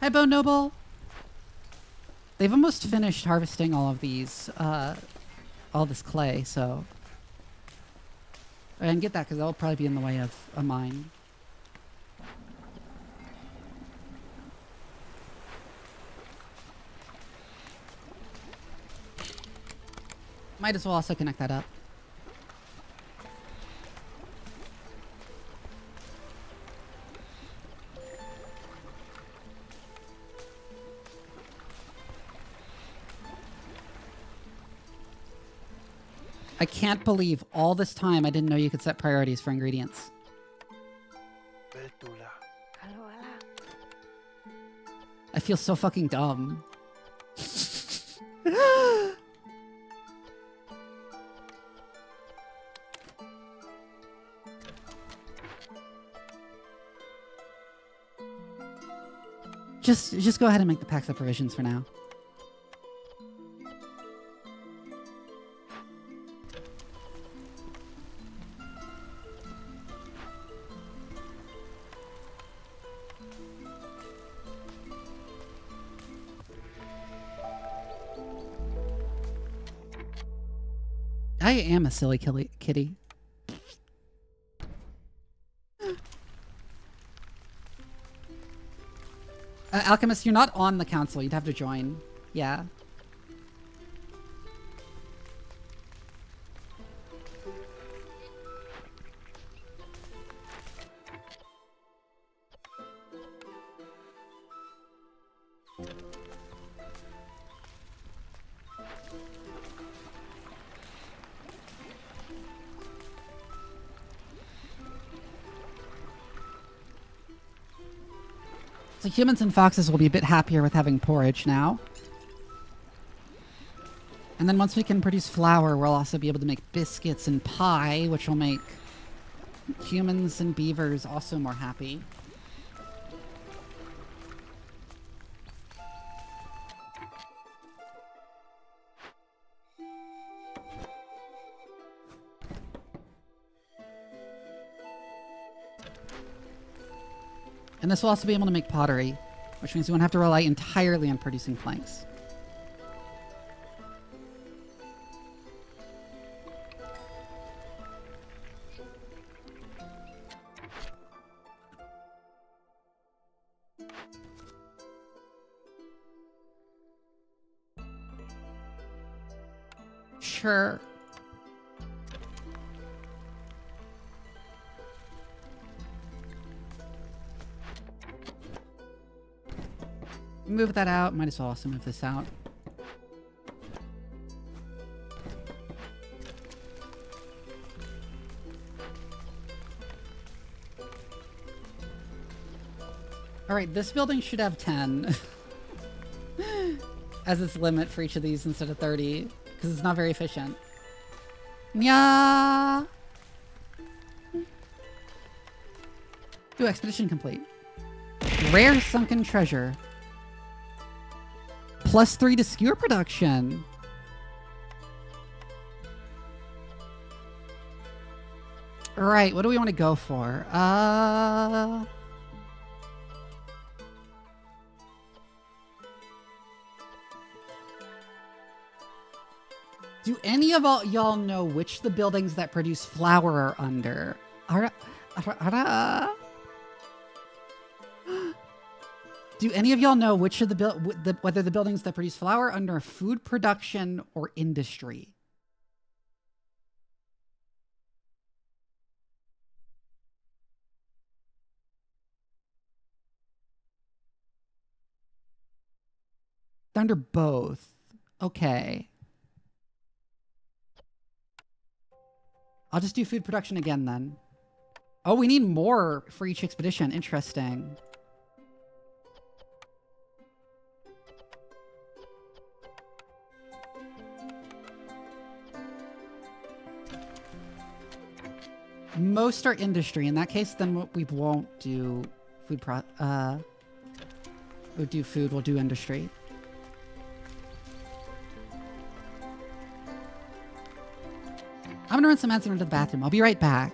Hi, Bo Noble. They've almost finished harvesting all of these, all this clay, so I can get that because that'll probably be in the way of a mine. Might as well also connect that up. I can't believe all this time I didn't know you could set priorities for ingredients. I feel so fucking dumb. Just go ahead and make the packs of provisions for now. I am a silly kitty. Alchemist, you're not on the council. You'd have to join. Yeah. So humans and foxes will be a bit happier with having porridge now. And then once we can produce flour, we'll also be able to make biscuits and pie, which will make humans and beavers also more happy. And this will also be able to make pottery, which means we won't have to rely entirely on producing planks. Sure. Move that out. Might as well also move this out. Alright, this building should have 10 as its limit for each of these instead of 30, because it's not very efficient. Nya! Ooh, expedition complete. Rare sunken treasure. +3 to skewer production. Alright, what do we want to go for? Do any of y'all know which the buildings that produce flour are under? Do any of y'all know which of whether the buildings that produce flour are under food production or industry? They're under both. Okay. I'll just do food production again then. Oh, we need more for each expedition. Interesting. Most are industry. In that case, then we won't do food we'll do food, we'll do industry. I'm gonna run some ads into the bathroom. I'll be right back.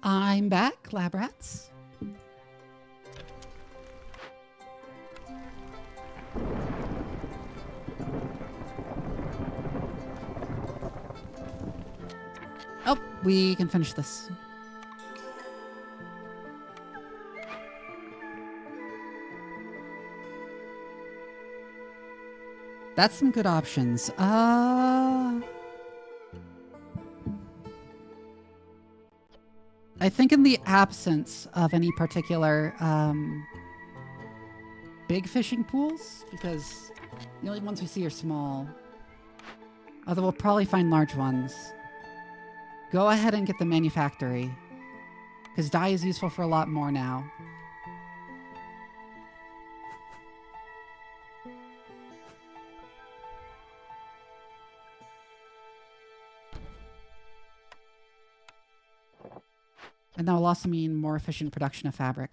I'm back, lab rats. Oh, we can finish this. That's some good options. I think in the absence of any particular big fishing pools, because the only ones we see are small, although we'll probably find large ones, go ahead and get the manufactory, because dye is useful for a lot more now. And that will also mean more efficient production of fabric.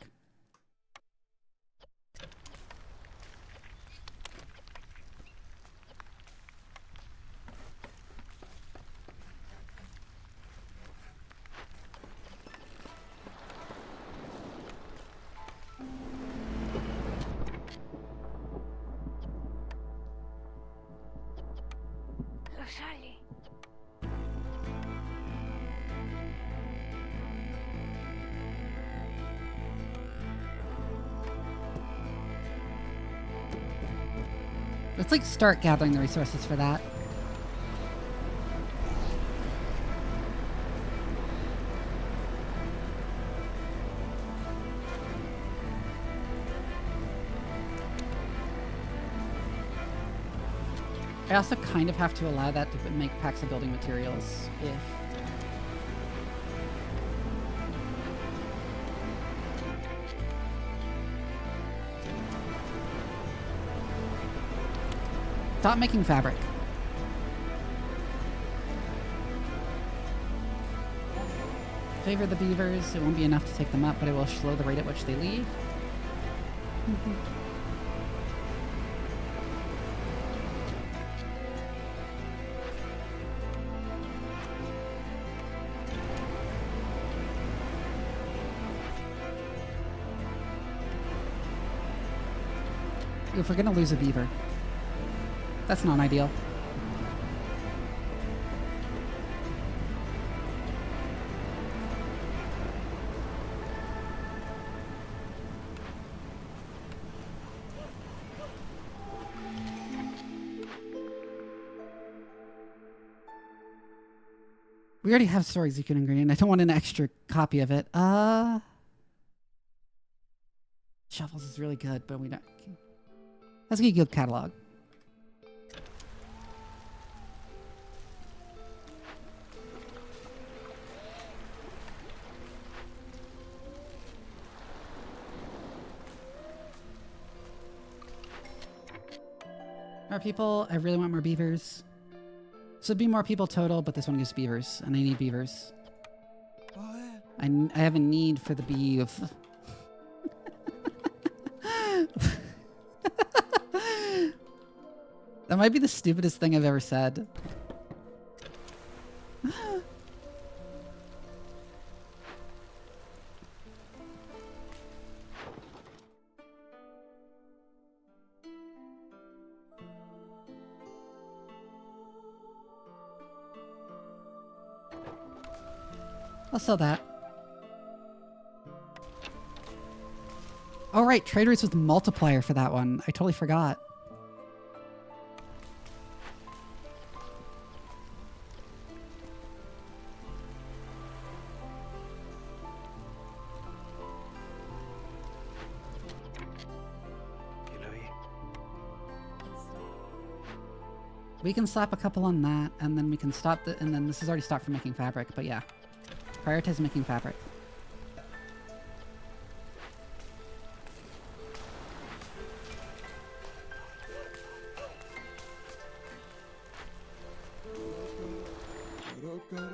Let's like start gathering the resources for that. I also kind of have to allow that to make packs of building materials if... Stop making fabric. Favor the beavers. It won't be enough to take them up, but it will slow the rate at which they leave. If we're gonna lose a beaver. That's not ideal. We already have story execute ingredient. I don't want an extra copy of it. Shovels is really good, but we don't... Let's get a guild catalog. More people. I really want more beavers. So it'd be more people total, but this one gives beavers, and I need beavers. I have a need for the beef. That might be the stupidest thing I've ever said. I'll sell that. Oh, right. Traders with multiplier for that one. I totally forgot. We can slap a couple on that, and then we can stop the, and then this is already stopped from making fabric, but yeah. Prioritize making fabric.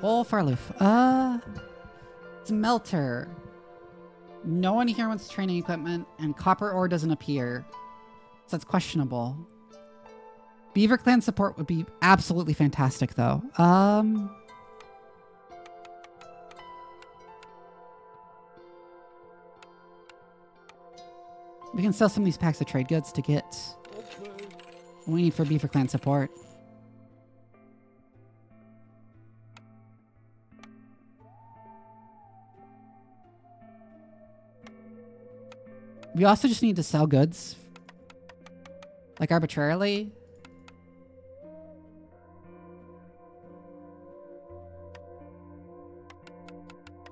Oh, Farloof. Smelter. No one here wants training equipment, and copper ore doesn't appear. So that's questionable. Beaver Clan support would be absolutely fantastic, though. We can sell some of these packs of trade goods to get what we need for Beaver Clan support. We also just need to sell goods. Like arbitrarily.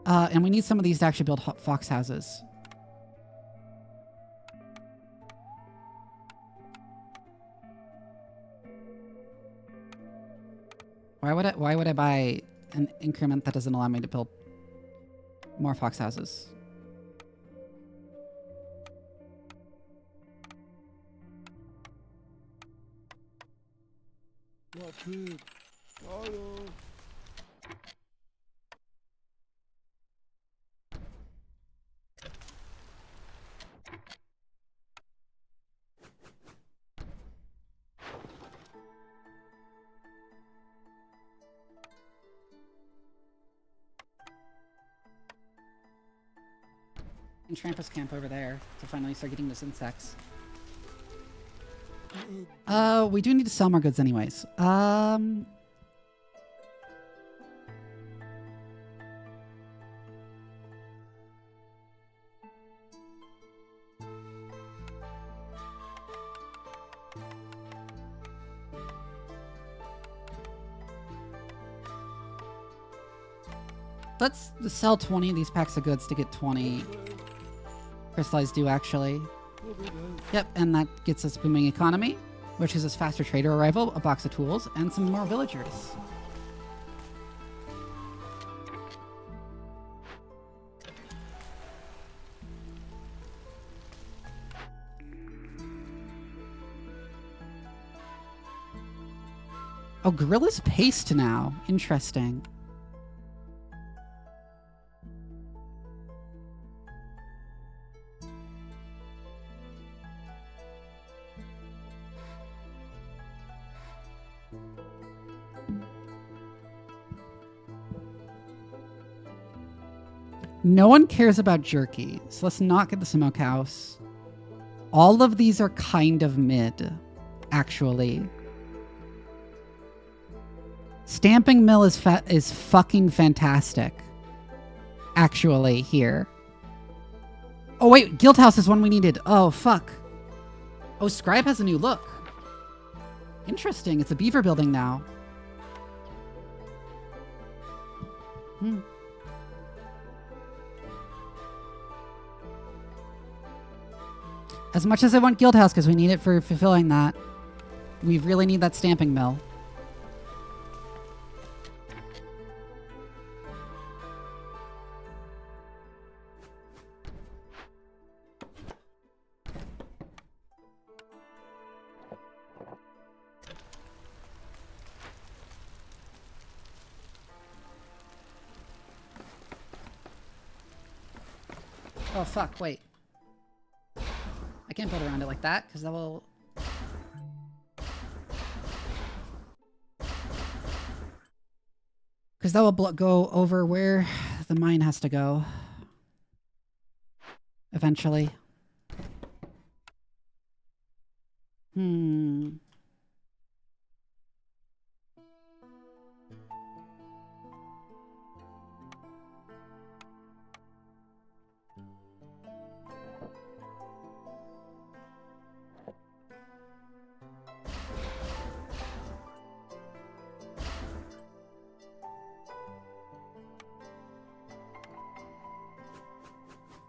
And we need some of these to actually build fox houses. Why would I buy an increment that doesn't allow me to build more fox houses? And Trampus camp over there to finally start getting those insects. We do need to sell more goods anyways. Let's sell 20 of these packs of goods to get 20 crystallized dew, actually. Yep, and that gets us booming economy, which is us faster trader arrival, a box of tools, and some more villagers. Oh, Gorilla's paste now. Interesting. No one cares about jerky, so let's not get the smokehouse. All of these are kind of mid, actually. Stamping mill is fucking fantastic, actually, here. Oh wait, Guildhouse is one we needed. Oh fuck. Oh, Scribe has a new look. Interesting, it's a beaver building now. As much as I want Guildhouse, because we need it for fulfilling that, we really need that stamping mill. Oh, fuck, wait. I can't build around it like that, because that will... Because that will go over where the mine has to go. Eventually.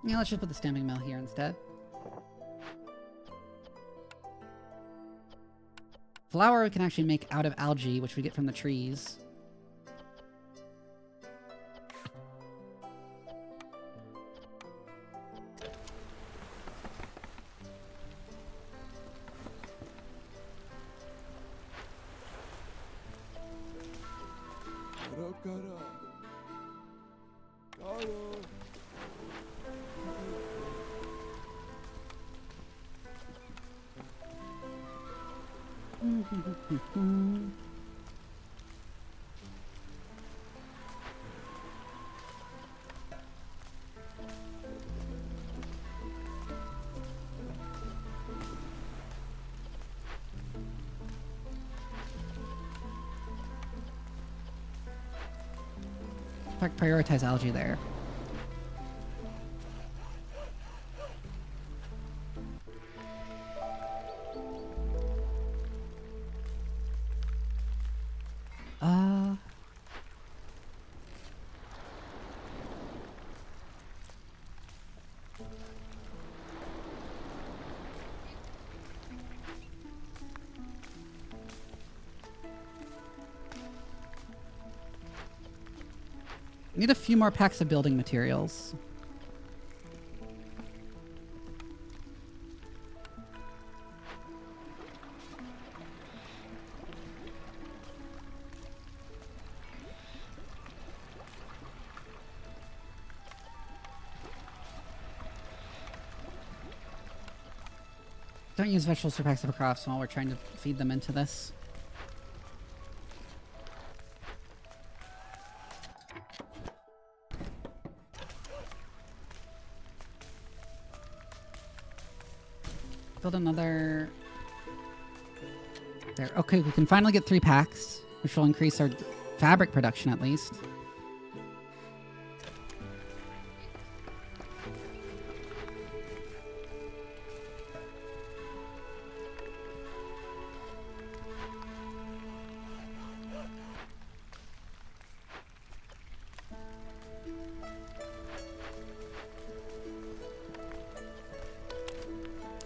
Yeah, let's just put the stamping mill here instead. Flour we can actually make out of algae, which we get from the trees. Prioritize algae there. Need a few more packs of building materials. Don't use vegetables for packs of crops while we're trying to feed them into this. Build another... There. Okay, we can finally get 3 packs, which will increase our fabric production at least.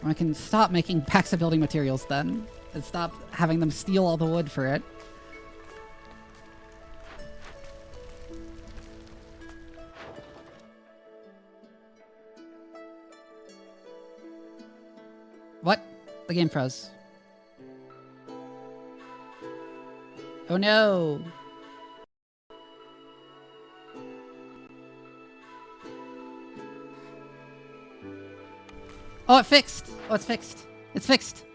I can stop making packs of building materials then, and stop having them steal all the wood for it. What? The game froze. Oh no! Oh, it fixed! Oh, it's fixed. It's fixed.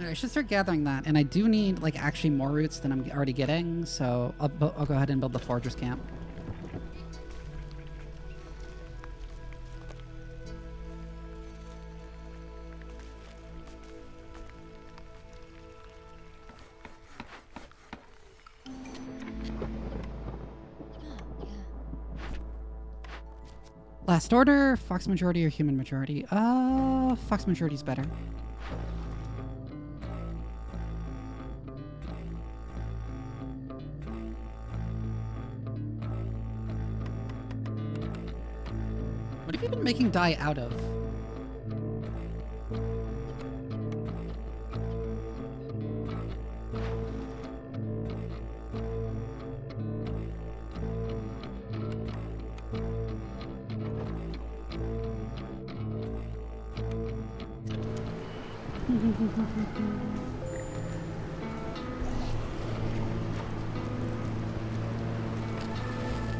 I should start gathering that, and I do need like actually more roots than I'm already getting, so I'll go ahead and build the foragers camp. Last order, fox majority or human majority? Fox majority is better. What have you been making dye out of?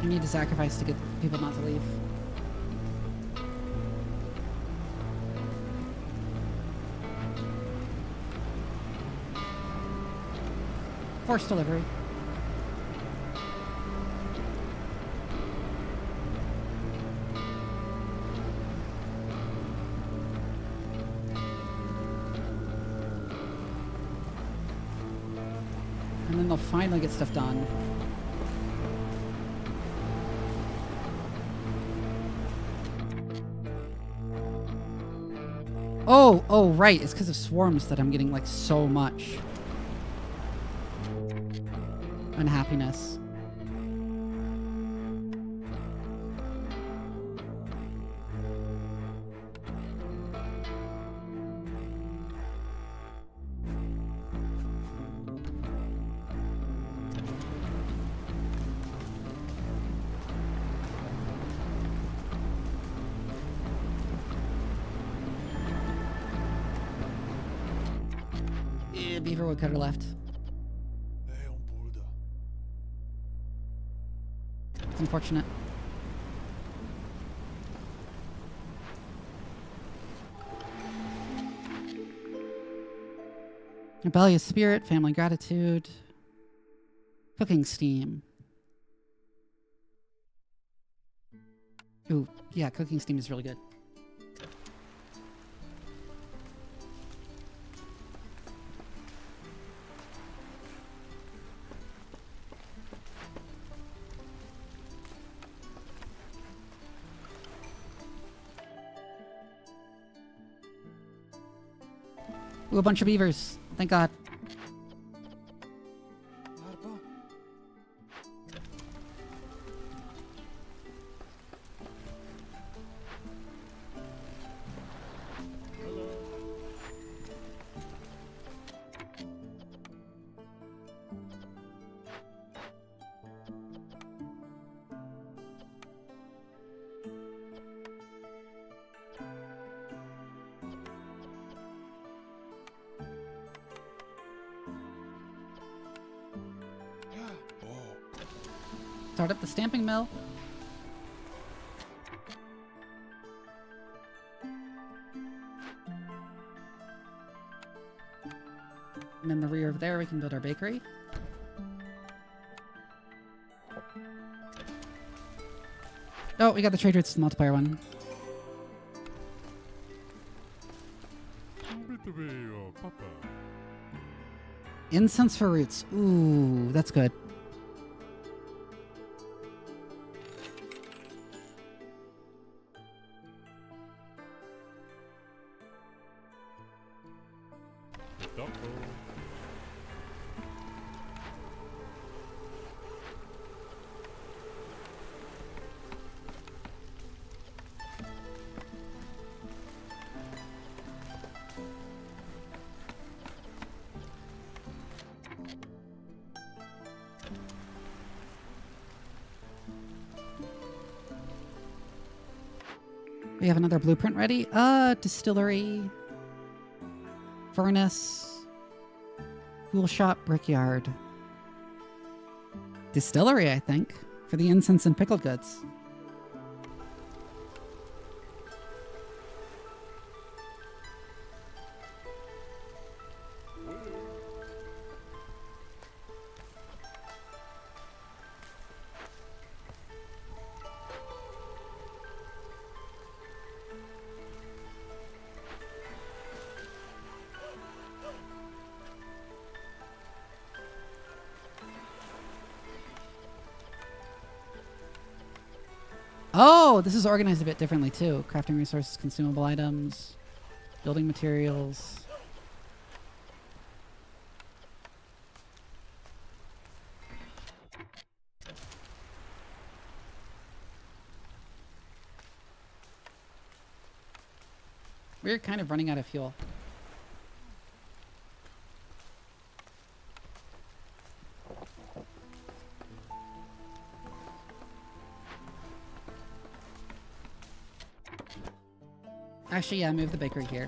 You need to sacrifice to get people not to leave. Forced delivery. And then they'll finally get stuff done. Oh, right. It's because of swarms that I'm getting, like, so much unhappiness. Beaver woodcutter left. It's unfortunate. Rebellious spirit, family gratitude, cooking steam. Ooh, yeah, cooking steam is really good. Ooh, a bunch of beavers. Thank God. Start up the stamping mill. And in the rear of there, we can build our bakery. Oh, we got the trade routes multiplier one. Incense for roots. Ooh, that's good. We have another blueprint ready. Distillery, furnace, tool shop, brickyard. Distillery, I think, for the incense and pickled goods. Oh, this is organized a bit differently too. Crafting resources, consumable items, building materials. We're kind of running out of fuel. Actually, yeah, move the bakery here.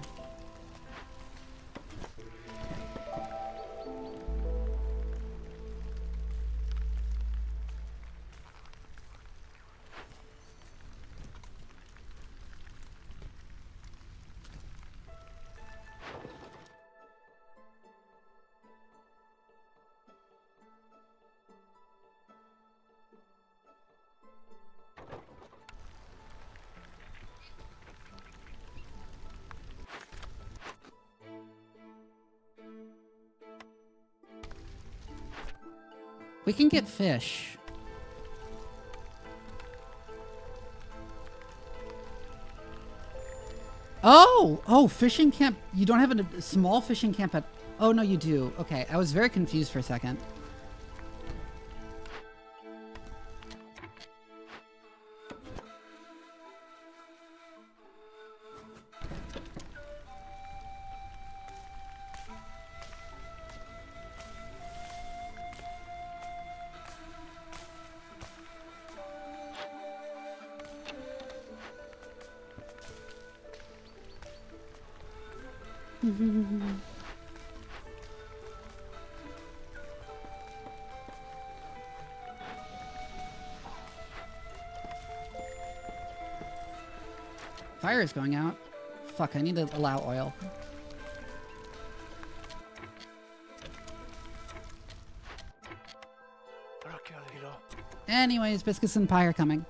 We can get fish. Oh, fishing camp. You don't have a small fishing camp at... Oh, no, you do. Okay, I was very confused for a second. Fire is going out. Fuck, I need to allow oil. Anyways, biscuits and pie are coming.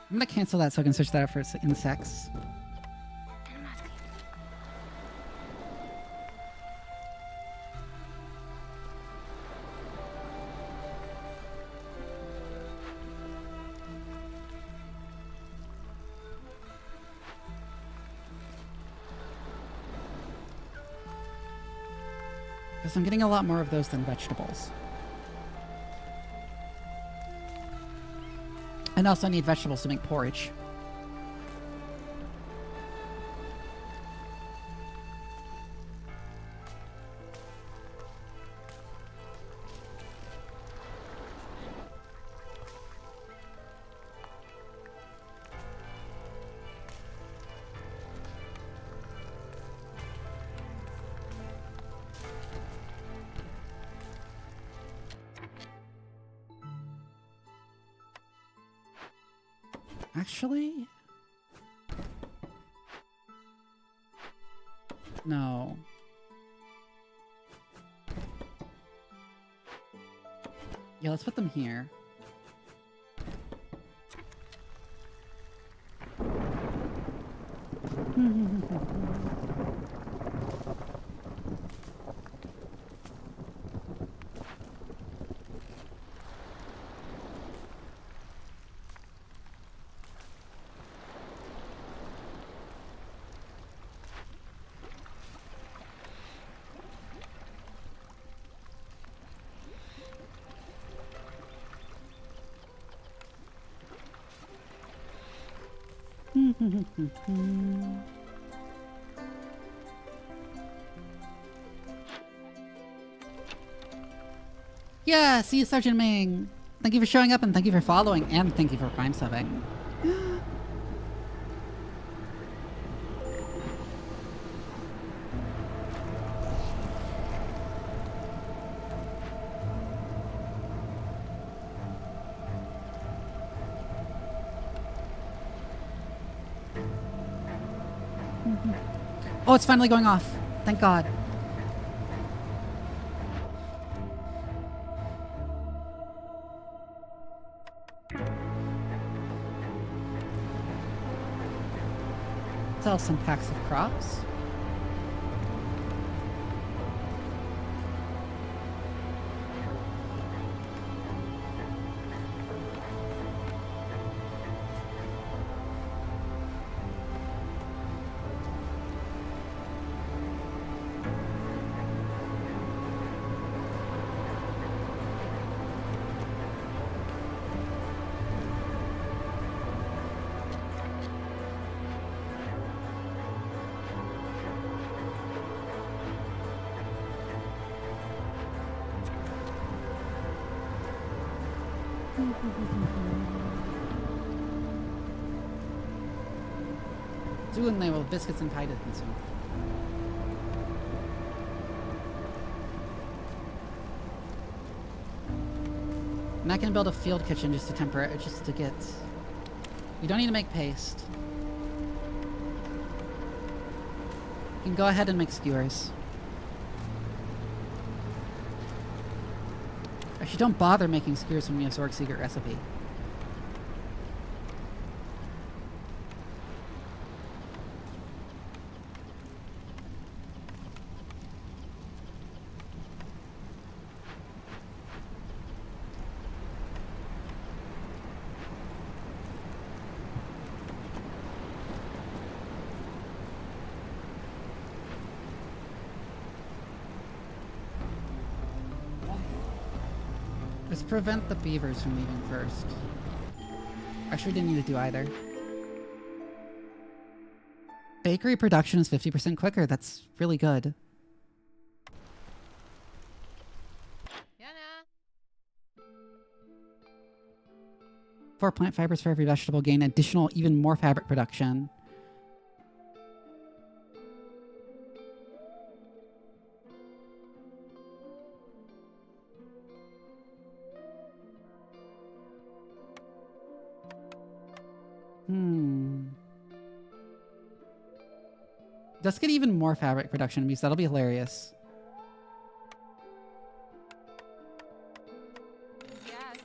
I'm gonna cancel that so I can switch that up for insects. Because I'm getting a lot more of those than vegetables. And also I need vegetables to make porridge. Actually? No. Yeah, let's put them here. Yeah, see you, Sergeant Ming. Thank you for showing up and thank you for following and thank you for prime subbing. Oh, it's finally going off. Thank God. Sell some packs of crops. Soon they will have biscuits and pie to consume. And I can build a field kitchen just to get... You don't need to make paste. You can go ahead and make skewers. Actually, don't bother making skewers when we have Zorg's secret recipe. Let's prevent the beavers from leaving first. Actually, we didn't need to do either. Bakery production is 50% quicker. That's really good. Yana. 4 plant fibers for every vegetable gain. Additional, even more fabric production. Let's get even more fabric production because that'll be hilarious. Yes.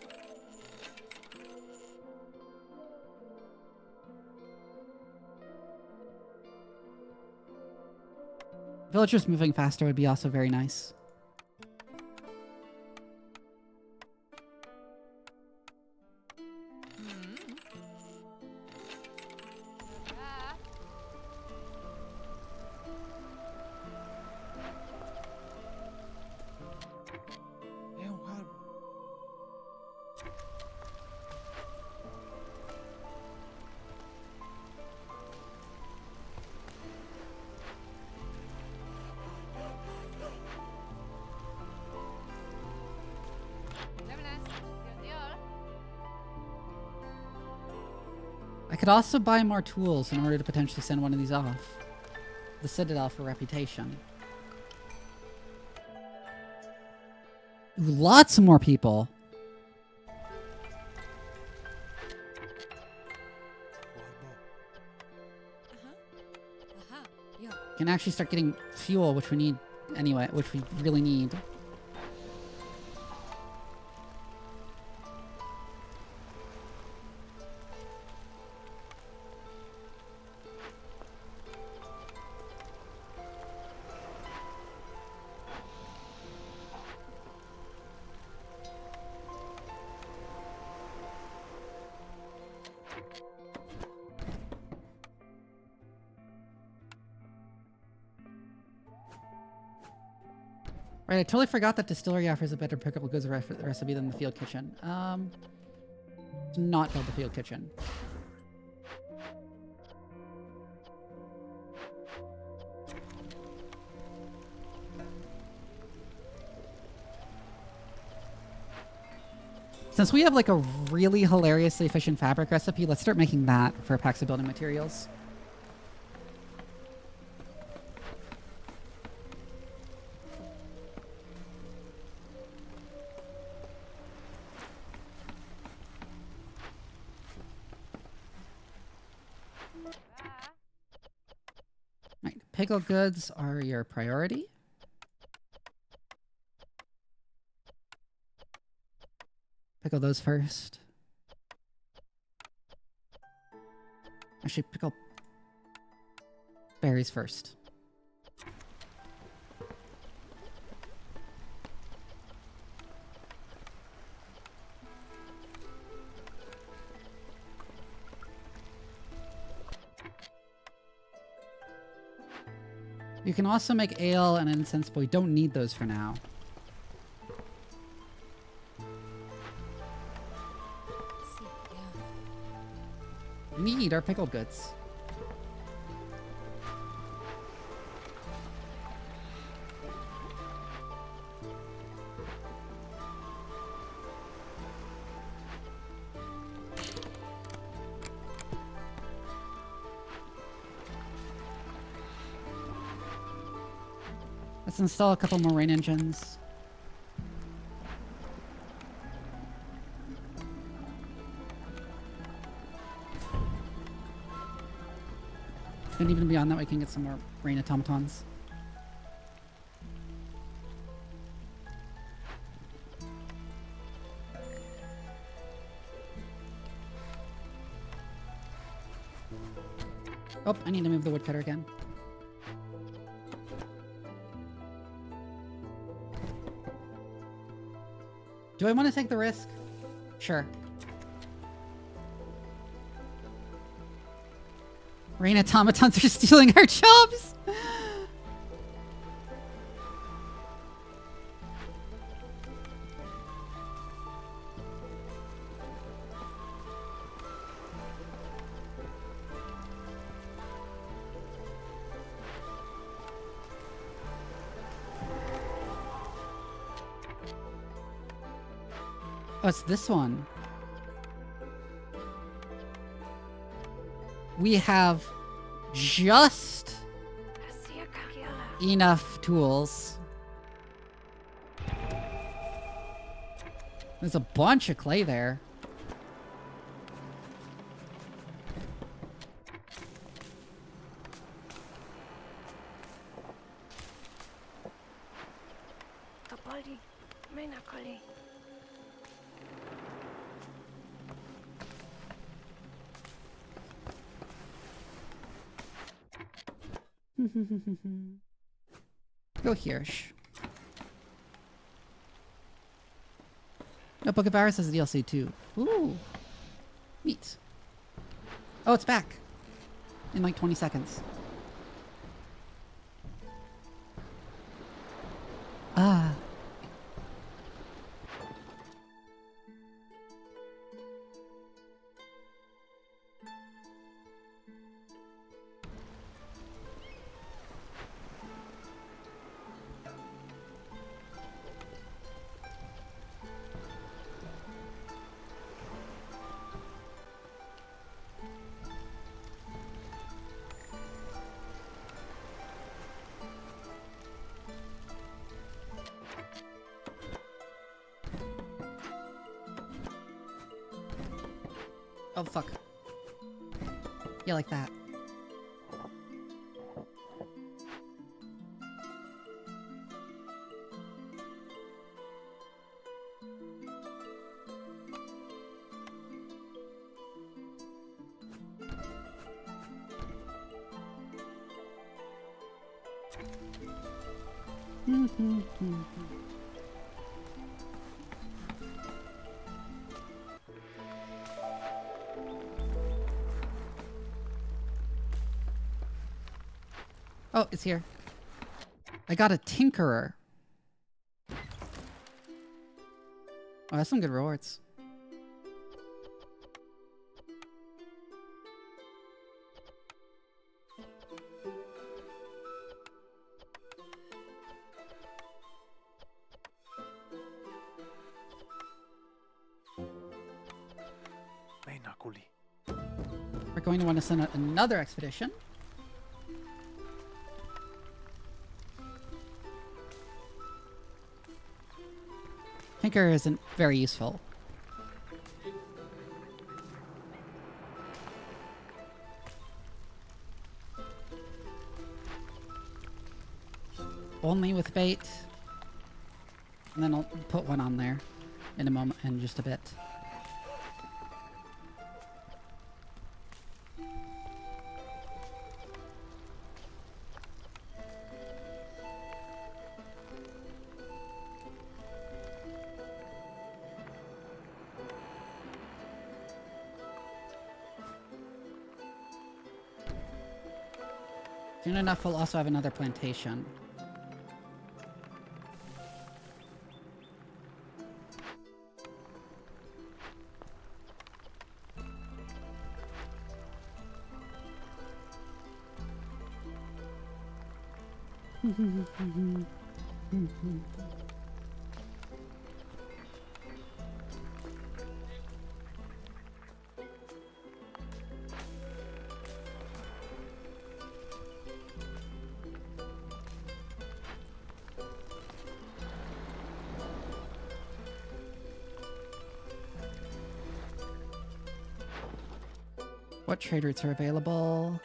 Villagers moving faster would be also very nice. I could also buy more tools in order to potentially send one of these off. The Citadel for reputation. Ooh, lots more people. Can actually start getting fuel, which we need anyway, which we really need. Right, I totally forgot that distillery offers a better pickle goods recipe than the field kitchen. Not build the field kitchen. Since we have like a really hilariously efficient fabric recipe, let's start making that for packs of building materials. Right, pickle goods are your priority. Pickle those first. Actually, pickle berries first. You can also make ale and incense, but we don't need those for now. We need our pickled goods. Let's install a couple more rain engines. And even beyond that, we can get some more rain automatons. Oh, I need to move the woodcutter again. Do I want to take the risk? Sure. Rain automatons are stealing our jobs! Oh, it's this one. We have just enough tools. There's a bunch of clay there. Go here. No, Book of Hours has a DLC too. Ooh. Neat. Oh, it's back. In like 20 seconds. Ah. Oh, fuck. Yeah, like that. Oh, it's here. I got a tinkerer. Oh, that's some good rewards. We're going to want to send out another expedition. Tinker isn't very useful. Only with bait. And then I'll put one on there in a moment, in just a bit. Soon enough, we'll also have another plantation. What trade routes are available?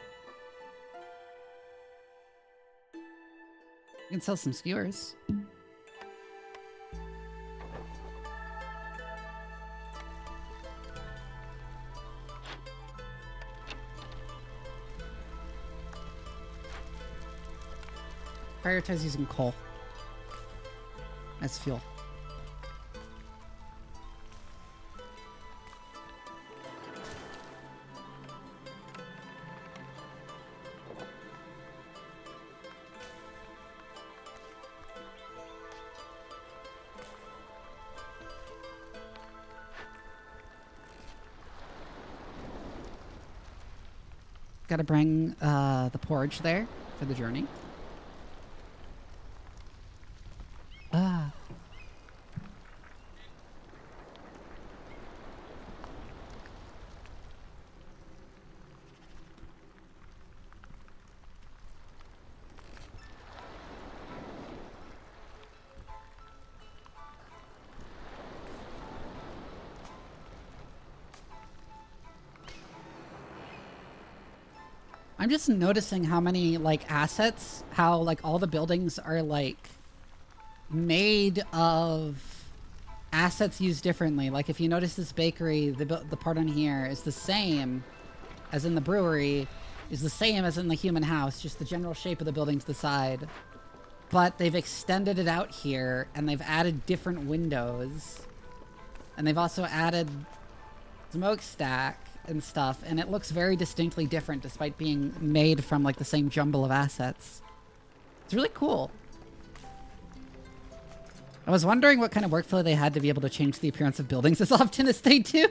You can sell some skewers. Prioritize using coal as fuel. Gotta bring the porridge there for the journey. Ah. I'm just noticing how many like assets, how like all the buildings are like made of assets used differently. Like if you notice this bakery, the part on here is the same as in the brewery, is the same as in the human house, just the general shape of the building's the side. But they've extended it out here and they've added different windows. And they've also added smokestack and stuff, and it looks very distinctly different despite being made from like the same jumble of assets. It's really cool. I was wondering what kind of workflow they had to be able to change the appearance of buildings as often as they do.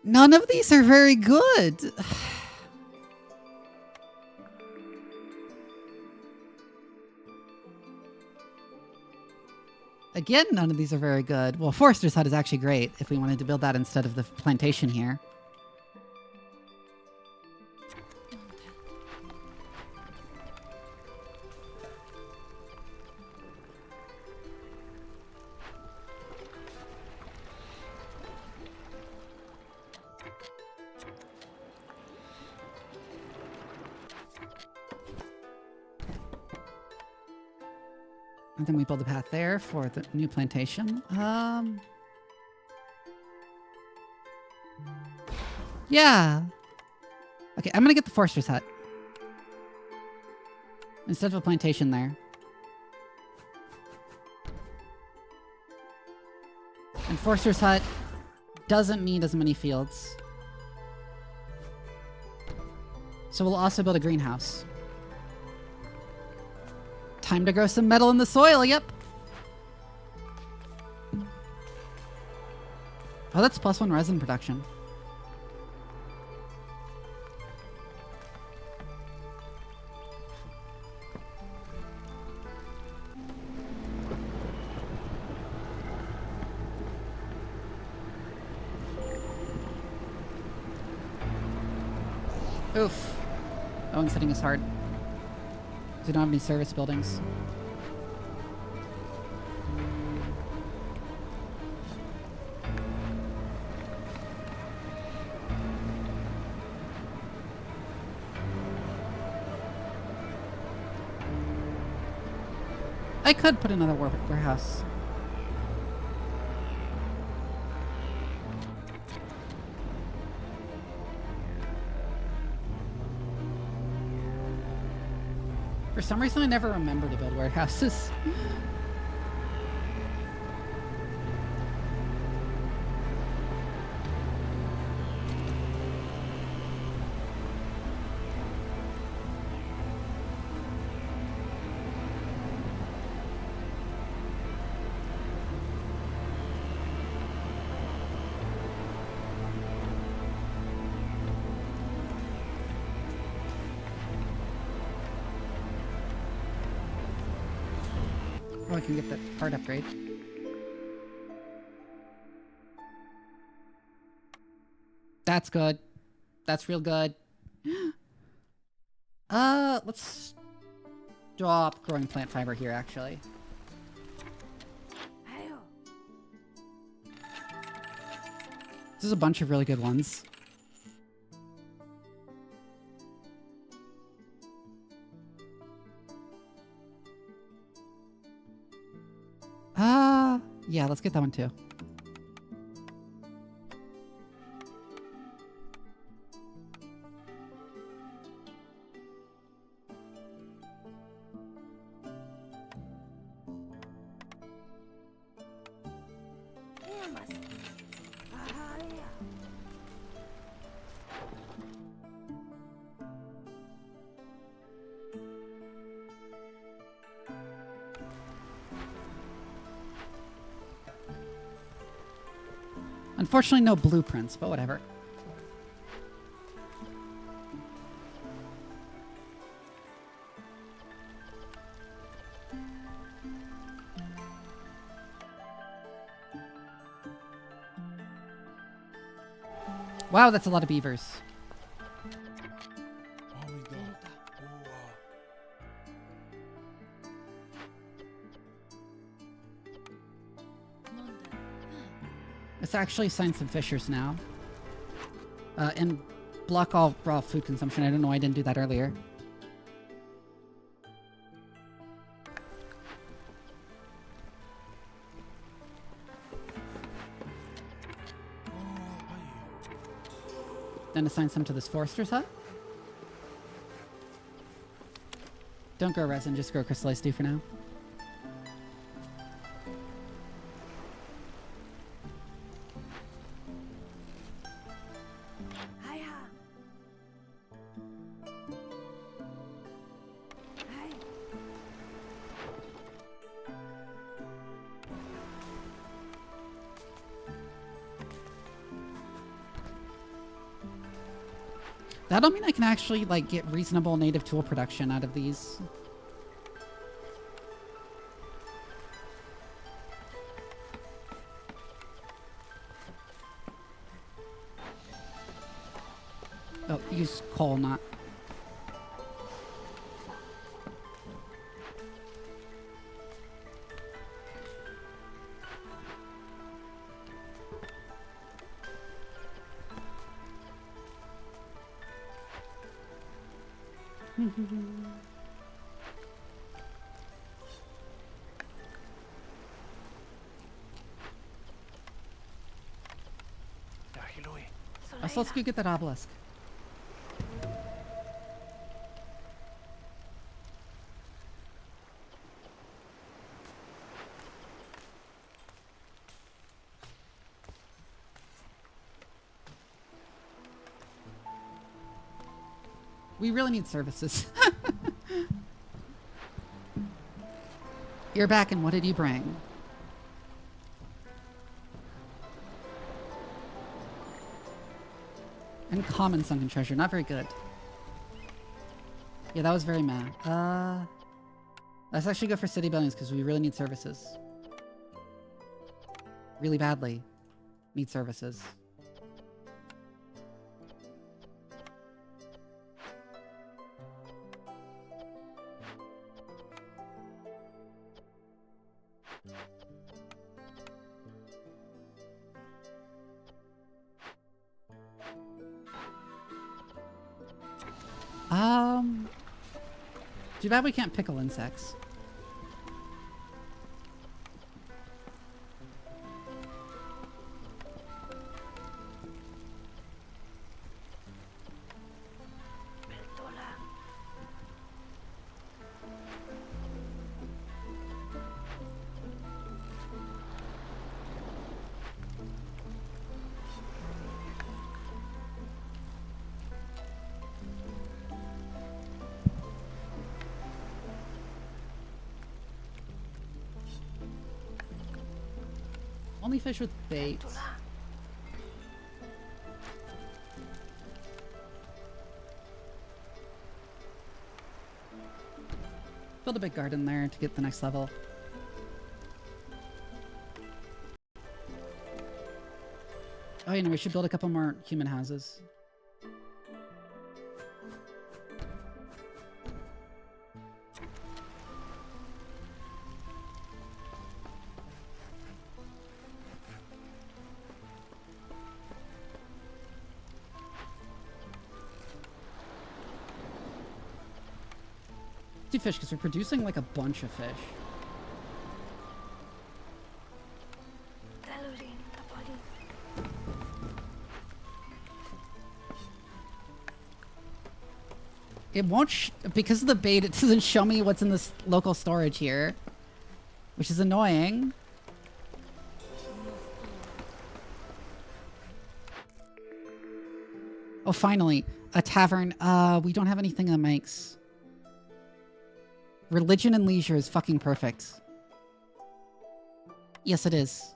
None of these are very good. Again, none of these are very good. Well, Forester's Hut is actually great if we wanted to build that instead of the plantation here. And then we build a path there for the new plantation. Yeah. Okay, I'm gonna get the Forester's Hut instead of a plantation there. And Forester's Hut doesn't need as many fields. So we'll also build a greenhouse. Time to grow some metal in the soil, yep. Oh, that's +1 resin production. Oof. That one's hitting us hard. We don't have any service buildings. I could put another warehouse. For some reason, I never remember to build warehouses. Oh, I can get that part upgrade. That's good. That's real good. Let's stop growing plant fiber here, actually. This is a bunch of really good ones. Yeah, let's get that one too. Unfortunately, no blueprints, but whatever. Wow, that's a lot of beavers. Let's actually assign some fishers now. And block all raw food consumption. I don't know why I didn't do that earlier. Then assign some to this forester's hut. Don't grow resin, just grow crystallized stew for now. That'll mean I can actually, like, get reasonable native tool production out of these. Oh, use coal, not... So let's go get that obelisk. We really need services. You're back, and what did you bring? Uncommon sunken treasure, not very good. Yeah, that was very meh. Let's actually go for city buildings because we really need services. Really badly need services. Too bad we can't pickle insects. Only fish with bait. Build a big garden there to get the next level. Oh, you know, we should build a couple more human houses. Fish because we're producing like a bunch of fish. It won't, because of the bait, it doesn't show me what's in this local storage here, which is annoying. Oh, finally, a tavern. We don't have anything that makes. Religion and leisure is fucking perfect. Yes, it is.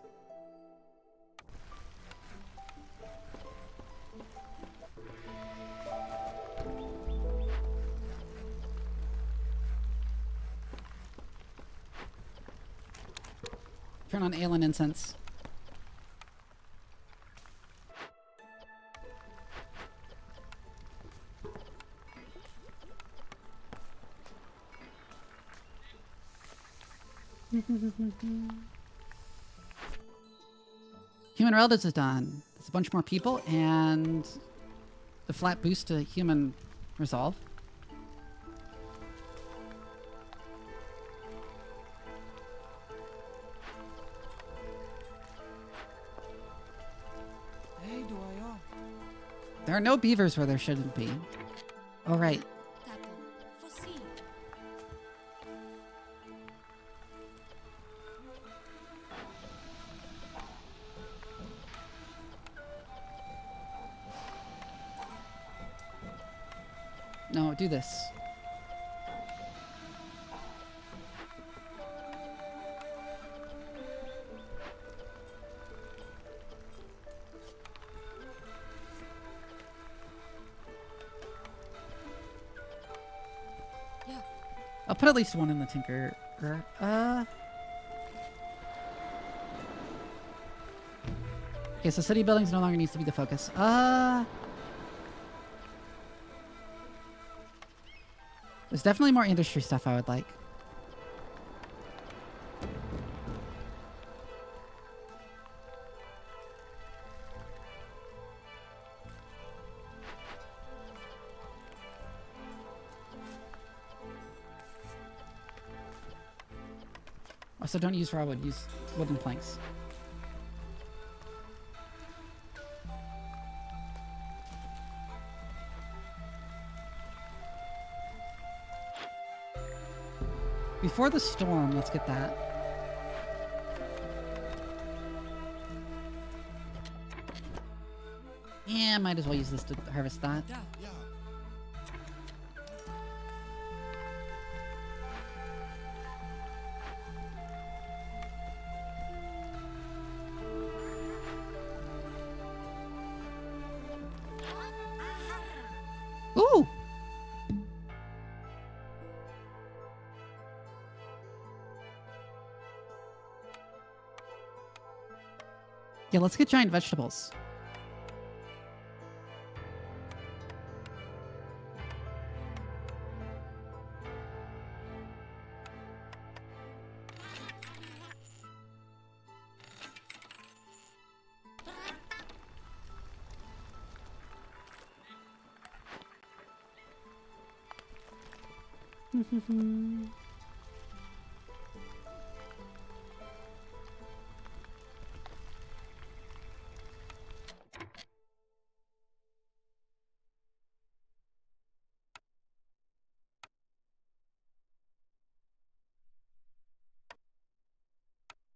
Turn on ale and incense. Human relatives is done. There's a bunch more people and the flat boost to human resolve. There are no beavers where there shouldn't be. Oh, right. No, do this. I'll put at least one in the tinker. Okay, so city buildings no longer needs to be the focus. There's definitely more industry stuff I would like. Also, don't use raw wood, use wooden planks. Before the storm, let's get that. Yeah, might as well use this to harvest that. Ooh! Yeah, let's get giant vegetables.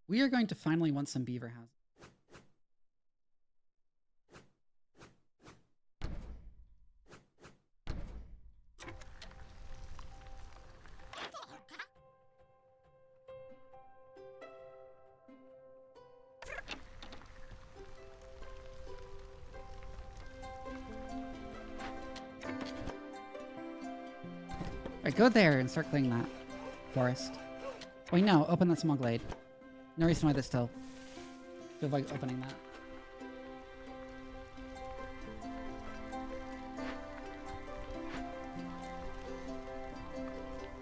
We are going to finally want some beaver houses. Alright, go there and start clearing that forest. Wait, no, open that small glade. No reason why that's still. Feel like opening that.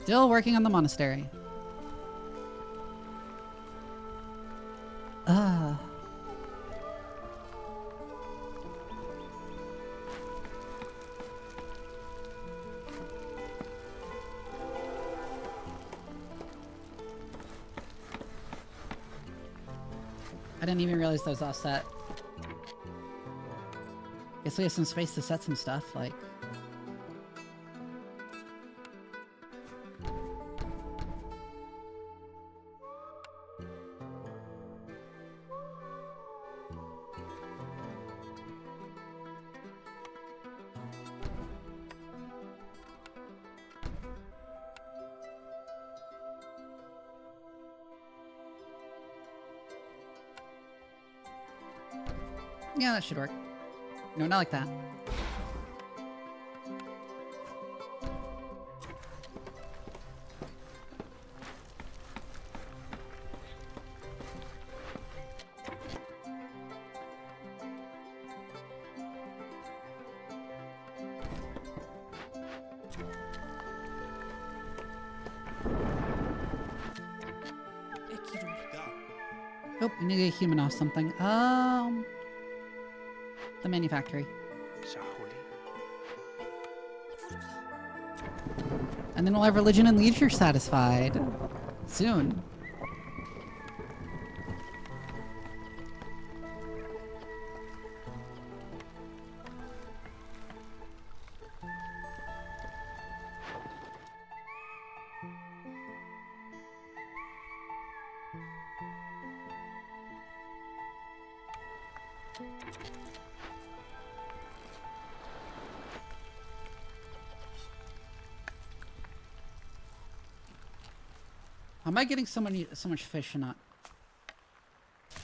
Still working on the monastery. I didn't even realize that was offset. Guess we have some space to set some stuff, like... Yeah, that should work. No, not like that. Oh, we need to get a human off something. The manufactory. And then we'll have religion and leisure satisfied. Soon. How am I getting so much fish and not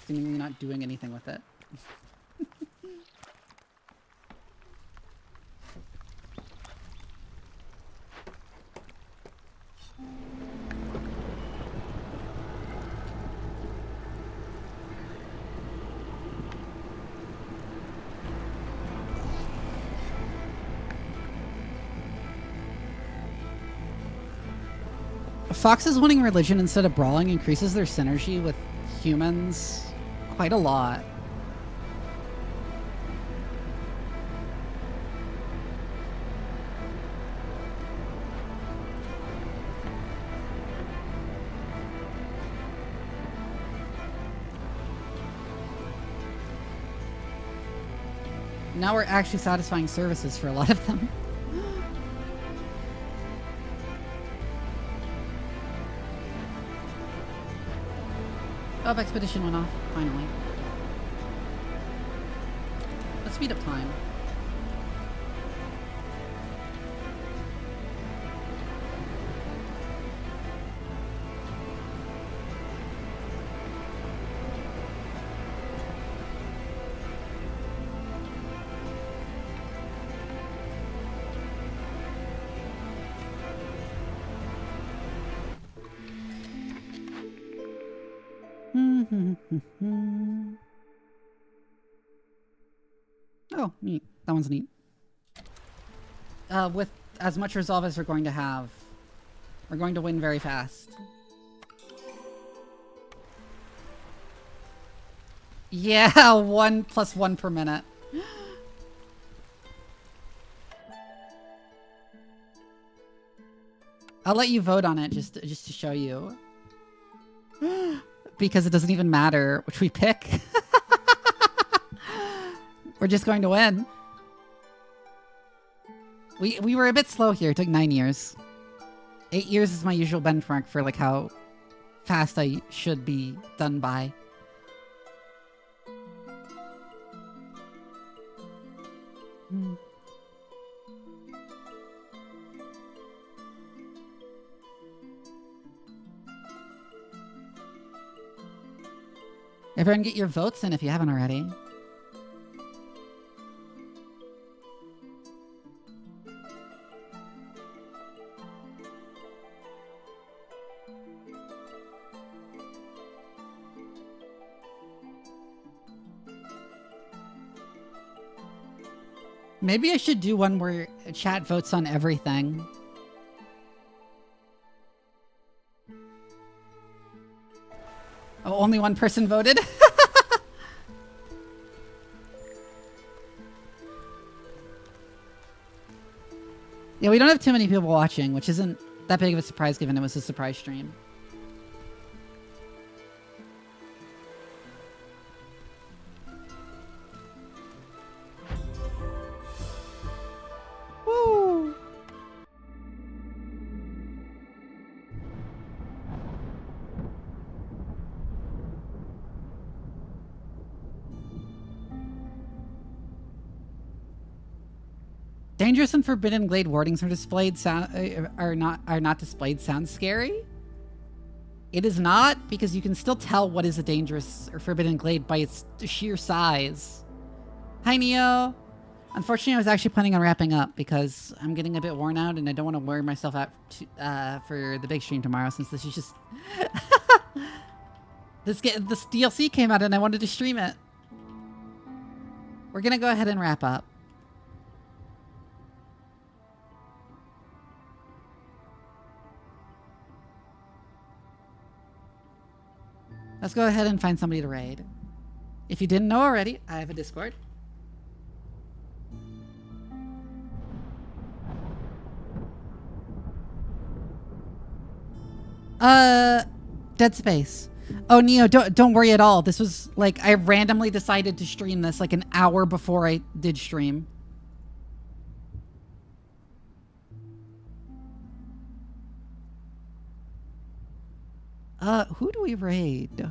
seemingly not doing anything with it? Foxes winning religion instead of brawling increases their synergy with humans quite a lot. Now we're actually satisfying services for a lot of them. Oh, expedition went off, finally. Let's speed up time. Oh, neat. That one's neat. With as much resolve as we're going to have, we're going to win very fast. Yeah, 1+1 per minute. I'll let you vote on it just to show you. Because it doesn't even matter which we pick. We're just going to win. We were a bit slow here. It took 9 years. 8 years is my usual benchmark for like how fast I should be done by. Everyone get your votes in if you haven't already. Maybe I should do one where chat votes on everything. Oh, only one person voted? Yeah, we don't have too many people watching, which isn't that big of a surprise given it was a surprise stream. Woo! Dangerous and forbidden glade wardings are displayed are not displayed sounds scary. It is not, because you can still tell what is a dangerous or forbidden glade by its sheer size. Hi, Neo. Unfortunately, I was actually planning on wrapping up because I'm getting a bit worn out and I don't want to wear myself out for the big stream tomorrow since this is just... this DLC came out and I wanted to stream it. We're going to go ahead and wrap up. Let's go ahead and find somebody to raid. If you didn't know already, I have a Discord. Dead Space. Oh, Neo, don't worry at all. This was like I randomly decided to stream this like an hour before I did stream. Who do we raid?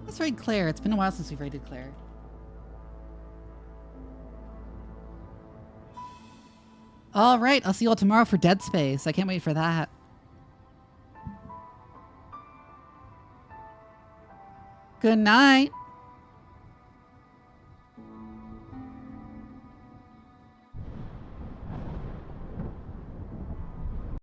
Let's raid Claire. It's been a while since we've raided Claire. All right, I'll see you all tomorrow for Dead Space. I can't wait for that. Good night.